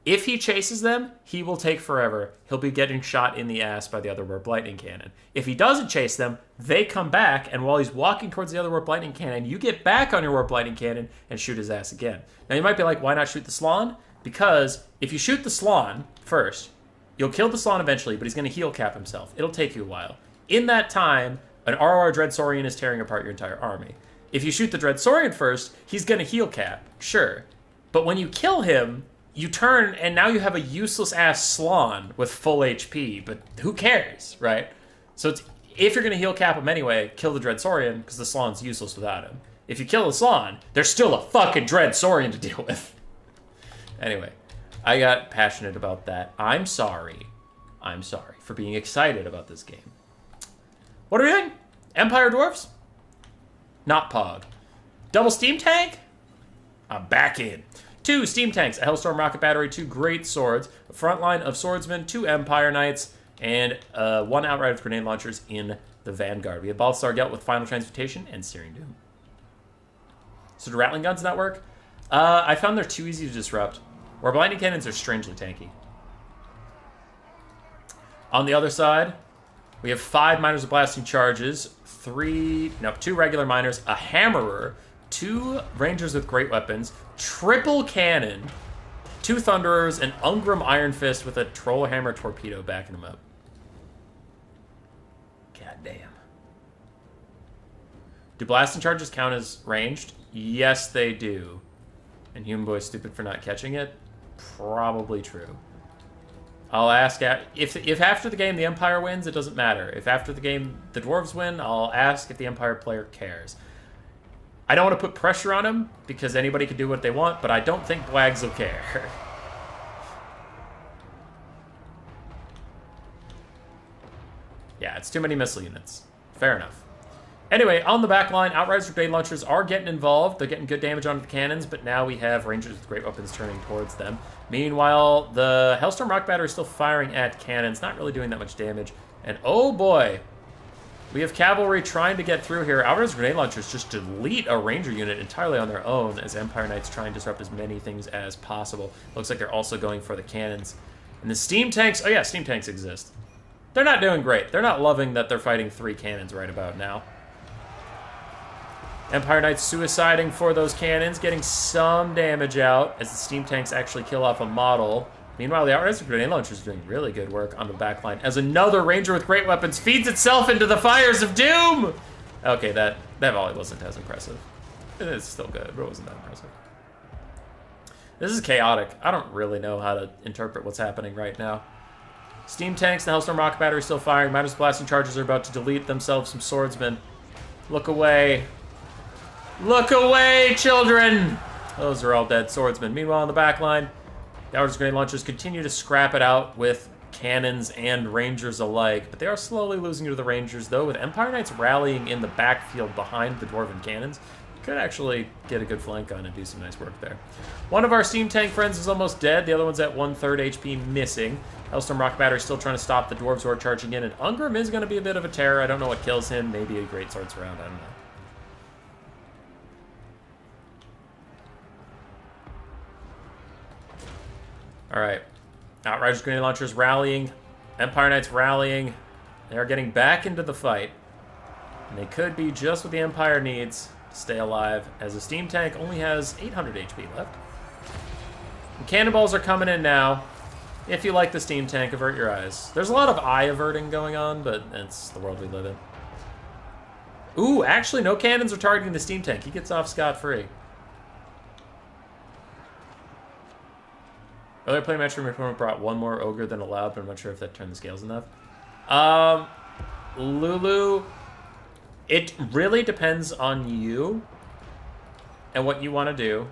If he chases them, he will take forever. He'll be getting shot in the ass by the other warp lightning cannon. If he doesn't chase them, they come back, and while he's walking towards the other warp lightning cannon, you get back on your warp lightning cannon and shoot his ass again. Now you might be like, why not shoot the Slon? Because if you shoot the Slon first, you'll kill the Slon eventually, but he's going to heal cap himself. It'll take you a while. In that time, an ROR Dreadsaurian is tearing apart your entire army. If you shoot the Dreadsaurian first, he's going to heal cap, sure. But when you kill him, you turn, and now you have a useless-ass Slon with full HP, but who cares, right? So if you're going to heal cap him anyway, kill the Dreadsaurian, because the Slon's useless without him. If you kill the Slon, there's still a fucking Dreadsaurian to deal with. Anyway, I got passionate about that. I'm sorry. I'm sorry for being excited about this game. What do we think? Empire Dwarves? Not Pog. Double Steam Tank? I'm back in. 2 Steam Tanks, a Hellstorm Rocket Battery, 2 Great Swords, a front line of Swordsmen, 2 Empire Knights, and 1 outright of Grenade Launchers in the Vanguard. We have Balthasar Gelt with Final Transmutation and Searing Doom. So do Rattling Guns not work? I found they're too easy to disrupt. Or Blinding Cannons are strangely tanky. On the other side, we have 5 Miners with Blasting Charges, 2 regular Miners, a Hammerer, 2 Rangers with Great Weapons, triple Cannon, 2 Thunderers, and Ungrim Iron Fist with a Troll Hammer Torpedo backing them up. God damn. Do Blasting Charges count as ranged? Yes, they do. And Human Boy's stupid for not catching it? Probably true. I'll ask, if after the game the Empire wins, it doesn't matter. If after the game the Dwarves win, I'll ask if the Empire player cares. I don't want to put pressure on him, because anybody can do what they want, but I don't think Bwags will care. Yeah, it's too many missile units. Fair enough. Anyway, on the back line, Outriders with Grenade Launchers are getting involved. They're getting good damage onto the cannons, but now we have Rangers with Great Weapons turning towards them. Meanwhile, the Hellstorm Rock Battery is still firing at cannons, not really doing that much damage. And oh boy, we have Cavalry trying to get through here. Outriders Grenade Launchers just delete a Ranger unit entirely on their own as Empire Knights try and disrupt as many things as possible. Looks like they're also going for the cannons. And the Steam Tanks, oh yeah, Steam Tanks exist. They're not doing great. They're not loving that they're fighting 3 cannons right about now. Empire Knights suiciding for those cannons, getting some damage out as the Steam Tanks actually kill off a model. Meanwhile, the Outriders with Grenade Launchers are doing really good work on the back line as another Ranger with Great Weapons feeds itself into the fires of doom! Okay, that volley wasn't as impressive. It's still good, but it wasn't that impressive. This is chaotic. I don't really know how to interpret what's happening right now. Steam Tanks, the Hellstorm Rocket Battery still firing. Miners Blasting Charges are about to delete themselves some swordsmen. Look away. Look away, children! Those are all dead swordsmen. Meanwhile, on the back line, the Outriders Grenade Launchers continue to scrap it out with cannons and Rangers alike, but they are slowly losing to the Rangers, though, with Empire Knights rallying in the backfield behind the Dwarven cannons. Could actually get a good flank on and do some nice work there. One of our Steam Tank friends is almost dead. The other one's at 1/3 HP missing. Hellstorm Rock Battery still trying to stop the Dwarves who are charging in, and Ungrim is going to be a bit of a terror. I don't know what kills him. Maybe a Great Sword Surround. I don't know. Alright. Outriders Grenade Launchers rallying. Empire Knights rallying. They are getting back into the fight. And they could be just what the Empire needs to stay alive, as the Steam Tank only has 800 HP left. And cannonballs are coming in now. If you like the Steam Tank, avert your eyes. There's a lot of eye averting going on, but it's the world we live in. Ooh, actually, no cannons are targeting the Steam Tank. He gets off scot-free. Earlier play match room opponent brought 1 more ogre than allowed, but I'm not sure if that turned the scales enough. Lulu, it really depends on you and what you want to do.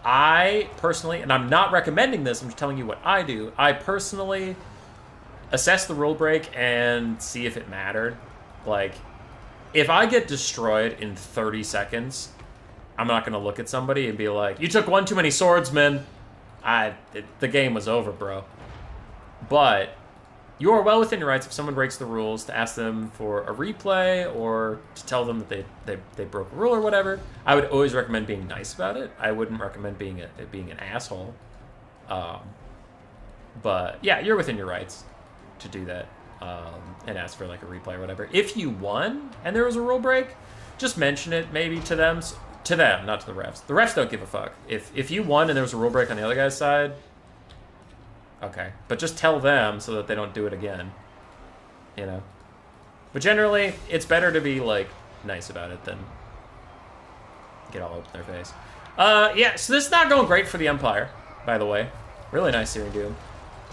I personally, and I'm not recommending this, I'm just telling you what I do. I personally assess the rule break and see if it mattered. Like, if I get destroyed in 30 seconds, I'm not going to look at somebody and be like, you took 1 too many swordsmen. The game was over, bro. But you are well within your rights if someone breaks the rules to ask them for a replay or to tell them that they broke a rule or whatever. I would always recommend being nice about it. I wouldn't recommend being an asshole. But yeah, you're within your rights to do that and ask for like a replay or whatever. If you won and there was a rule break, just mention it maybe to them, not to the refs. The refs don't give a fuck. If you won and there was a rule break on the other guy's side, okay, but just tell them so that they don't do it again. You know. But generally, it's better to be like nice about it than get all up in their face. Yeah, so this is not going great for the Empire, by the way. Really nice seeing Doom.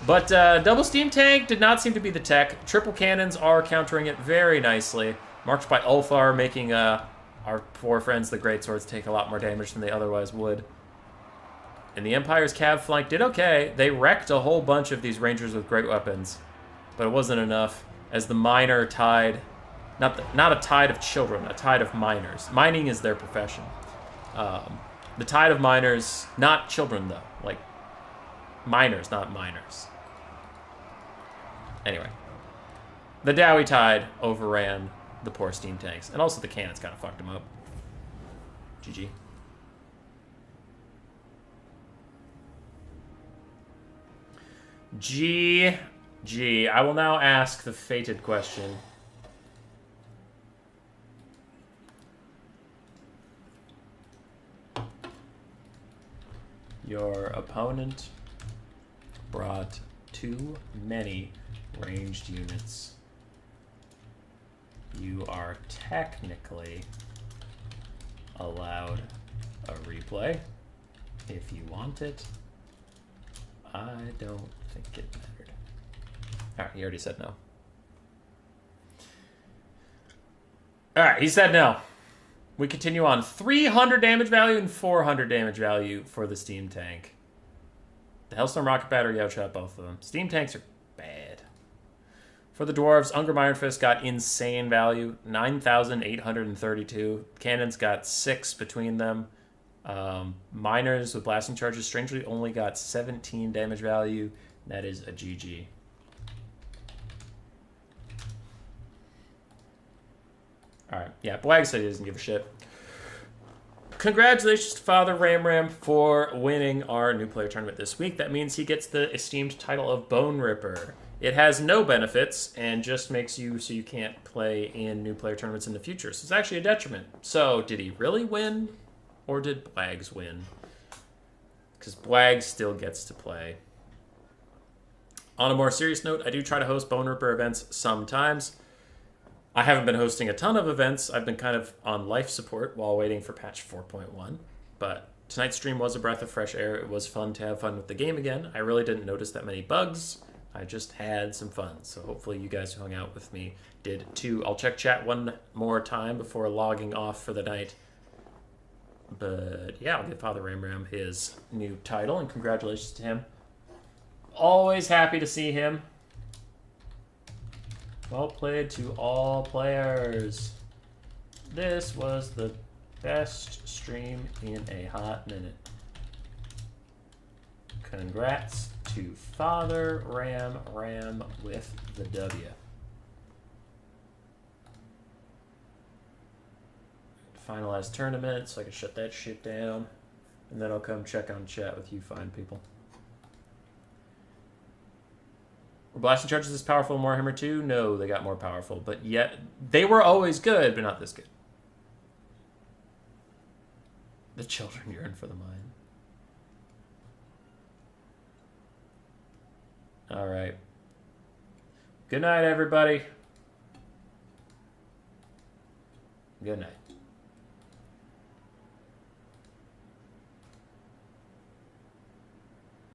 But double steam tank did not seem to be the tech. Triple cannons are countering it very nicely. Marked by Ulfar, making our poor friends, the Greatswords, take a lot more damage than they otherwise would. And the Empire's cav flank did okay. They wrecked a whole bunch of these Rangers with great weapons. But it wasn't enough, as the miner tide... Not a tide of children, a tide of miners. Mining is their profession. The tide of miners, not children though. Like, miners, not miners. Anyway. The Dowie tide overran the poor steam tanks. And also the cannons kind of fucked them up. GG. GG. I will now ask the fated question. Your opponent brought too many ranged units. You are technically allowed a replay if you want it. I don't think it mattered. Alright, he already said no. Alright, he said no. We continue on. 300 damage value and 400 damage value for the steam tank. The Hellstorm Rocket Battery outshot both of them. Steam tanks are bad. For the Dwarves, Unger Iron Fist got insane value. 9,832. Cannons got 6 between them. Miners with blasting charges strangely only got 17 damage value. That is a GG. Alright, yeah, Blag said he doesn't give a shit. Congratulations to Father Ram for winning our new player tournament this week. That means he gets the esteemed title of Bone Ripper. It has no benefits and just makes you so you can't play in new player tournaments in the future. So it's actually a detriment. So did he really win? Or did Blags win? Because Blag still gets to play. On a more serious note, I do try to host Bone Ripper events sometimes. I haven't been hosting a ton of events. I've been kind of on life support while waiting for patch 4.1. But tonight's stream was a breath of fresh air. It was fun to have fun with the game again. I really didn't notice that many bugs. I just had some fun. So hopefully you guys who hung out with me did too. I'll check chat one more time before logging off for the night. But yeah, I'll give Father Ram his new title, and congratulations to him. Always happy to see him. Well played to all players. This was the best stream in a hot minute. Congrats to Father Ram with the W. Finalize tournament so I can shut that shit down. And then I'll come check on chat with you fine people. Were blasting charges as powerful in Warhammer 2? No, they got more powerful. But yet, they were always good, but not this good. The children yearn for the mine. Alright. Good night, everybody. Good night.